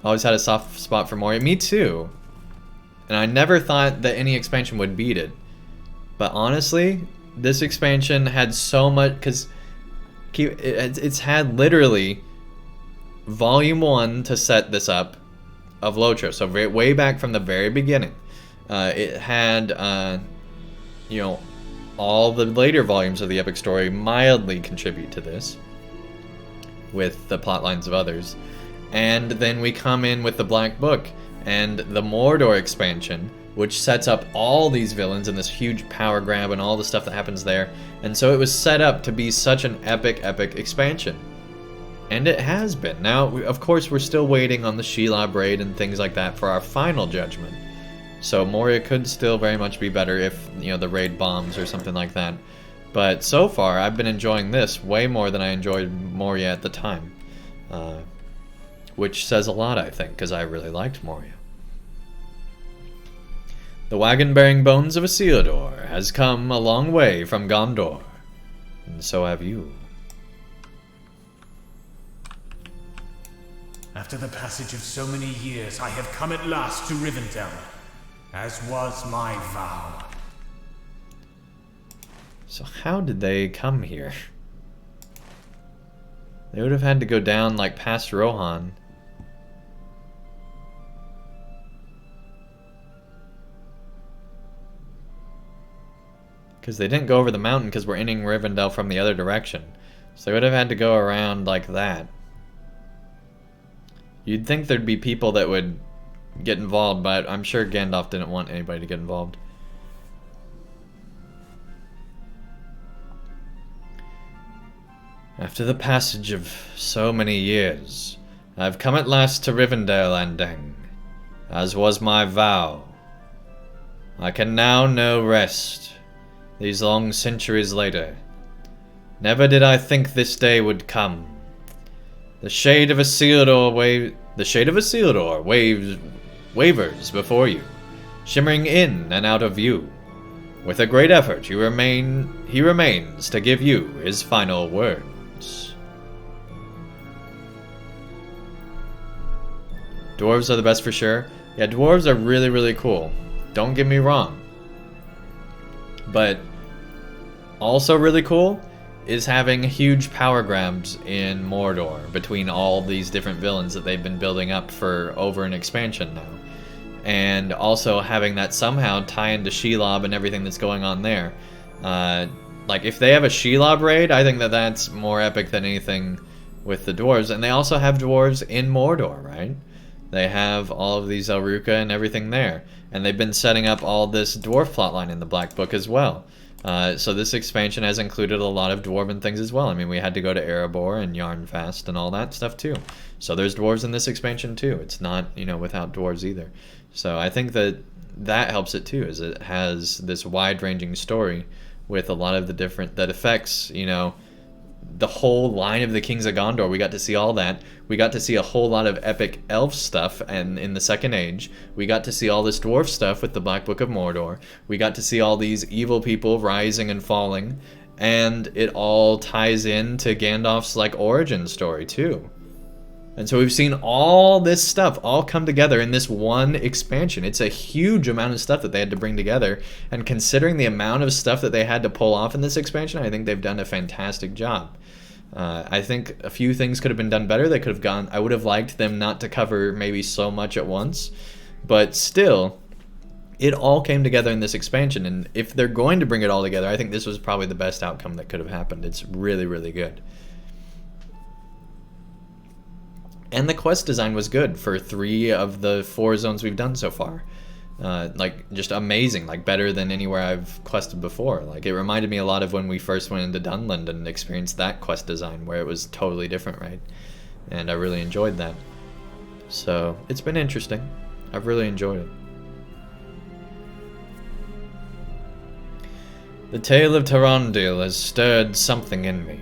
Always had a soft spot for Moria, me too, and I never thought that any expansion would beat it, but honestly, this expansion had so much, because it's had literally Volume 1 to set this up of LOTRO, so way back from the very beginning. It had, you know, all the later volumes of the epic story mildly contribute to this, with the plot lines of others. And then we come in with the Black Book and the Mordor expansion, which sets up all these villains and this huge power grab and all the stuff that happens there. And so it was set up to be such an epic expansion. And it has been. Now, of course, we're still waiting on the Shelob raid and things like that for our final judgment. So Moria could still very much be better if, you know, the raid bombs or something like that. But so far, I've been enjoying this way more than I enjoyed Moria at the time. Which says a lot, I think, because I really liked Moria. The wagon-bearing bones of Isildur has come a long way from Gondor, and so have you. After the passage of so many years, I have come at last to Rivendell, as was my vow. So how did they come here? They would have had to go down, like, past Rohan. Because they didn't go over the mountain because we're entering Rivendell from the other direction. So they would have had to go around like that. You'd think there'd be people that would get involved, but I'm sure Gandalf didn't want anybody to get involved. After the passage of so many years, I've come at last to Rivendell, Andang, as was my vow. I can now know rest, these long centuries later. Never did I think this day would come. The shade of Isildur wavers before you, shimmering in and out of view. With a great effort, he remains to give you his final words. Dwarves are the best for sure. Yeah, dwarves are really, really cool. Don't get me wrong. But also really cool is having huge power grabs in Mordor between all these different villains that they've been building up for over an expansion now. And also having that somehow tie into Shelob and everything that's going on there. Like, if they have a Shelob raid, I think that that's more epic than anything with the dwarves. And they also have dwarves in Mordor, right? They have all of these Elruka and everything there. And they've been setting up all this dwarf plotline in the Black Book as well. So this expansion has included a lot of dwarven things as well. I mean, we had to go to Erebor and Yarnfast and all that stuff too. So there's dwarves in this expansion too. It's not, you know, without dwarves either. So I think that that helps it too, is it has this wide-ranging story with a lot of the different, that affects, you know, the whole line of the Kings of Gondor. We got to see all that. We got to see a whole lot of epic elf stuff, and in the Second Age, we got to see all this dwarf stuff with the Black Book of Mordor. We got to see all these evil people rising and falling, and it all ties into Gandalf's, like, origin story too. And so we've seen all this stuff all come together in this one expansion. It's a huge amount of stuff that they had to bring together. And considering the amount of stuff that they had to pull off in this expansion, I think they've done a fantastic job. I think a few things could have been done better. They could have gone... I would have liked them not to cover maybe so much at once. But still, it all came together in this expansion. And if they're going to bring it all together, I think this was probably the best outcome that could have happened. It's really, really good. And the quest design was good for 3 of the 4 zones we've done so far. Like, just amazing. Like, better than anywhere I've quested before. Like, it reminded me a lot of when we first went into Dunland and experienced that quest design, where it was totally different, right? And I really enjoyed that. So, it's been interesting. I've really enjoyed it. The tale of Tarandil has stirred something in me,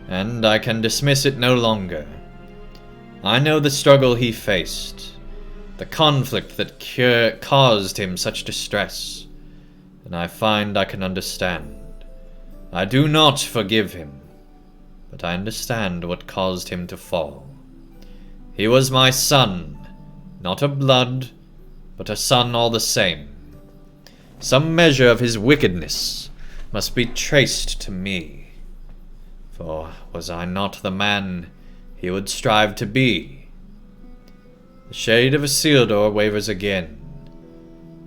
and I can dismiss it no longer. I know the struggle he faced, the conflict that caused him such distress, and I find I can understand. I do not forgive him, but I understand what caused him to fall. He was my son, not of blood, but a son all the same. Some measure of his wickedness must be traced to me, for was I not the man he would strive to be? The shade of Isildur wavers again,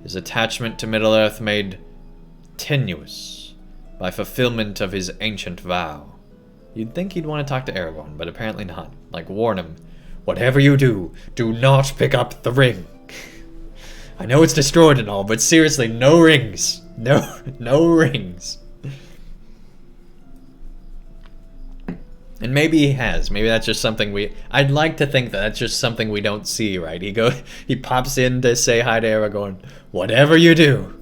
his attachment to Middle-earth made tenuous. by fulfillment of his ancient vow. You'd think he'd want to talk to Aragorn, but apparently not. Like, warn him. Whatever you do, do not pick up the ring. I know it's destroyed and all, but seriously, no rings. No rings. And maybe he has. Maybe that's just something I'd like to think that that's just something we don't see, right? He pops in to say hi to Aragorn. Whatever you do,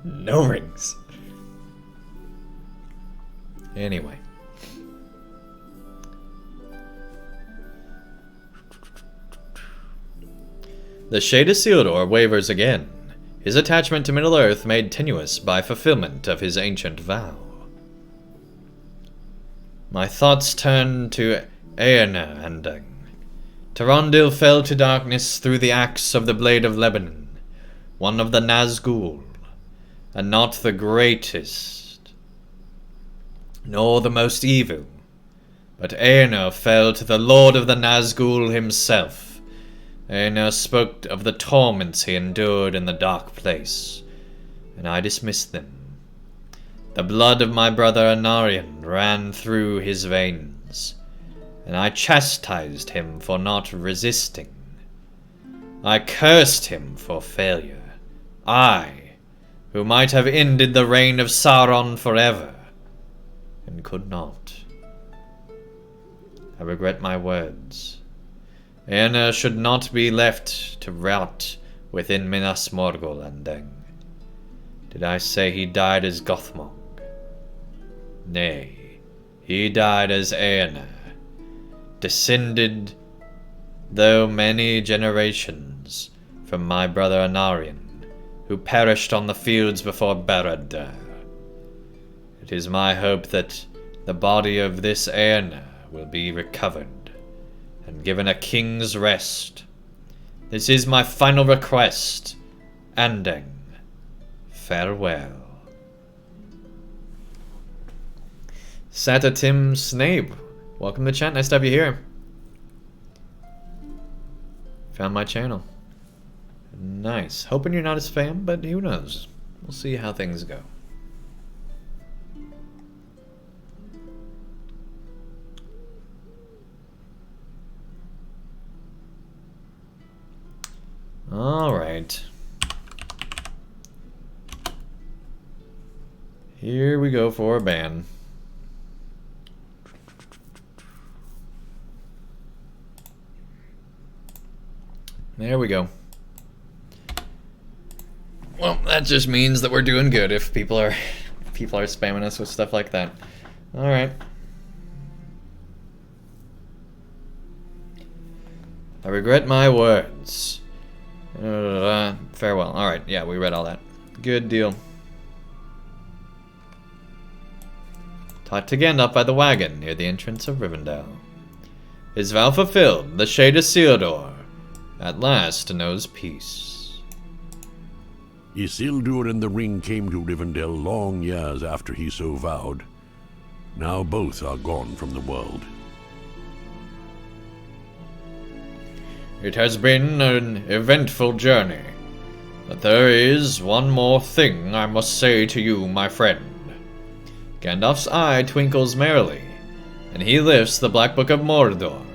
no rings. Anyway. The Shade of Isildur wavers again, his attachment to Middle-earth made tenuous by fulfillment of his ancient vow. My thoughts turn to Éomer Andang. Tarondil fell to darkness through the axe of the Blade of Lebanon, one of the Nazgul, and not the greatest, nor the most evil, but Éomer fell to the Lord of the Nazgul himself. Éomer spoke of the torments he endured in the dark place, and I dismissed them. The blood of my brother Anarion ran through his veins, and I chastised him for not resisting. I cursed him for failure. I, who might have ended the reign of Sauron forever, and could not. I regret my words. Éomer should not be left to rot within Minas Morgul, Andang. Did I say he died as Gothmog? Nay, he died as Éomer, descended, though many generations, from my brother Anarion, who perished on the fields before Barad-dûr. It is my hope that the body of this Éomer will be recovered and given a king's rest. This is my final request. Andang, farewell. Satatim Snape, welcome to chat. Nice to have you here. Found my channel. Nice. Hoping you're not a spam, but who knows? We'll see how things go. Alright. Here we go for a ban. There we go. Well, that just means that we're doing good if people are spamming us with stuff like that. Alright. I regret my words. Farewell. Alright, yeah, we read all that. Good deal. Talked to Gandalf by the wagon near the entrance of Rivendell. His vow fulfilled, the Shade of Isildur at last knows peace. Isildur and the ring came to Rivendell long years after he so vowed. Now both are gone from the world. It has been an eventful journey, but there is one more thing I must say to you, my friend. Gandalf's eye twinkles merrily, and he lifts the Black Book of Mordor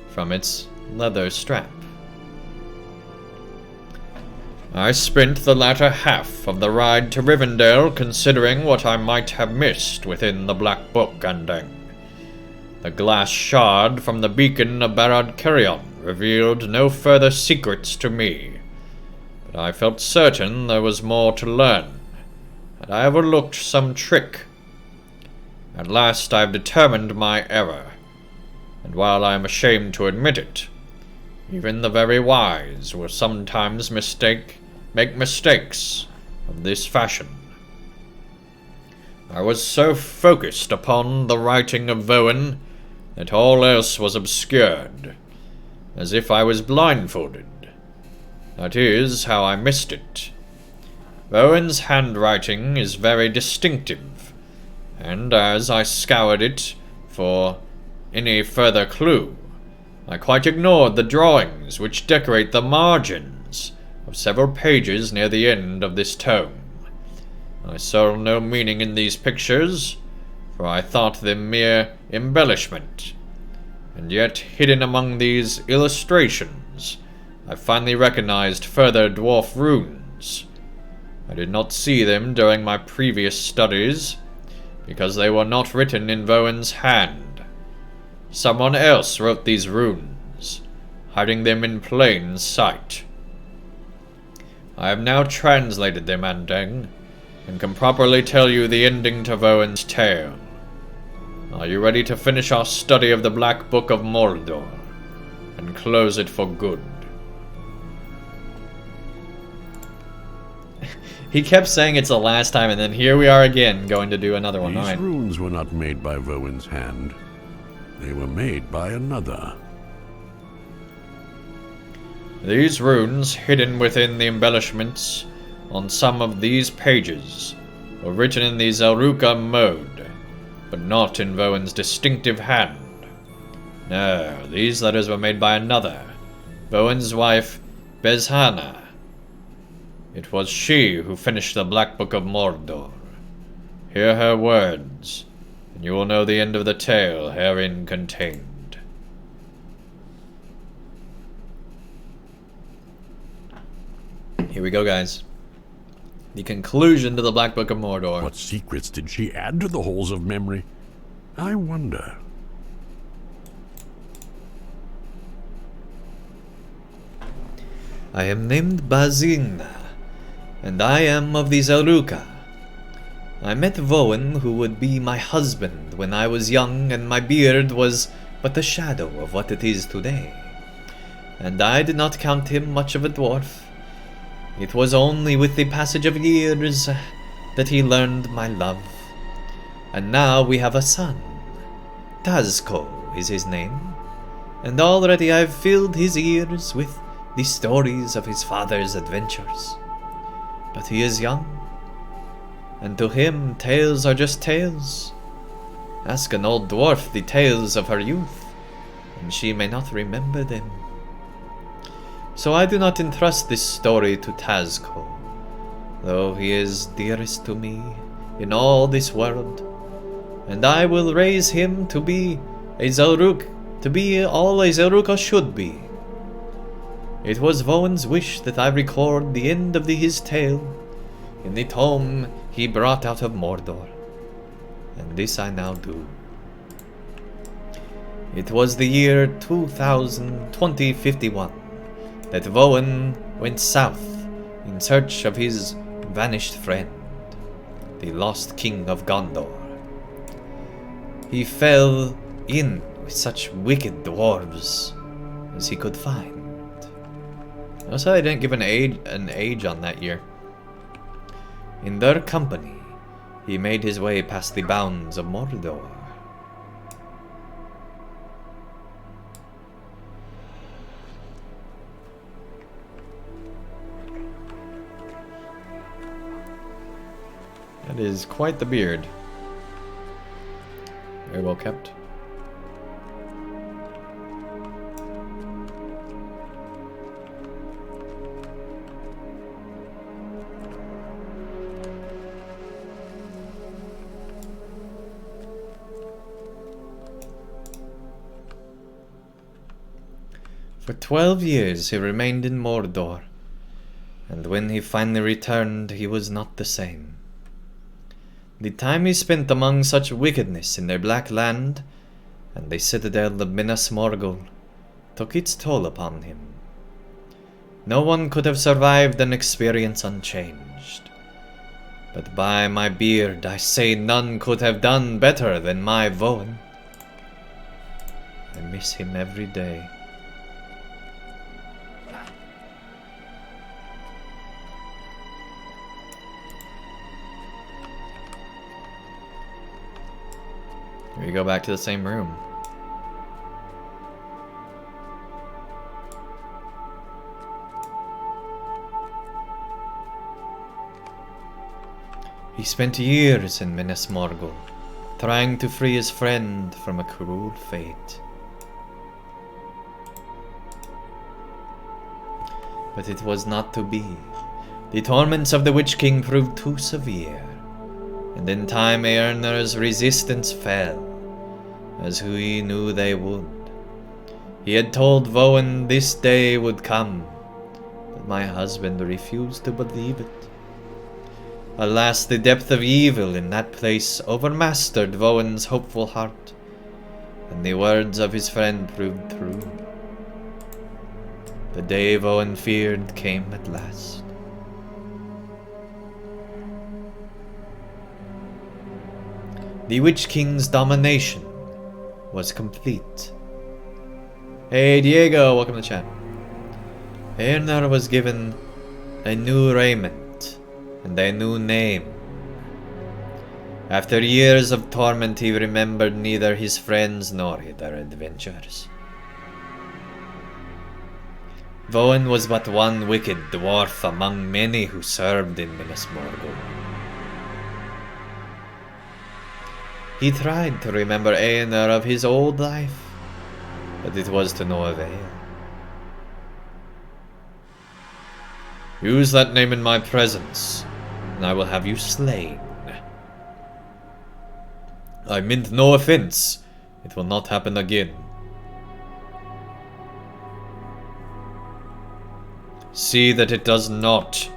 from its leather strap. I spent the latter half of the ride to Rivendell considering what I might have missed within the Black Book, Andang. The glass shard from the beacon of Barad-dûr revealed no further secrets to me, but I felt certain there was more to learn, and I overlooked some trick. At last I have determined my error, and while I am ashamed to admit it, even the very wise will sometimes make mistakes of this fashion. I was so focused upon the writing of Voen that all else was obscured, as if I was blindfolded. That is how I missed it. Voen's handwriting is very distinctive, and as I scoured it for any further clue, I quite ignored the drawings which decorate the margins of several pages near the end of this tome. I saw no meaning in these pictures, for I thought them mere embellishment. And yet, hidden among these illustrations, I finally recognized further dwarf runes. I did not see them during my previous studies, because they were not written in Voen's hand. Someone else wrote these runes, hiding them in plain sight. I have now translated them, Andang, and can properly tell you the ending to Voen's tale. Are you ready to finish our study of the Black Book of Mordor, and close it for good? He kept saying it's the last time, and then here we are again, going to do another one. These runes were not made by Voen's hand. They were made by another. These runes, hidden within the embellishments on some of these pages, were written in the Zelruka mode, but not in Voen's distinctive hand. No, these letters were made by another, Voen's wife, Bezhana. It was she who finished the Black Book of Mordor. Hear her words, and you will know the end of the tale herein contained. Here we go, guys. The conclusion to the Black Book of Mordor. What secrets did she add to the holes of memory? I wonder. I am named Bazingna, and I am of the Zelruka. I met Voen, who would be my husband, when I was young, and my beard was but the shadow of what it is today. And I did not count him much of a dwarf. It was only with the passage of years that he learned my love. And now we have a son. Tazko is his name. And already I've filled his ears with the stories of his father's adventures. But he is young, and to him tales are just tales. Ask an old dwarf the tales of her youth, and she may not remember them. So I do not entrust this story to Tazko, though he is dearest to me in all this world, and I will raise him to be a Zelruk, to be all a Zelruka should be. It was Voen's wish that I record the end of his tale in the tome he brought out of Mordor, and this I now do. It was the year 2051 that Voen went south in search of his vanished friend, the lost king of Gondor. He fell in with such wicked dwarves as he could find. Also, I didn't give an age on that year. In their company, he made his way past the bounds of Mordor. That is quite the beard. Very well kept. For 12 years he remained in Mordor, and when he finally returned, he was not the same. The time he spent among such wickedness in their black land, and the citadel of Minas Morgul, took its toll upon him. No one could have survived an experience unchanged. But by my beard, I say none could have done better than my Voen. I miss him every day. Here we go back to the same room. He spent years in Minas Morgul, trying to free his friend from a cruel fate. But it was not to be. The torments of the Witch King proved too severe, and in time Eärnur's resistance fell, as he knew they would. He had told Voen this day would come, but my husband refused to believe it. Alas, the depth of evil in that place overmastered Voen's hopeful heart, and the words of his friend proved true. The day Voen feared came at last. The Witch King's domination was complete. Hey Diego, welcome to the chat. Eärnur was given a new raiment and a new name. After years of torment, he remembered neither his friends nor their adventures. Voen was but one wicked dwarf among many who served in Minas Morgul. He tried to remember Eärnur of his old life, but it was to no avail. Use that name in my presence, and I will have you slain. I meant no offense. It will not happen again. See that it does not.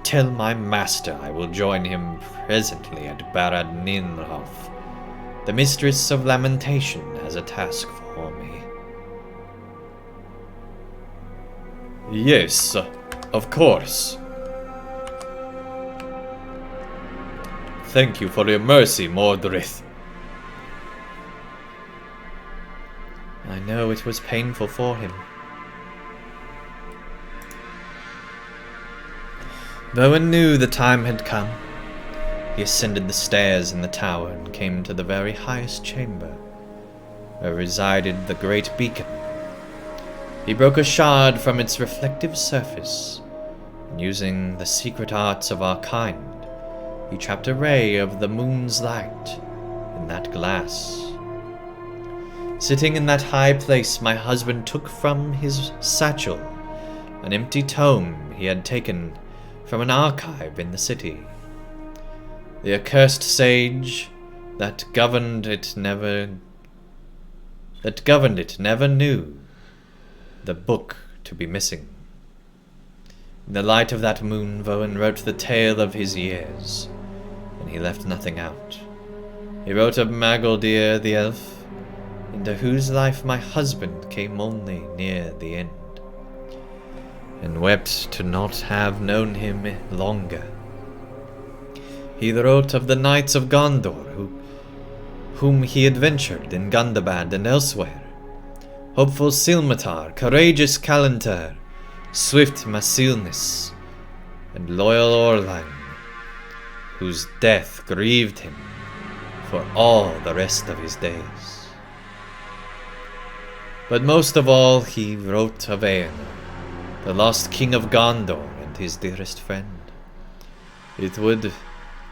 Tell my master I will join him presently at Barad Ninrhof. The Mistress of Lamentation has a task for me. Yes, of course. Thank you for your mercy, Mordor. I know it was painful for him. Voen knew the time had come. He ascended the stairs in the tower and came to the very highest chamber, where resided the great beacon. He broke a shard from its reflective surface, and using the secret arts of our kind, he trapped a ray of the moon's light in that glass. Sitting in that high place, my husband took from his satchel an empty tome he had taken from an archive in the city. The accursed sage that governed it never knew the book to be missing. In the light of that moon, Voen wrote the tale of his years, and he left nothing out. He wrote of Magoldir the elf, into whose life my husband came only near the end, and wept to not have known him longer. He wrote of the knights of Gondor, whom he adventured in Gundabad and elsewhere. Hopeful Silmatar, courageous Callantar, swift Masilnis, and loyal Orlang, whose death grieved him for all the rest of his days. But most of all, he wrote of Eärnur, the lost king of Gondor and his dearest friend. It would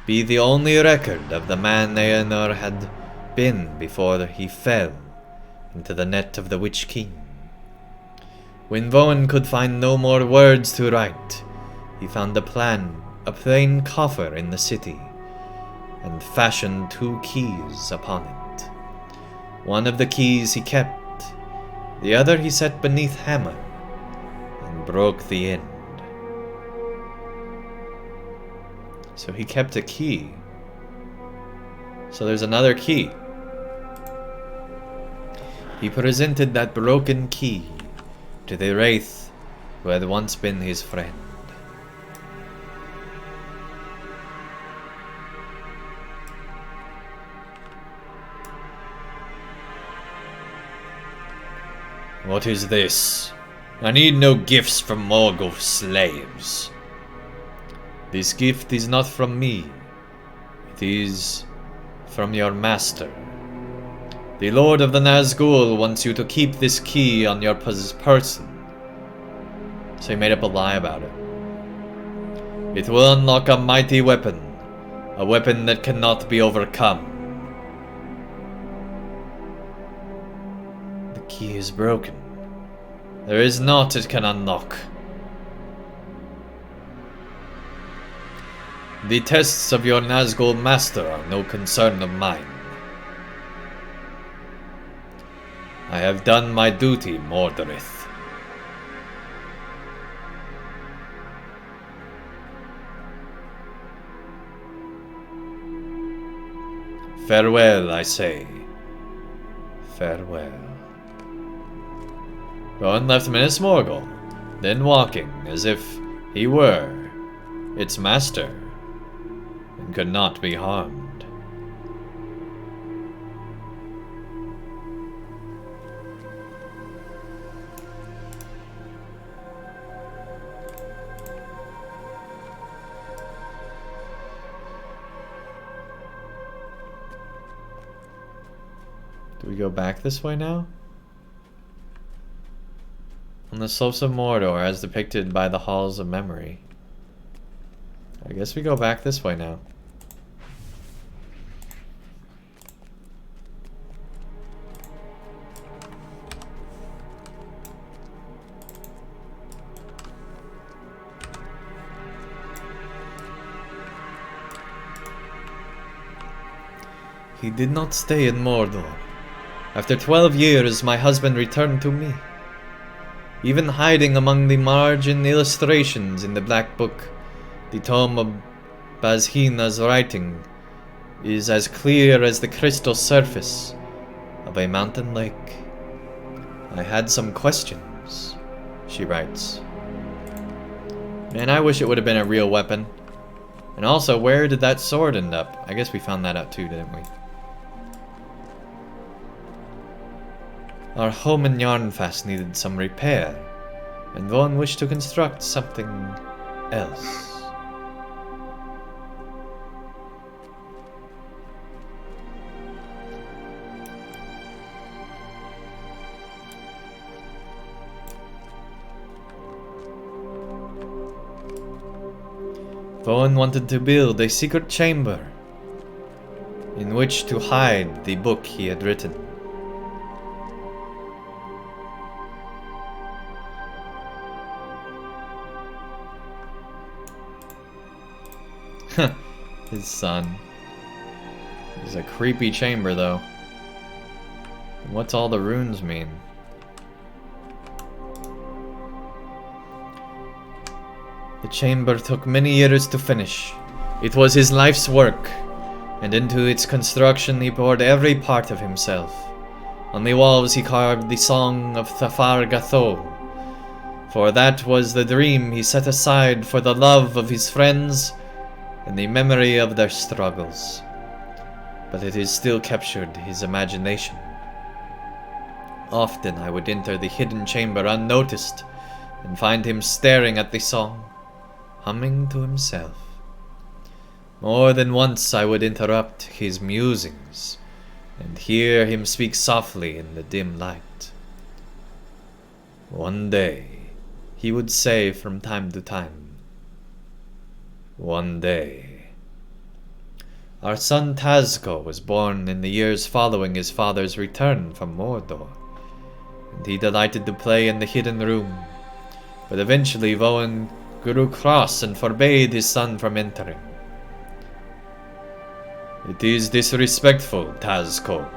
be the only record of the man Eärnur had been before he fell into the net of the Witch King. When Voen could find no more words to write, he found a plain coffer in the city, and fashioned 2 keys upon it. One of the keys he kept, the other he set beneath hammer, and broke the end. So he kept a key. So there's another key. He presented that broken key to the wraith who had once been his friend. What is this? I need no gifts from Morgul's slaves. This gift is not from me. It is from your master. The Lord of the Nazgul wants you to keep this key on your person. So he made up a lie about it. It will unlock a mighty weapon. A weapon that cannot be overcome. The key is broken. There is naught it can unlock. The tests of your Nazgul master are no concern of mine. I have done my duty, Mordorith. Farewell, I say. Farewell. Rowan left Minas Morgul, then walking as if he were its master, and could not be harmed. Do we go back this way now? On the slopes of Mordor as depicted by the Halls of Memory. I guess we go back this way now. He did not stay in Mordor. After 12 years, my husband returned to me. Even hiding among the margin illustrations in the Black Book, the tome of Bazhina's writing is as clear as the crystal surface of a mountain lake. I had some questions, she writes. Man, I wish it would have been a real weapon. And also, where did that sword end up? I guess we found that out too, didn't we? Our home in Yarnfast needed some repair, and Vaughn wished to construct something else. Vaughn wanted to build a secret chamber in which to hide the book he had written. His son. It's a creepy chamber, though. What's all the runes mean? The chamber took many years to finish. It was his life's work, and into its construction he poured every part of himself. On the walls he carved the song of Thafar Gathol, for that was the dream he set aside for the love of his friends and the memory of their struggles. But it has still captured his imagination. Often I would enter the hidden chamber unnoticed and find him staring at the song, humming to himself. More than once I would interrupt his musings and hear him speak softly in the dim light. One day, he would say from time to time, one day. Our son Tazko was born in the years following his father's return from Mordor, and he delighted to play in the hidden room, but eventually Voan grew cross and forbade his son from entering. It is disrespectful, Tazko,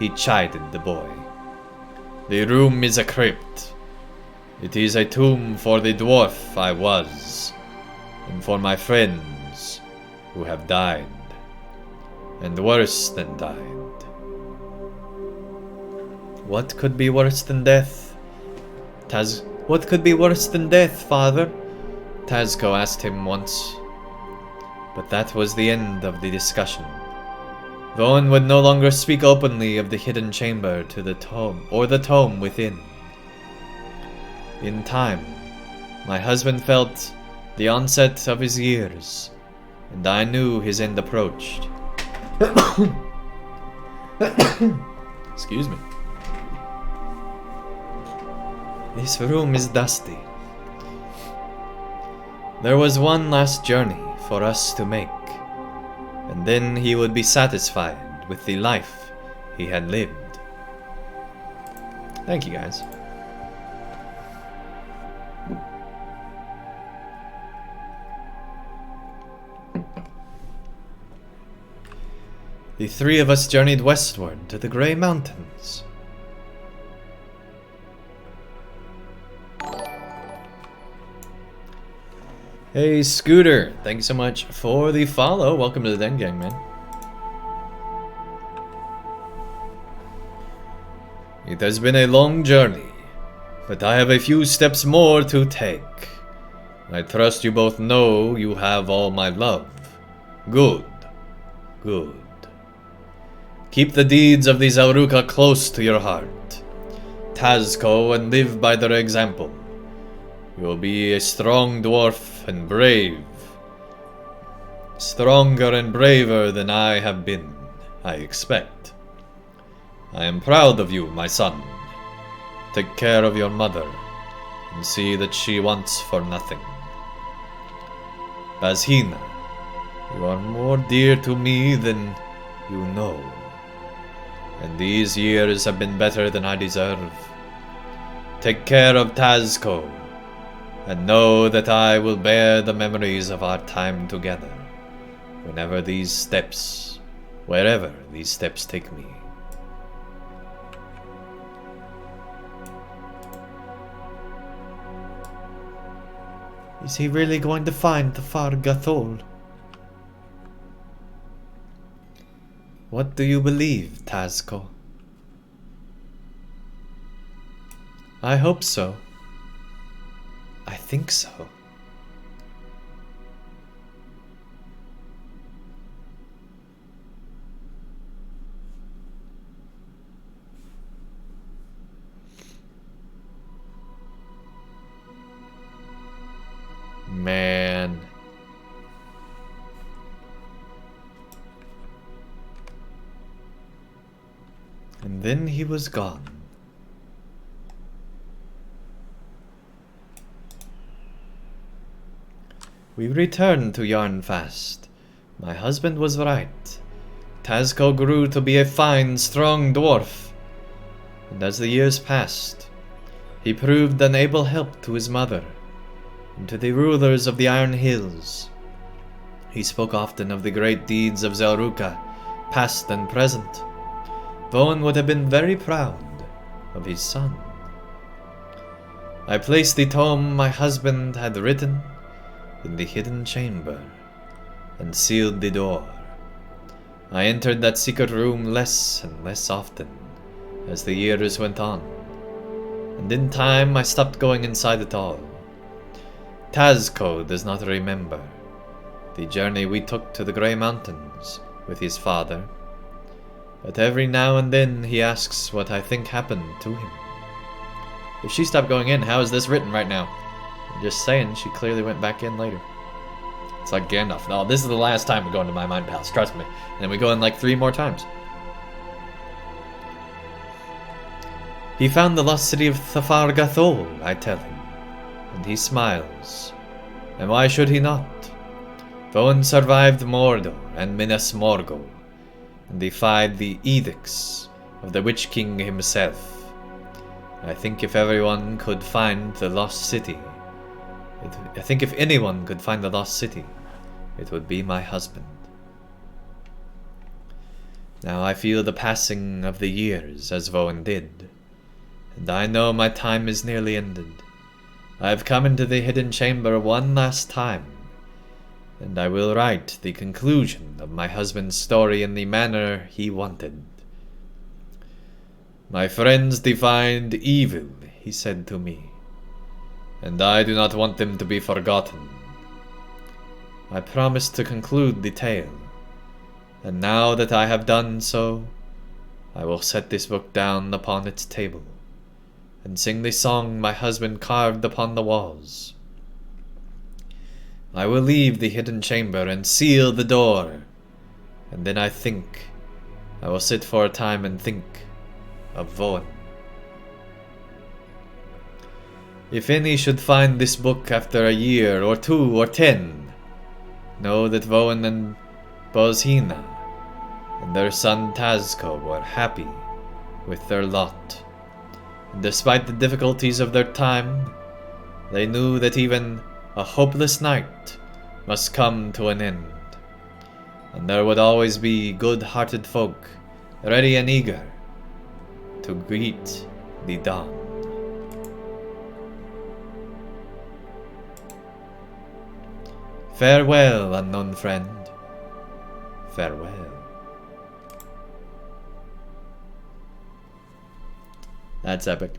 he chided the boy. The room is a crypt. It is a tomb for the dwarf I was, and for my friends who have died, and worse than died. What could be worse than death? What could be worse than death, father? Tazko asked him once. But that was the end of the discussion. Voan would no longer speak openly of the hidden chamber to the tome, or the tome within. In time, my husband felt the onset of his years, and I knew his end approached. Excuse me. This room is dusty. There was one last journey for us to make, and then he would be satisfied with the life he had lived. Thank you, guys. the three of us journeyed westward to the Grey Mountains. Hey Scooter, thank you so much for the follow. Welcome to the Den Gang, man. It has been a long journey, but I have a few steps more to take. I trust you both know you have all my love. Good. Good. Keep the deeds of the Zelruka close to your heart. Tazco and live by their example. You will be a strong dwarf and brave. Stronger and braver than I have been, I expect. I am proud of you, my son. Take care of your mother, and see that she wants for nothing. Bazhina, you are more dear to me than you know, and these years have been better than I deserve. Take care of Tazco, and know that I will bear the memories of our time together, wherever these steps take me. Is he really going to find the Fargathol? What do you believe, Tazco? I hope so. I think so. Man. And then he was gone. We returned to Yarnfast. My husband was right. Tazco grew to be a fine, strong dwarf. And as the years passed, he proved an able help to his mother and to the rulers of the Iron Hills. He spoke often of the great deeds of Zelruka, past and present. Voan would have been very proud of his son. I placed the tome my husband had written in the hidden chamber and sealed the door. I entered that secret room less and less often as the years went on, and in time I stopped going inside at all. Tazco does not remember the journey we took to the Grey Mountains with his father, but every now and then he asks what I think happened to him. If she stopped going in, how is this written right now? I'm just saying, she clearly went back in later. It's like Gandalf. No, this is the last time we go into my mind palace, trust me. And then we go in like 3 more times. He found the lost city of Thafargathol, I tell him, and he smiles. And why should he not? Voan survived Mordor and Minas Morgul, and defied the edicts of the Witch King himself. I think if everyone could find the lost city, if anyone could find the lost city, it would be my husband. Now I feel the passing of the years as Voan did, and I know my time is nearly ended. I have come into the hidden chamber one last time, and I will write the conclusion of my husband's story in the manner he wanted. My friends defined evil, he said to me, and I do not want them to be forgotten. I promised to conclude the tale, and now that I have done so, I will set this book down upon its table, and sing the song my husband carved upon the walls. I will leave the hidden chamber and seal the door, and then I will sit for a time and think of Voan. If any should find this book after a year or 2 or 10, know that Voan and Bazhina and their son Tazco were happy with their lot. And despite the difficulties of their time, they knew that even a hopeless night must come to an end. and there would always be good-hearted folk, ready and eager to greet the dawn. Farewell, unknown friend. Farewell. That's epic.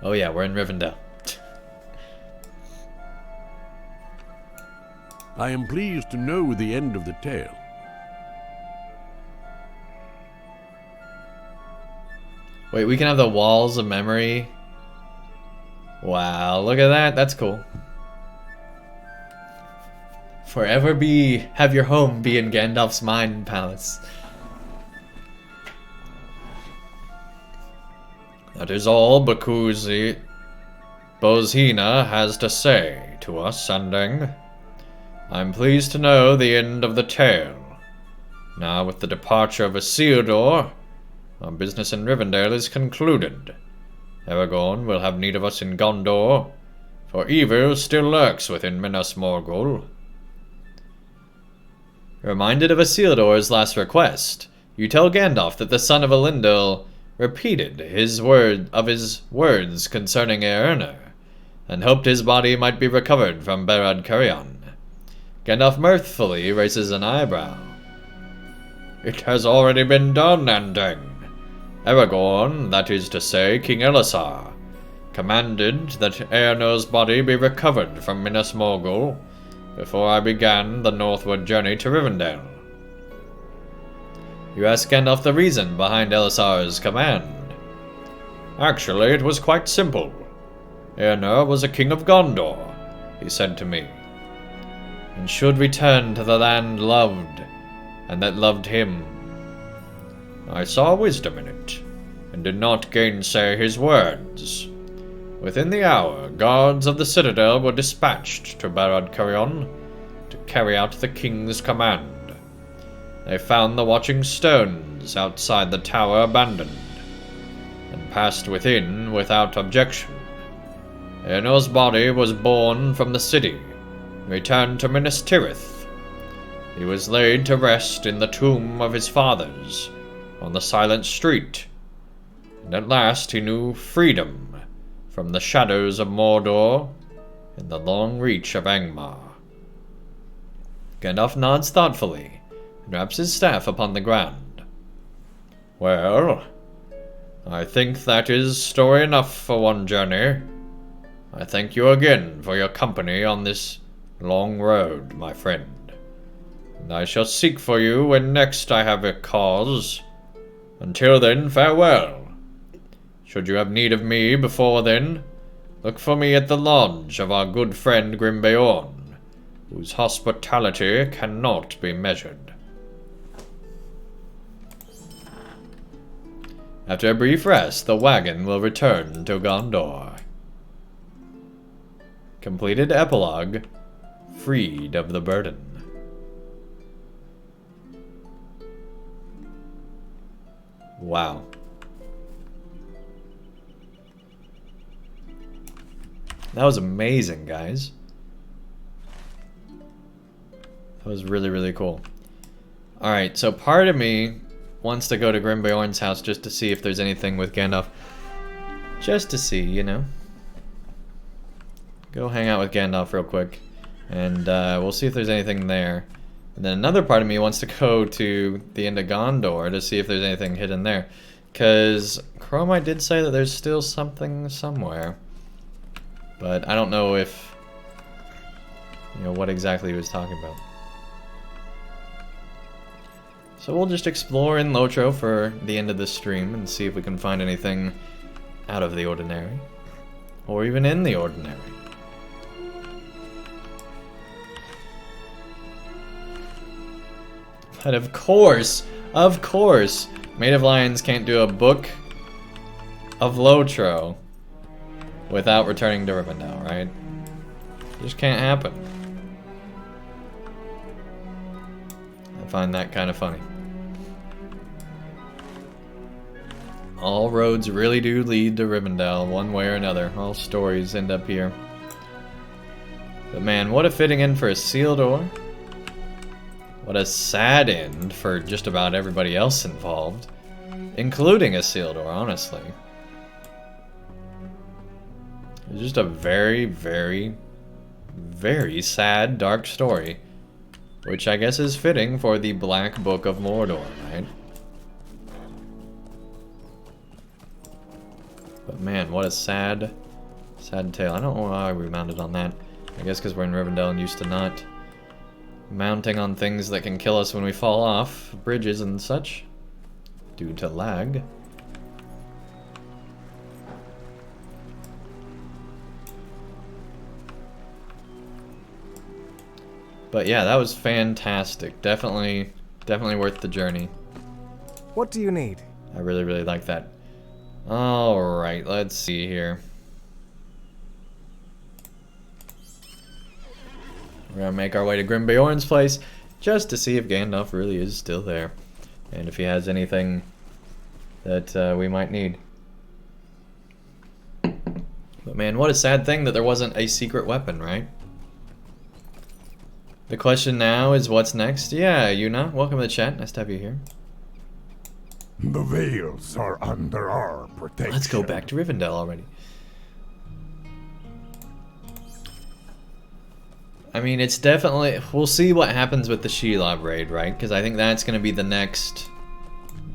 Oh yeah, we're in Rivendell. I am pleased to know the end of the tale. Wait, we can have the walls of memory? Wow, look at that. That's cool. Forever have your home be in Gandalf's mind palace. That is all Bozhina has to say to us, Andang. I'm pleased to know the end of the tale. Now, with the departure of Isildur, our business in Rivendell is concluded. Aragorn will have need of us in Gondor, for evil still lurks within Minas Morgul. Reminded of Isildur's last request, you tell Gandalf that the son of Elendil repeated his words concerning Eärnur, and hoped his body might be recovered from Barad-Carrion. Gandalf mirthfully raises an eyebrow. It has already been done, Andang. Aragorn, that is to say, King Elisar, commanded that Eärnur's body be recovered from Minas Morgul before I began the northward journey to Rivendell. You ask Gandalf the reason behind Elisar's command. Actually, it was quite simple. Eärnur was a king of Gondor, he said to me, and should return to the land loved, and that loved him. I saw wisdom in it, and did not gainsay his words. Within the hour, guards of the citadel were dispatched to Barad-Carrion to carry out the king's command. They found the watching stones outside the tower abandoned, and passed within without objection. Eärnur's body was borne from the city, returned to Minas Tirith. He was laid to rest in the tomb of his fathers, on the silent street, and at last he knew freedom from the shadows of Mordor and the long reach of Angmar. Gandalf nods thoughtfully and wraps his staff upon the ground. Well, I think that is story enough for one journey. I thank you again for your company on this long road, my friend, and I shall seek for you when next I have a cause. Until then, farewell. Should you have need of me before then, look for me at the lodge of our good friend Grimbeorn, whose hospitality cannot be measured. After a brief rest, the wagon will return to Gondor. Completed epilogue, freed of the burden. Wow. That was amazing, guys. That was really, really cool. Alright, so part of me wants to go to Grimbeorn's house just to see if there's anything with Gandalf. Just to see, you know. Go hang out with Gandalf real quick. And we'll see if there's anything there. And then another part of me wants to go to the end of Gondor to see if there's anything hidden there. Because Chromite did say that there's still something somewhere. But I don't know if, you know, what exactly he was talking about. So we'll just explore in LOTRO for the end of this stream and see if we can find anything out of the ordinary. Or even in the ordinary. But of course, Maid of Lions can't do a book of LOTRO without returning to Rivendell, right? Just can't happen. I find that kind of funny. All roads really do lead to Rivendell, one way or another. All stories end up here. But man, what a fitting in for Isildur. What a sad end for just about everybody else involved, including Isildur, honestly. It's just a very, very, very sad, dark story, which I guess is fitting for the Black Book of Mordor, right? But man, what a sad, sad tale. I don't know why we mounted on that. I guess because we're in Rivendell and used to not mounting on things that can kill us when we fall off bridges and such due to lag. But yeah, that was fantastic. Definitely worth the journey. What do you need? I really, really like that. Alright, let's see here. We're gonna make our way to Grimbeorn's place just to see if Gandalf really is still there. And if he has anything that we might need. But man, what a sad thing that there wasn't a secret weapon, right? The question now is what's next? Yeah, Yuna, welcome to the chat. Nice to have you here. The Vales are under our protection. Let's go back to Rivendell already. I mean, it's definitely... We'll see what happens with the Shelob raid, right? Because I think that's going to be the next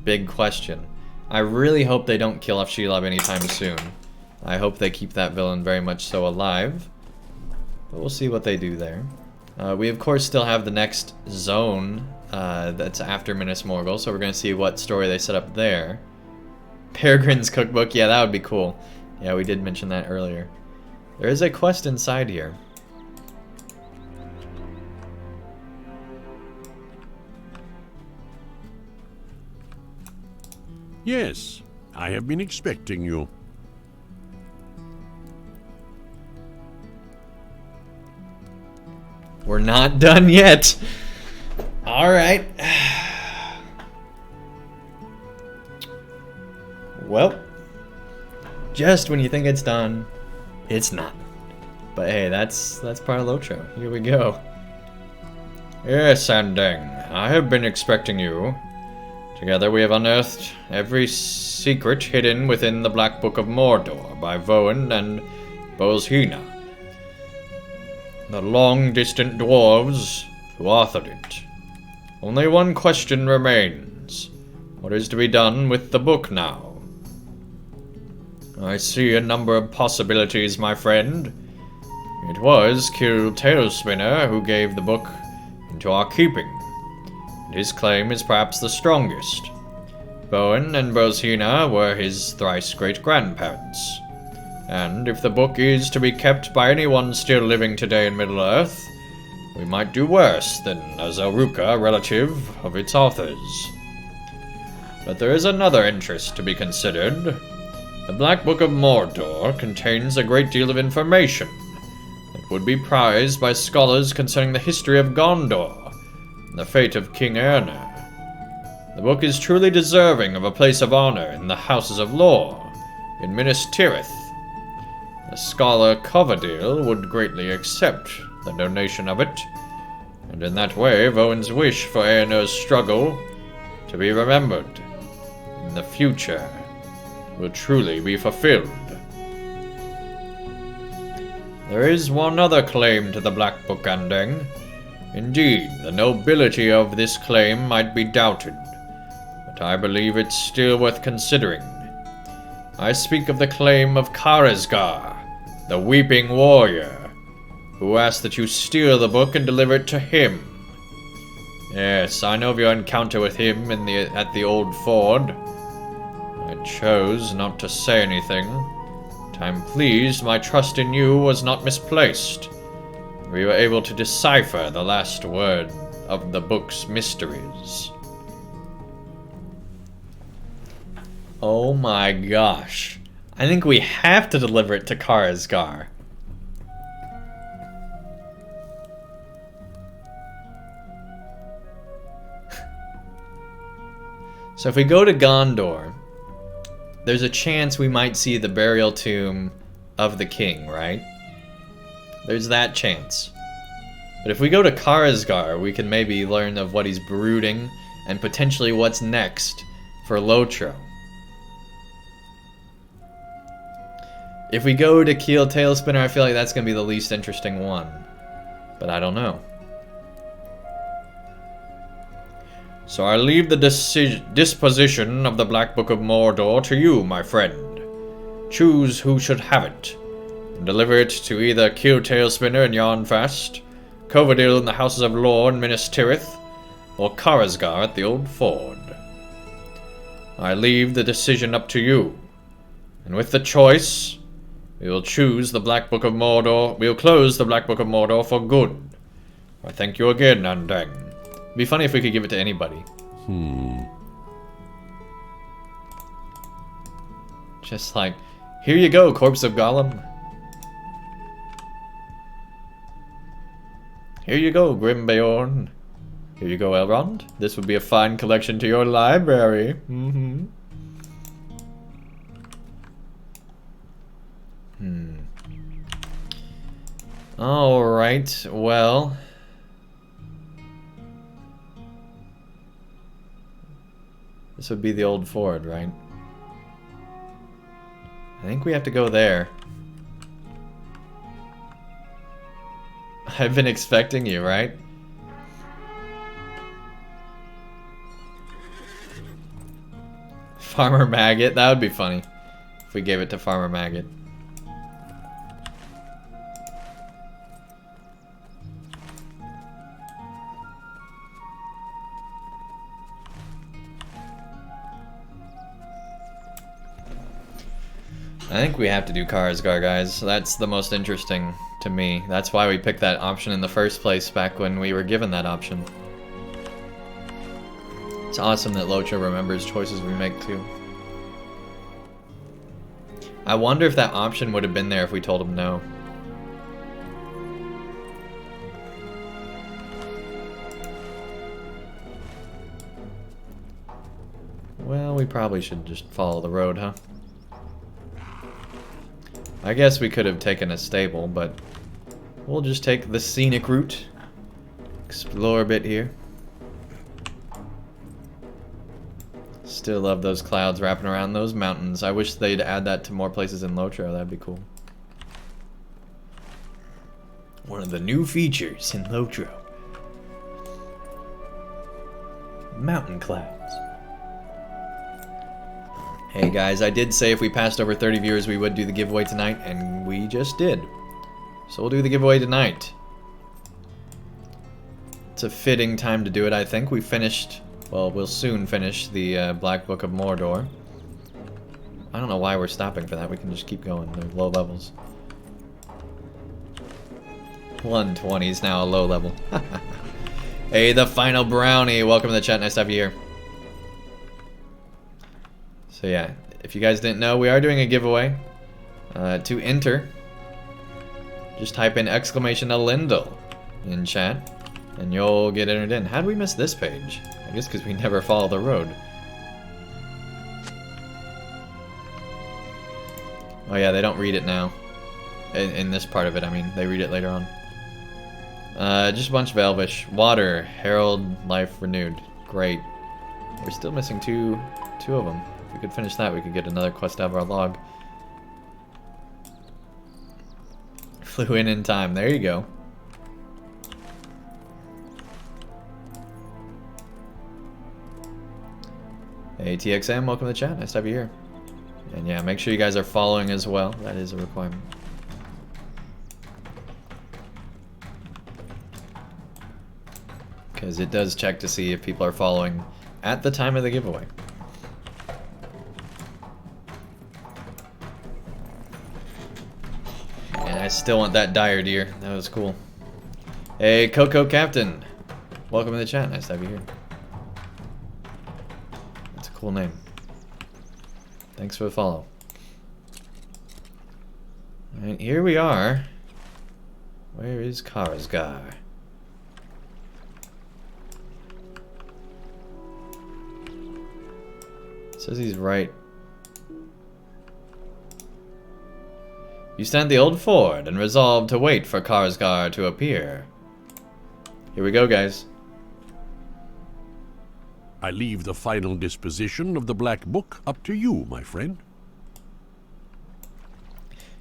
big question. I really hope they don't kill off Shelob anytime soon. I hope they keep that villain very much so alive. But we'll see what they do there. We, of course, still have the next zone that's after Minas Morgul, so we're going to see what story they set up there. Peregrine's Cookbook, yeah, that would be cool. Yeah, we did mention that earlier. There is a quest inside here. Yes, I have been expecting you. We're not done yet. Alright. Well, just when you think it's done, it's not. But hey, that's part of LOTRO. Here we go. Yes, Andang, I have been expecting you. Together we have unearthed every secret hidden within the Black Book of Mordor by Voen and Bozhina, the long-distant dwarves who authored it. Only one question remains. What is to be done with the book now? I see a number of possibilities, my friend. It was Kil Tailspinner who gave the book into our keeping, and his claim is perhaps the strongest. Bowen and Bozhina were his thrice great-grandparents. And if the book is to be kept by anyone still living today in Middle-earth, we might do worse than a Zaruka relative of its authors. But there is another interest to be considered. The Black Book of Mordor contains a great deal of information that would be prized by scholars concerning the history of Gondor and the fate of King Erna. The book is truly deserving of a place of honor in the Houses of Lore in Minas Tirith. The scholar Coverdale would greatly accept the donation of it, and in that way Voen's wish for Eärnur's struggle to be remembered in the future will truly be fulfilled. There is one other claim to the Black Book, Andang. Indeed, the nobility of this claim might be doubted, but I believe it's still worth considering. I speak of the claim of Karazgar, the Weeping Warrior, who asked that you steal the book and deliver it to him. Yes, I know of your encounter with him at the old ford. I chose not to say anything, but I'm pleased my trust in you was not misplaced. We were able to decipher the last word of the book's mysteries. Oh my gosh. I think we have to deliver it to Karazgar. So if we go to Gondor, there's a chance we might see the burial tomb of the king, right? There's that chance. But if we go to Karazgar, we can maybe learn of what he's brooding and potentially what's next for Lotro. If we go to Keel Tailspinner, I feel like that's going to be the least interesting one. But I don't know. So I leave the disposition of the Black Book of Mordor to you, my friend. Choose who should have it, and deliver it to either Keel Tailspinner in Yarnfast, Coverdale in the Houses of Lore in Minas Tirith, or Karazgar at the Old Ford. I leave the decision up to you, and with the choice, we will choose the Black Book of Mordor. We will close the Black Book of Mordor for good. I thank you again, Andang. It'd be funny if we could give it to anybody. Just like, here you go, Corpse of Gollum. Here you go, Grimbeorn. Here you go, Elrond. This would be a fine collection to your library. Alright, well. This would be the Old Ford, right? I think we have to go there. I've been expecting you, right? Farmer Maggot, that would be funny if we gave it to Farmer Maggot. I think we have to do Karazgar, guys. That's the most interesting to me. That's why we picked that option in the first place back when we were given that option. It's awesome that Lotro remembers choices we make too. I wonder if that option would have been there if we told him no. Well, we probably should just follow the road, huh? I guess we could have taken a stable, but we'll just take the scenic route. Explore a bit here. Still love those clouds wrapping around those mountains. I wish they'd add that to more places in Lotro. That'd be cool. One of the new features in Lotro. Mountain clouds. Hey guys, I did say if we passed over 30 viewers we would do the giveaway tonight, and we just did. So we'll do the giveaway tonight. It's a fitting time to do it, I think. We finished, well, we'll soon finish the Black Book of Mordor. I don't know why we're stopping for that. We can just keep going. They're low levels. 120 is now a low level. Hey, the final brownie. Welcome to the chat. Nice to have you here. So yeah, if you guys didn't know, we are doing a giveaway. To enter, just type in !Lindell in chat, and you'll get entered in. How did we miss this page? I guess because we never follow the road. Oh yeah, they don't read it now. In this part of it, I mean. They read it later on. Just a bunch of Elvish. Water, Herald, Life Renewed. Great. We're still missing two of them. If we could finish that, we could get another quest out of our log. Flew in time. There you go. Hey, TXM, welcome to the chat. Nice to have you here. And yeah, make sure you guys are following as well. That is a requirement. Because it does check to see if people are following at the time of the giveaway. And I still want that dire deer. That was cool. Hey, Coco Captain. Welcome to the chat. Nice to have you here. That's a cool name. Thanks for the follow. Alright, here we are. Where is Karazgar? It says he's right. You stand at the old ford and resolve to wait for Karazgar to appear. Here we go, guys. I leave the final disposition of the Black Book up to you, my friend.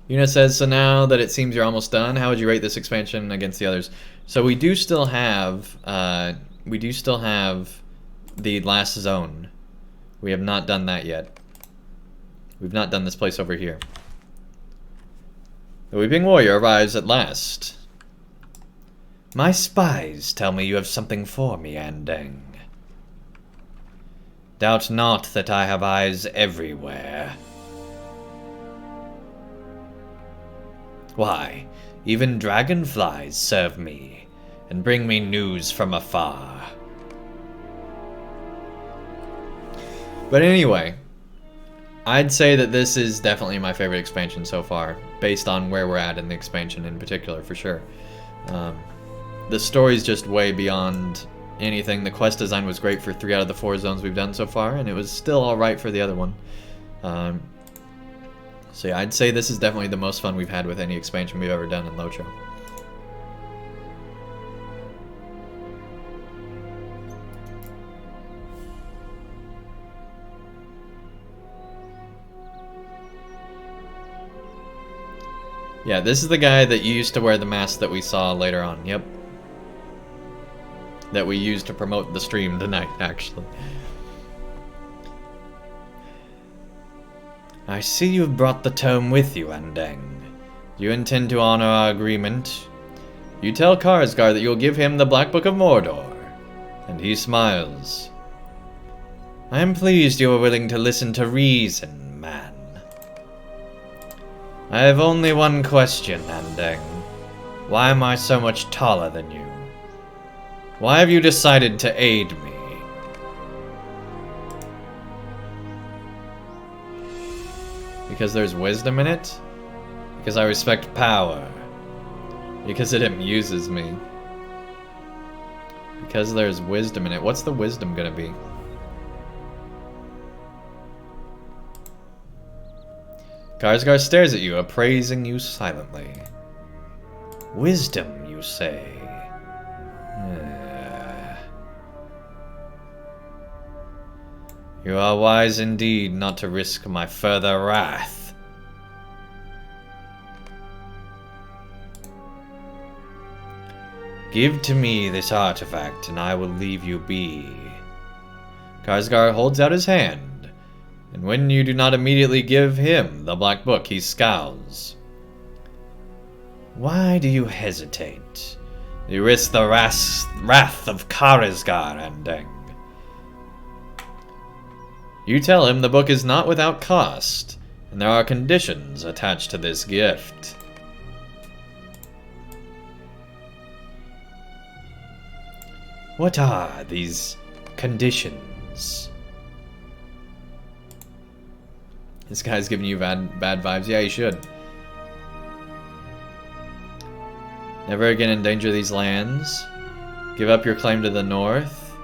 Una says, so now that it seems you're almost done, how would you rate this expansion against the others? So we do still have the last zone. We have not done that yet. We've not done this place over here. The Weeping Warrior arrives at last. My spies tell me you have something for me, Andang. Doubt not that I have eyes everywhere. Why, even dragonflies serve me and bring me news from afar. But anyway, I'd say that this is definitely my favorite expansion so far, based on where we're at in the expansion in particular, for sure. The story's just way beyond anything. The quest design was great for 3 out of the 4 zones we've done so far, and it was still alright for the other one. So yeah, I'd say this is definitely the most fun we've had with any expansion we've ever done in LOTRO. Yeah, this is the guy that used to wear the mask that we saw later on, yep. That we used to promote the stream tonight, actually. I see you've brought the tome with you, Andang. Do you intend to honor our agreement? You tell Skarsgård that you'll give him the Black Book of Mordor. And he smiles. I am pleased you are willing to listen to reason, man. I have only one question, Andang. Why am I so much taller than you? Why have you decided to aid me? Because there's wisdom in it? Because I respect power? Because it amuses me? Because there's wisdom in it. What's the wisdom gonna be? Skarsgård stares at you, appraising you silently. Wisdom, you say? You are wise indeed not to risk my further wrath. Give to me this artifact, and I will leave you be. Skarsgård holds out his hand, and when you do not immediately give him the Black Book, he scowls. Why do you hesitate? You risk the wrath of Skarsgård, Andang. You tell him the book is not without cost, and there are conditions attached to this gift. What are these conditions? This guy's giving you bad vibes. Yeah, he should. Never again endanger these lands. Give up your claim to the north.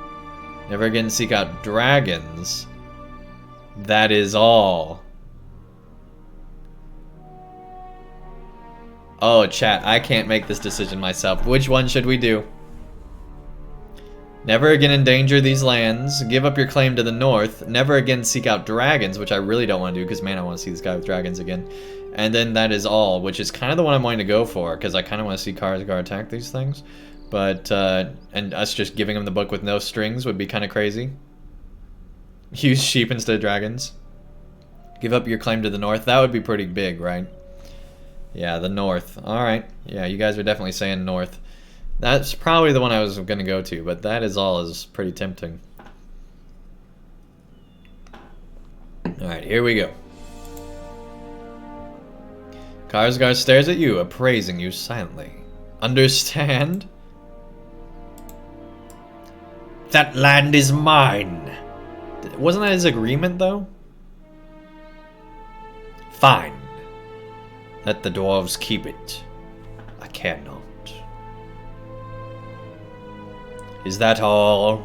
Never again seek out dragons. That is all. Oh, chat, I can't make this decision myself. Which one should we do? Never again endanger these lands. Give up your claim to the north. Never again seek out dragons, which I really don't want to do because, man, I want to see this guy with dragons again. And then that is all, which is kind of the one I'm wanting to go for because I kind of want to see Skarsgård attack these things. But, and us just giving him the book with no strings would be kind of crazy. Use sheep instead of dragons. Give up your claim to the north. That would be pretty big, right? Yeah, the north. Alright. Yeah, you guys are definitely saying north. That's probably the one I was going to go to, but that is all is pretty tempting. Alright, here we go. Skarsgård stares at you, appraising you silently. Understand? That land is mine! Wasn't that his agreement, though? Fine. Let the dwarves keep it. I cannot. Is that all?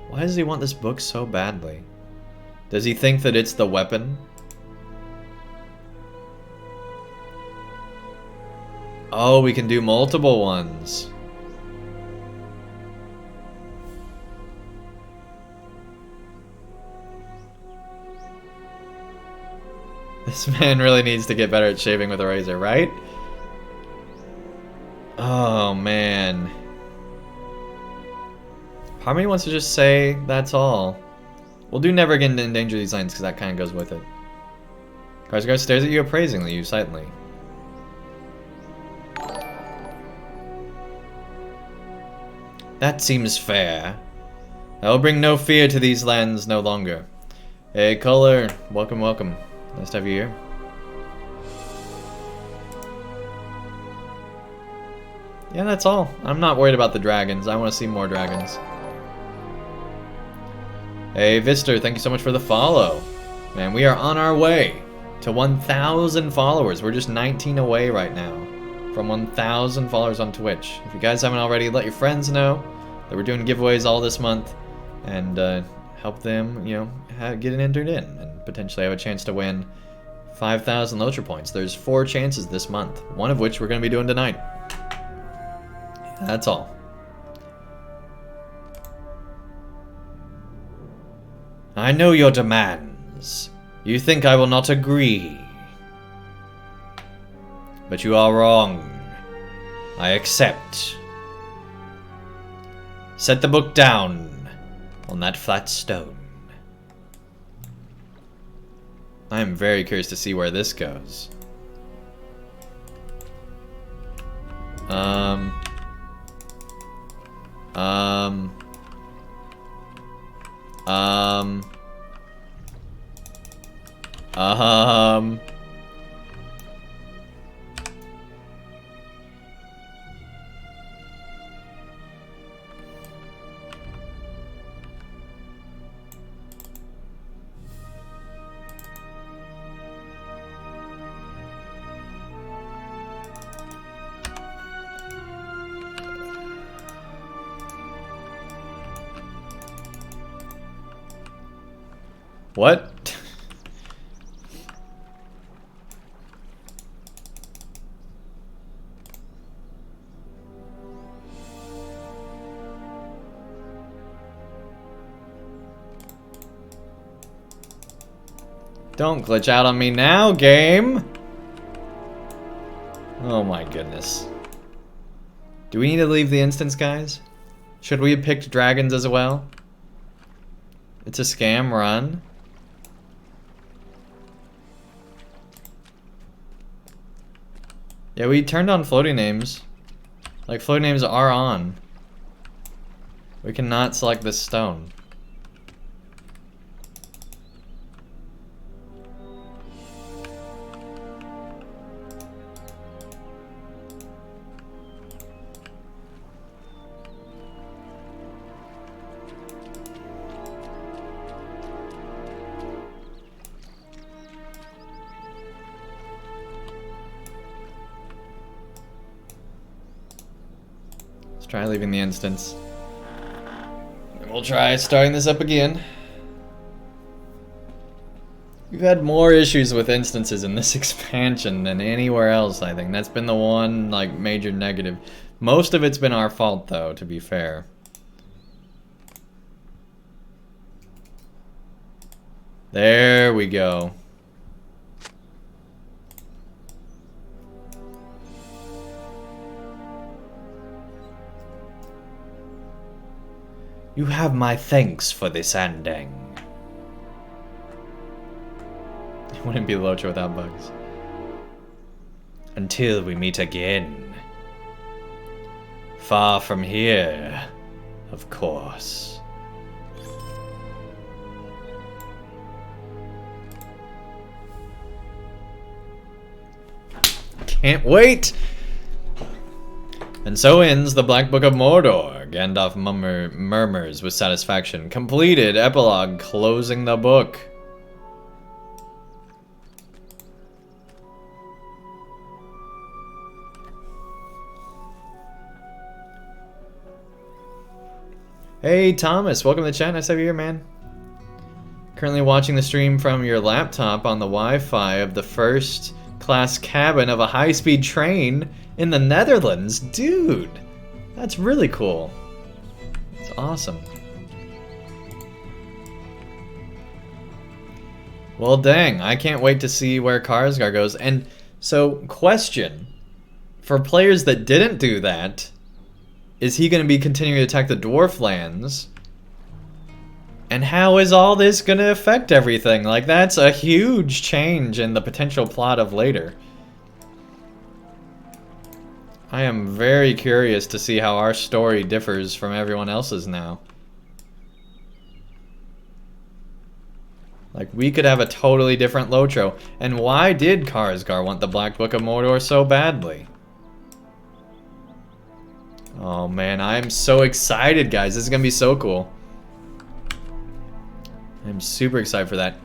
Why does he want this book so badly? Does he think that it's the weapon? Oh, we can do multiple ones. This man really needs to get better at shaving with a razor, right? Oh, man. Part of me wants to just say that's all. We'll do never again to endanger these lands because that kind of goes with it. Karsgar stares at you appraisingly, you silently. That seems fair. I will bring no fear to these lands no longer. Hey, Color. Welcome, welcome. Nice to have you here. Yeah, that's all. I'm not worried about the dragons. I want to see more dragons. Hey, Vister, thank you so much for the follow. Man, we are on our way to 1,000 followers. We're just 19 away right now from 1,000 followers on Twitch. If you guys haven't already, let your friends know that we're doing giveaways all this month and help them, you know, get it entered in and potentially have a chance to win 5,000 LOTRO points. There's 4 chances this month, one of which we're going to be doing tonight. That's all. I know your demands. You think I will not agree. But you are wrong. I accept. Set the book down on that flat stone. I am very curious to see where this goes. What? Don't glitch out on me now, game! Oh my goodness. Do we need to leave the instance, guys? Should we have picked dragons as well? It's a scam run. Yeah, we turned on floating names. Like, floating names are on. We cannot select this stone. Try leaving the instance. And we'll try starting this up again. We've had more issues with instances in this expansion than anywhere else, I think. That's been the one, like, major negative. Most of it's been our fault, though, to be fair. There we go. You have my thanks for this, Andang. It wouldn't be LOTRO without bugs. Until we meet again. Far from here, of course. Can't wait! And so ends the Black Book of Mordor. Gandalf murmurs with satisfaction. Completed. Epilogue. Closing the book. Hey Thomas, welcome to the chat. Nice to have you here, man. Currently watching the stream from your laptop on the Wi-Fi of the first class cabin of a high-speed train in the Netherlands. Dude, that's really cool. It's awesome. Well, dang, I can't wait to see where Skarsgård goes. And so, question. For players that didn't do that, is he going to be continuing to attack the dwarf lands? And how is all this going to affect everything? Like, that's a huge change in the potential plot of later. I am very curious to see how our story differs from everyone else's now. Like, we could have a totally different LOTRO. And why did Skarsgård want the Black Book of Mordor so badly? Oh man, I'm so excited, guys. This is gonna be so cool. I'm super excited for that.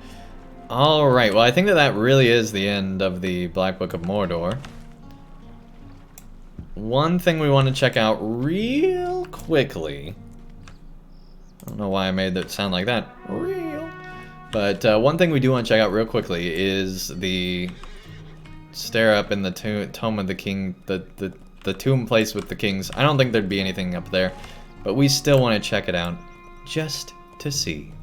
Alright, well I think that really is the end of the Black Book of Mordor. One thing we want to check out real quickly. I don't know why I made that sound like that. Real. But one thing we do want to check out real quickly is the stair up in the Tomb of the King, the tomb place with the kings. I don't think there'd be anything up there, but we still want to check it out just to see.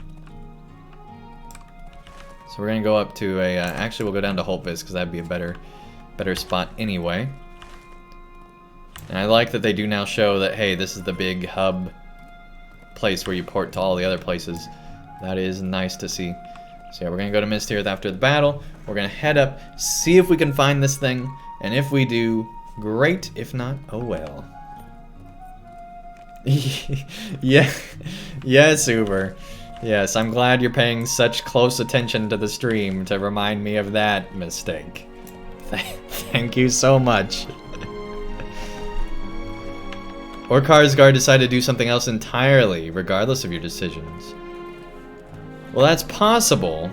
So we're gonna go up to a. Actually, we'll go down to Holtvis because that'd be a better spot anyway. And I like that they do now show that, hey, this is the big hub place where you port to all the other places. That is nice to see. So yeah, we're gonna go to Minas Tirith after the battle. We're gonna head up, see if we can find this thing, and if we do, great. If not, oh well. Yeah, yes, Uber. Yes, I'm glad you're paying such close attention to the stream to remind me of that mistake. Thank you so much. Or Skarsgård decided to do something else entirely, regardless of your decisions. Well, that's possible.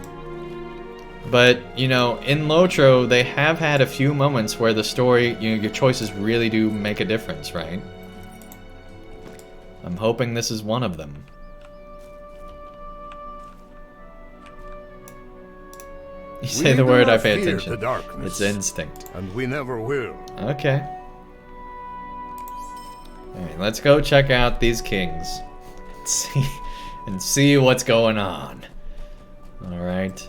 But, you know, in LOTRO, they have had a few moments where the story, you know, your choices really do make a difference, right? I'm hoping this is one of them. You say the word, I pay attention. The darkness, it's instinct. and we never will. Okay. Alright, let's go check out these kings. And see what's going on. Alright.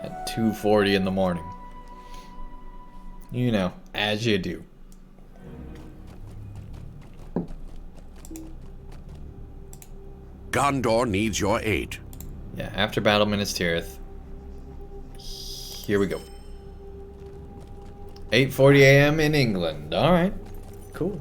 At 2:40 in the morning. You know, as you do. Gondor needs your aid. Yeah, after battle Minas Tirith. Here we go. 8:40 a.m. in England. Alright. Cool.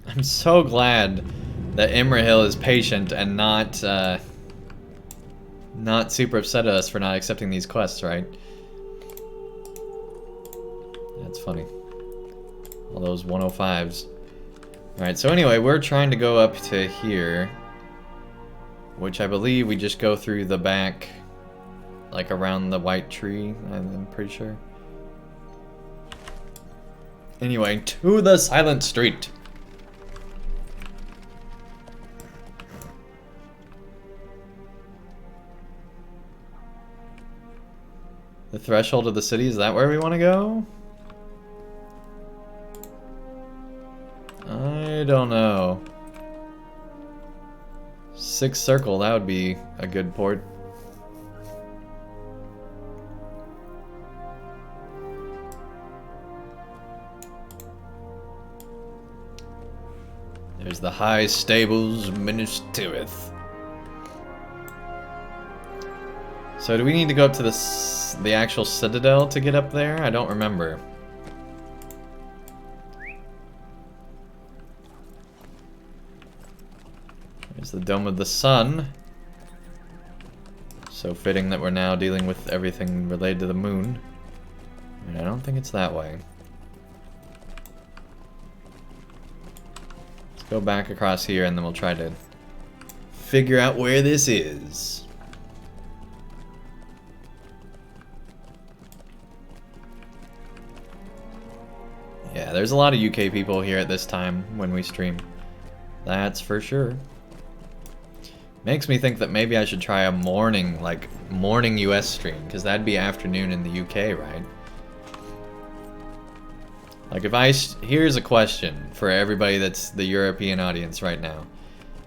I'm so glad that Imrahil is patient and not super upset at us for not accepting these quests, right? That's funny. All those 105s. Alright, so anyway, we're trying to go up to here. Which I believe we just go through the back, like around the white tree, I'm pretty sure. Anyway, to the Silent Street. The threshold of the city, is that where we want to go? I don't know. Sixth circle, that would be a good port. There's the High Stables, Minas Tirith. So do we need to go up to the actual citadel to get up there? I don't remember. There's the Dome of the Sun. So fitting that we're now dealing with everything related to the moon. And I don't think it's that way. Let's go back across here and then we'll try to figure out where this is. Yeah, there's a lot of UK people here at this time when we stream. That's for sure. Makes me think that maybe I should try a morning, like, morning US stream, because that'd be afternoon in the UK, right? Like, if I... Here's a question for everybody that's the European audience right now.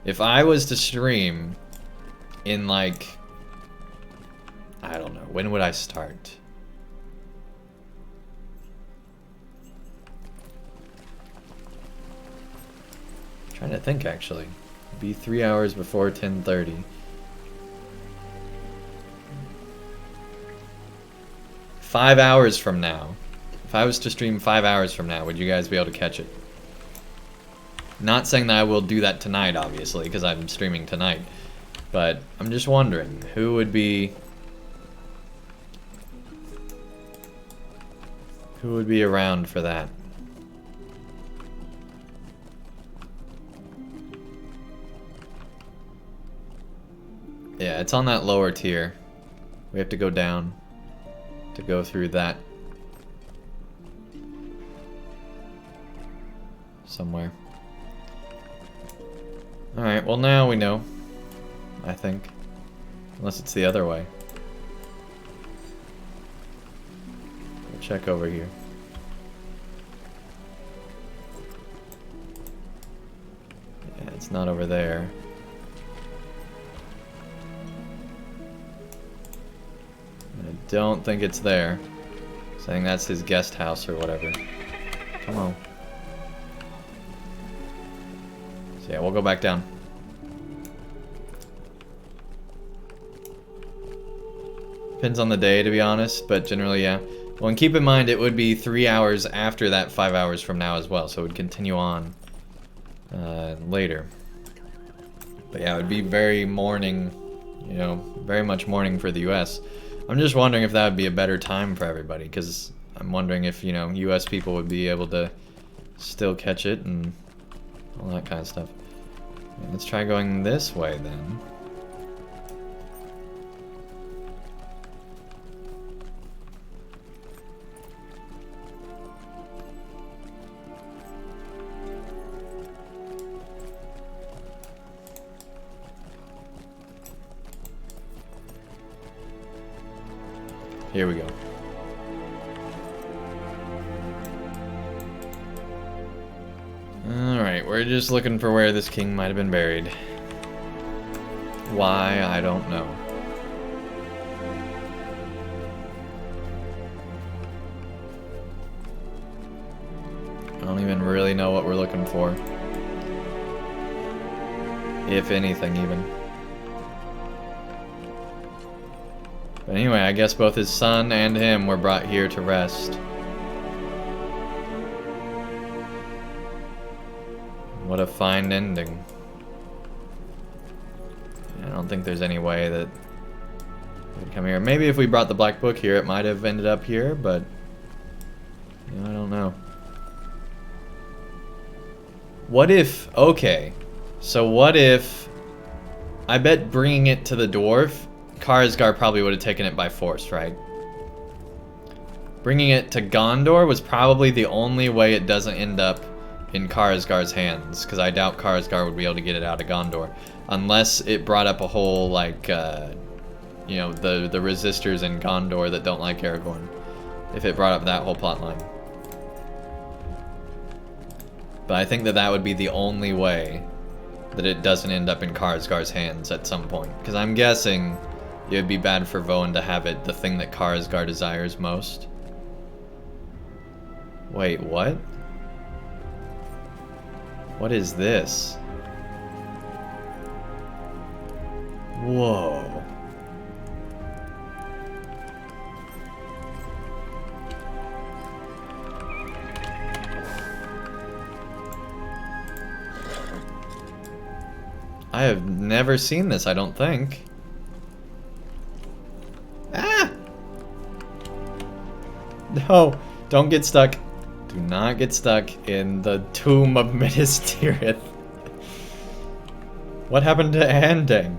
If I was to stream in, like... I don't know, when would I start? I'm trying to think, actually. It'd be 3 hours before 10:30. 5 hours from now. If I was to stream 5 hours from now, would you guys be able to catch it? Not saying that I will do that tonight, obviously, because I'm streaming tonight. But I'm just wondering, who would be around for that? Yeah, it's on that lower tier. We have to go down to go through that somewhere. Alright, well now we know. I think. Unless it's the other way. We'll check over here. Yeah, it's not over there. I don't think it's there. Saying that's his guest house or whatever. Come on. So yeah, we'll go back down. Depends on the day, to be honest, but generally, yeah. Well, and keep in mind, it would be 3 hours after that 5 hours from now as well, so it would continue on later. But yeah, it would be very morning, you know, very much morning for the US. I'm just wondering if that would be a better time for everybody, because I'm wondering if, you know, US people would be able to still catch it and all that kind of stuff. Yeah, let's try going this way then. Here we go. Alright, we're just looking for where this king might have been buried. Why, I don't know. I don't even really know what we're looking for. If anything, even. But anyway, I guess both his son and him were brought here to rest. What a fine ending. I don't think there's any way that we'd come here. Maybe if we brought the Black Book here, it might have ended up here, but you know, I don't know. What if... Okay. So what if... I bet bringing it to the dwarf... Skarsgård probably would have taken it by force, right? Bringing it to Gondor was probably the only way it doesn't end up in Skarsgård's hands, because I doubt Skarsgård would be able to get it out of Gondor, unless it brought up a whole, like, you know, the resistors in Gondor that don't like Aragorn. If it brought up that whole plotline. But I think that that would be the only way that it doesn't end up in Skarsgård's hands at some point, because I'm guessing it would be bad for Voen to have it the thing that Skarsgård desires most. Wait, what? What is this? Whoa. I have never seen this, I don't think. Ah! No, don't get stuck. Do not get stuck in the tomb of Minas Tirith. What happened to Andang?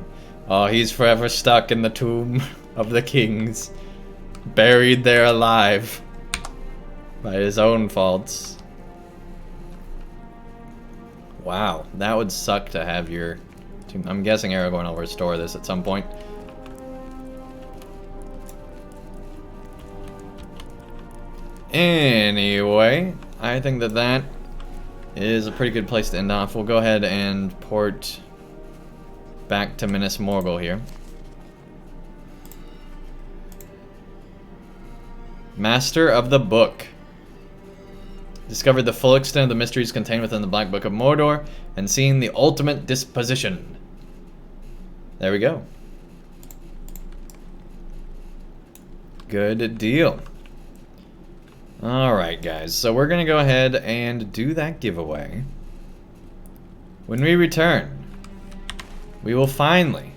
Oh, he's forever stuck in the tomb of the kings. Buried there alive. By his own faults. Wow, that would suck to have your... I'm guessing Aragorn will restore this at some point. Anyway, I think that that is a pretty good place to end off. We'll go ahead and port back to Minas Morgul here. Master of the Book. Discovered the full extent of the mysteries contained within the Black Book of Mordor, and seen the ultimate disposition. There we go. Good deal. Alright guys, so we're gonna go ahead and do that giveaway. When we return, we will finally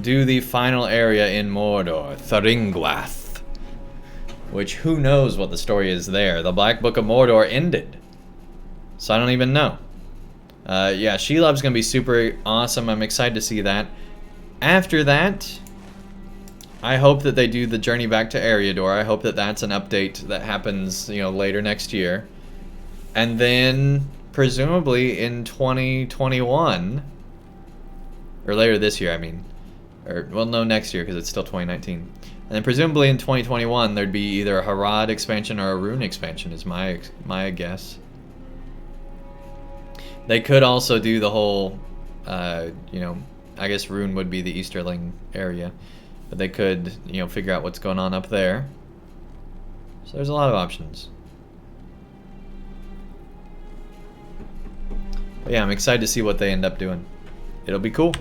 do the final area in Mordor, Thringwath. Which, who knows what the story is there. The Black Book of Mordor ended. So I don't even know. Yeah, Shelob's gonna be super awesome. I'm excited to see that. After that, I hope that they do the journey back to Eriador. I hope that that's an update that happens, you know, later next year. And then, presumably in 2021, or later this year, I mean. Or, well, no, next year, because it's still 2019. And then presumably in 2021, there'd be either a Harad expansion or a Rune expansion, is my guess. They could also do the whole, you know, I guess Rune would be the Easterling area. But they could, you know, figure out what's going on up there. So there's a lot of options. But yeah, I'm excited to see what they end up doing. It'll be cool.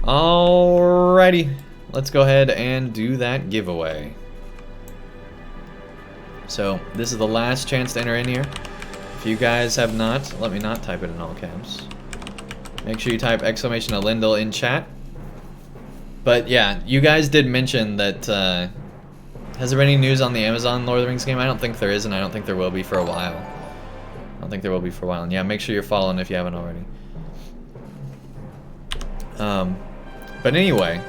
Alrighty. Let's go ahead and do that giveaway. So, this is the last chance to enter in here. If you guys have not, let me not type it in all caps. Make sure you type exclamation Elendil in chat. But yeah, you guys did mention that, has there been any news on the Amazon Lord of the Rings game? I don't think there is, and I don't think there will be for a while. And yeah, make sure you're following if you haven't already. But anyway,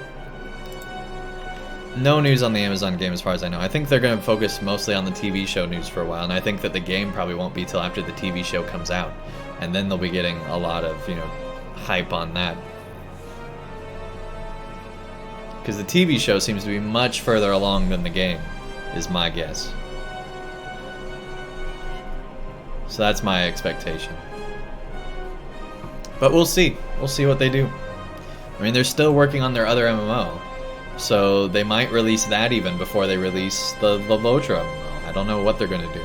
no news on the Amazon game as far as I know. I think they're going to focus mostly on the TV show news for a while, and I think that the game probably won't be till after the TV show comes out. And then they'll be getting a lot of, you know, hype on that. Because the TV show seems to be much further along than the game, is my guess. So that's my expectation. But we'll see. We'll see what they do. I mean, they're still working on their other MMO. So they might release that even before they release the LOTRO MMO. I don't know what they're going to do.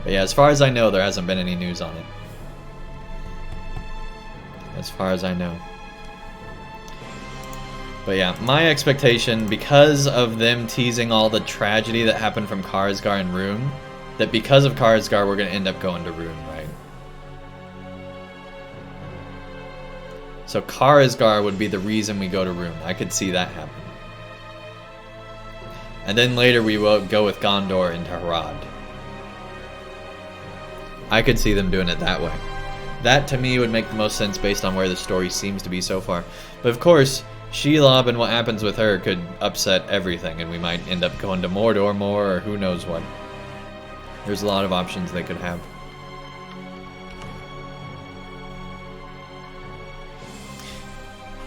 But yeah, as far as I know, there hasn't been any news on it. As far as I know. But yeah, my expectation, because of them teasing all the tragedy that happened from Karsgar and Rune, that because of Karsgar, we're going to end up going to Rune, right? So Karsgar would be the reason we go to Rune. I could see that happen. And then later we will go with Gondor into Harad. I could see them doing it that way. That to me would make the most sense based on where the story seems to be so far. But of course, Shelob and what happens with her could upset everything, and we might end up going to Mordor more, or who knows what. There's a lot of options they could have.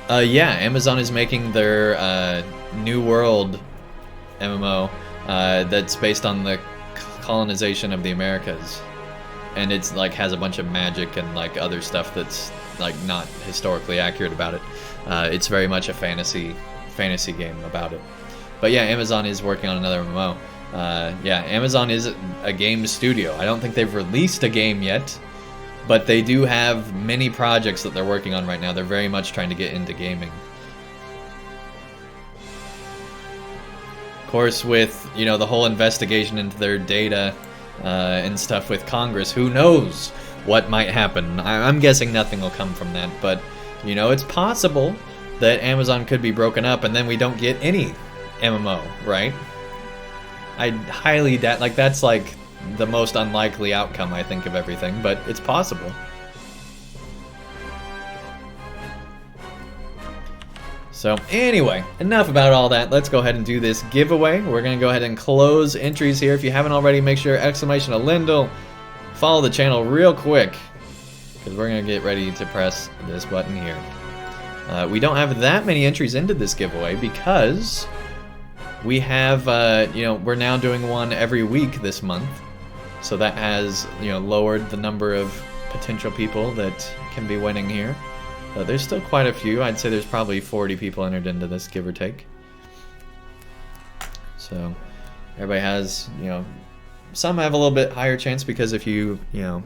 Yeah, Amazon is making their New World MMO that's based on the colonization of the Americas. And it's like has a bunch of magic and like other stuff that's like not historically accurate about it. It's very much a fantasy game about it. But yeah, Amazon is working on another MMO. Yeah, Amazon is a game studio. I don't think they've released a game yet, but they do have many projects that they're working on right now. They're very much trying to get into gaming. Of course, with, you know, the whole investigation into their data and stuff with Congress, who knows what might happen. I'm guessing nothing will come from that, but, you know, it's possible that Amazon could be broken up and then we don't get any MMO, right? I highly doubt, like, that's like the most unlikely outcome, I think, of everything, but it's possible. So anyway, enough about all that. Let's go ahead and do this giveaway. We're going to go ahead and close entries here. If you haven't already, make sure exclamation of Lindell. Follow the channel real quick, because we're going to get ready to press this button here. We don't have that many entries into this giveaway because we have, you know, we're now doing one every week this month. So that has, you know, lowered the number of potential people that can be winning here. There's still quite a few. I'd say there's probably 40 people entered into this, give or take. So everybody has, you know, some have a little bit higher chance because if you know,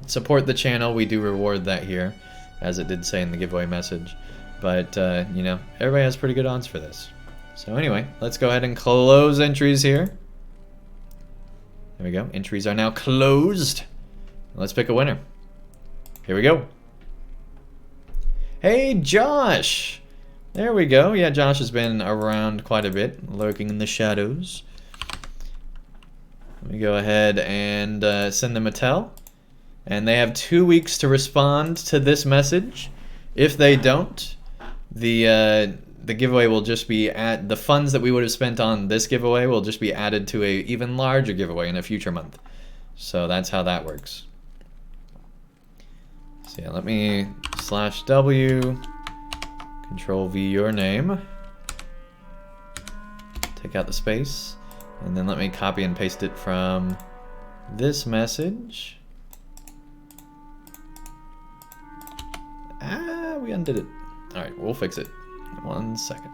support the channel, we do reward that here, as it did say in the giveaway message. But, you know, everybody has pretty good odds for this. So anyway, let's go ahead and close entries here. There we go. Entries are now closed. Let's pick a winner. Here we go. Hey, Josh! There we go. Yeah, Josh has been around quite a bit, lurking in the shadows. Let me go ahead and send them a tell. And they have 2 weeks to respond to this message. If they don't, the giveaway will just be the funds that we would have spent on this giveaway will just be added to a even larger giveaway in a future month. So that's how that works. So yeah, let me /W, Control V your name, take out the space, and then let me copy and paste it from this message. Ah, we undid it. Alright, we'll fix it. 1 second.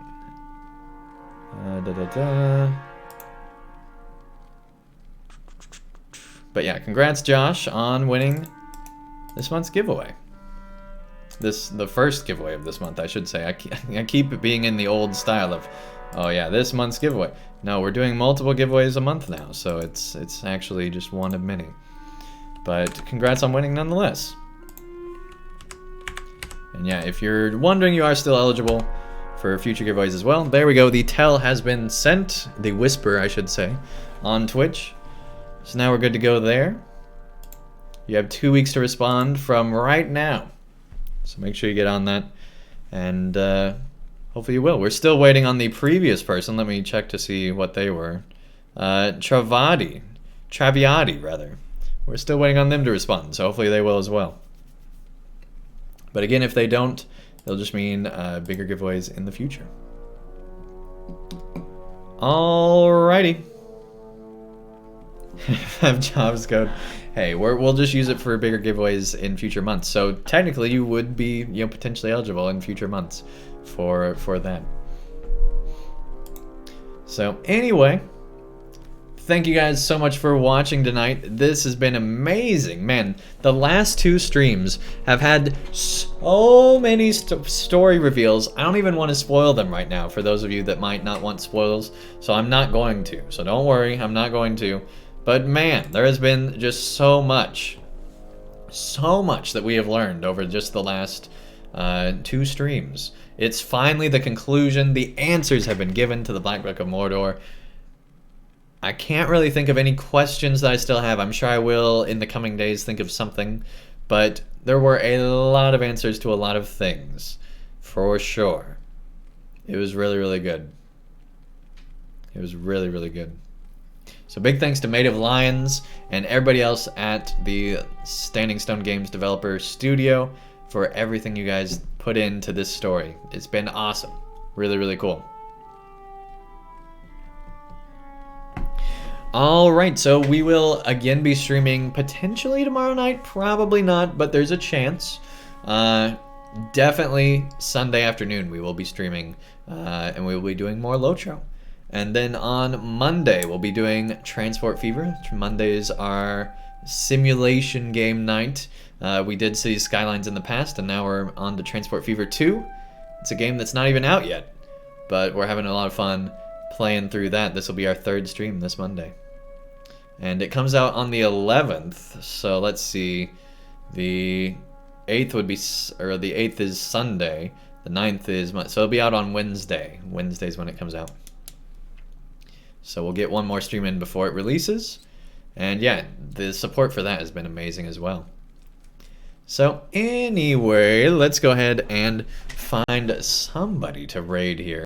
But yeah, congrats Josh on winning this month's giveaway. The first giveaway of this month, I should say. I keep being in the old style of, oh yeah, this month's giveaway. No, we're doing multiple giveaways a month now, so it's actually just one of many. But congrats on winning nonetheless. And yeah, if you're wondering, you are still eligible for future giveaways as well. There we go. The tell has been sent, the whisper, I should say, on Twitch. So now we're good to go there. You have 2 weeks to respond from right now. So make sure you get on that. And hopefully you will. We're still waiting on the previous person. Let me check to see what they were. Traviati, rather. We're still waiting on them to respond, so hopefully they will as well. But again, if they don't, it'll just mean bigger giveaways in the future. Alrighty. Have jobs code. Hey, we'll just use it for bigger giveaways in future months. So technically, you would be, you know, potentially eligible in future months for that. So anyway, thank you guys so much for watching tonight. This has been amazing, man. The last 2 streams have had so many story reveals. I don't even want to spoil them right now for those of you that might not want spoils. So I'm not going to. So don't worry, I'm not going to. But man, there has been just so much that we have learned over just the last 2 streams. It's finally the conclusion. The answers have been given to the Black Book of Mordor. I can't really think of any questions that I still have. I'm sure I will in the coming days think of something. But there were a lot of answers to a lot of things, for sure. It was really, really good. It was really, really good. So big thanks to Made of Lions and everybody else at the Standing Stone Games Developer Studio for everything you guys put into this story. It's been awesome. Really, really cool. Alright, so we will again be streaming potentially tomorrow night. Probably not, but there's a chance. Definitely Sunday afternoon we will be streaming and we will be doing more LOTRO. And then on Monday, we'll be doing Transport Fever. Mondays are simulation game night. We did City Skylines in the past, and now we're on to Transport Fever 2. It's a game that's not even out yet, but we're having a lot of fun playing through that. This will be our 3rd stream this Monday. And it comes out on the 11th, so let's see. The 8th would be, or the 8th is Sunday. The 9th is, so it'll be out on Wednesday. Wednesday's when it comes out. So we'll get one more stream in before it releases. And yeah, the support for that has been amazing as well. So anyway, let's go ahead and find somebody to raid here.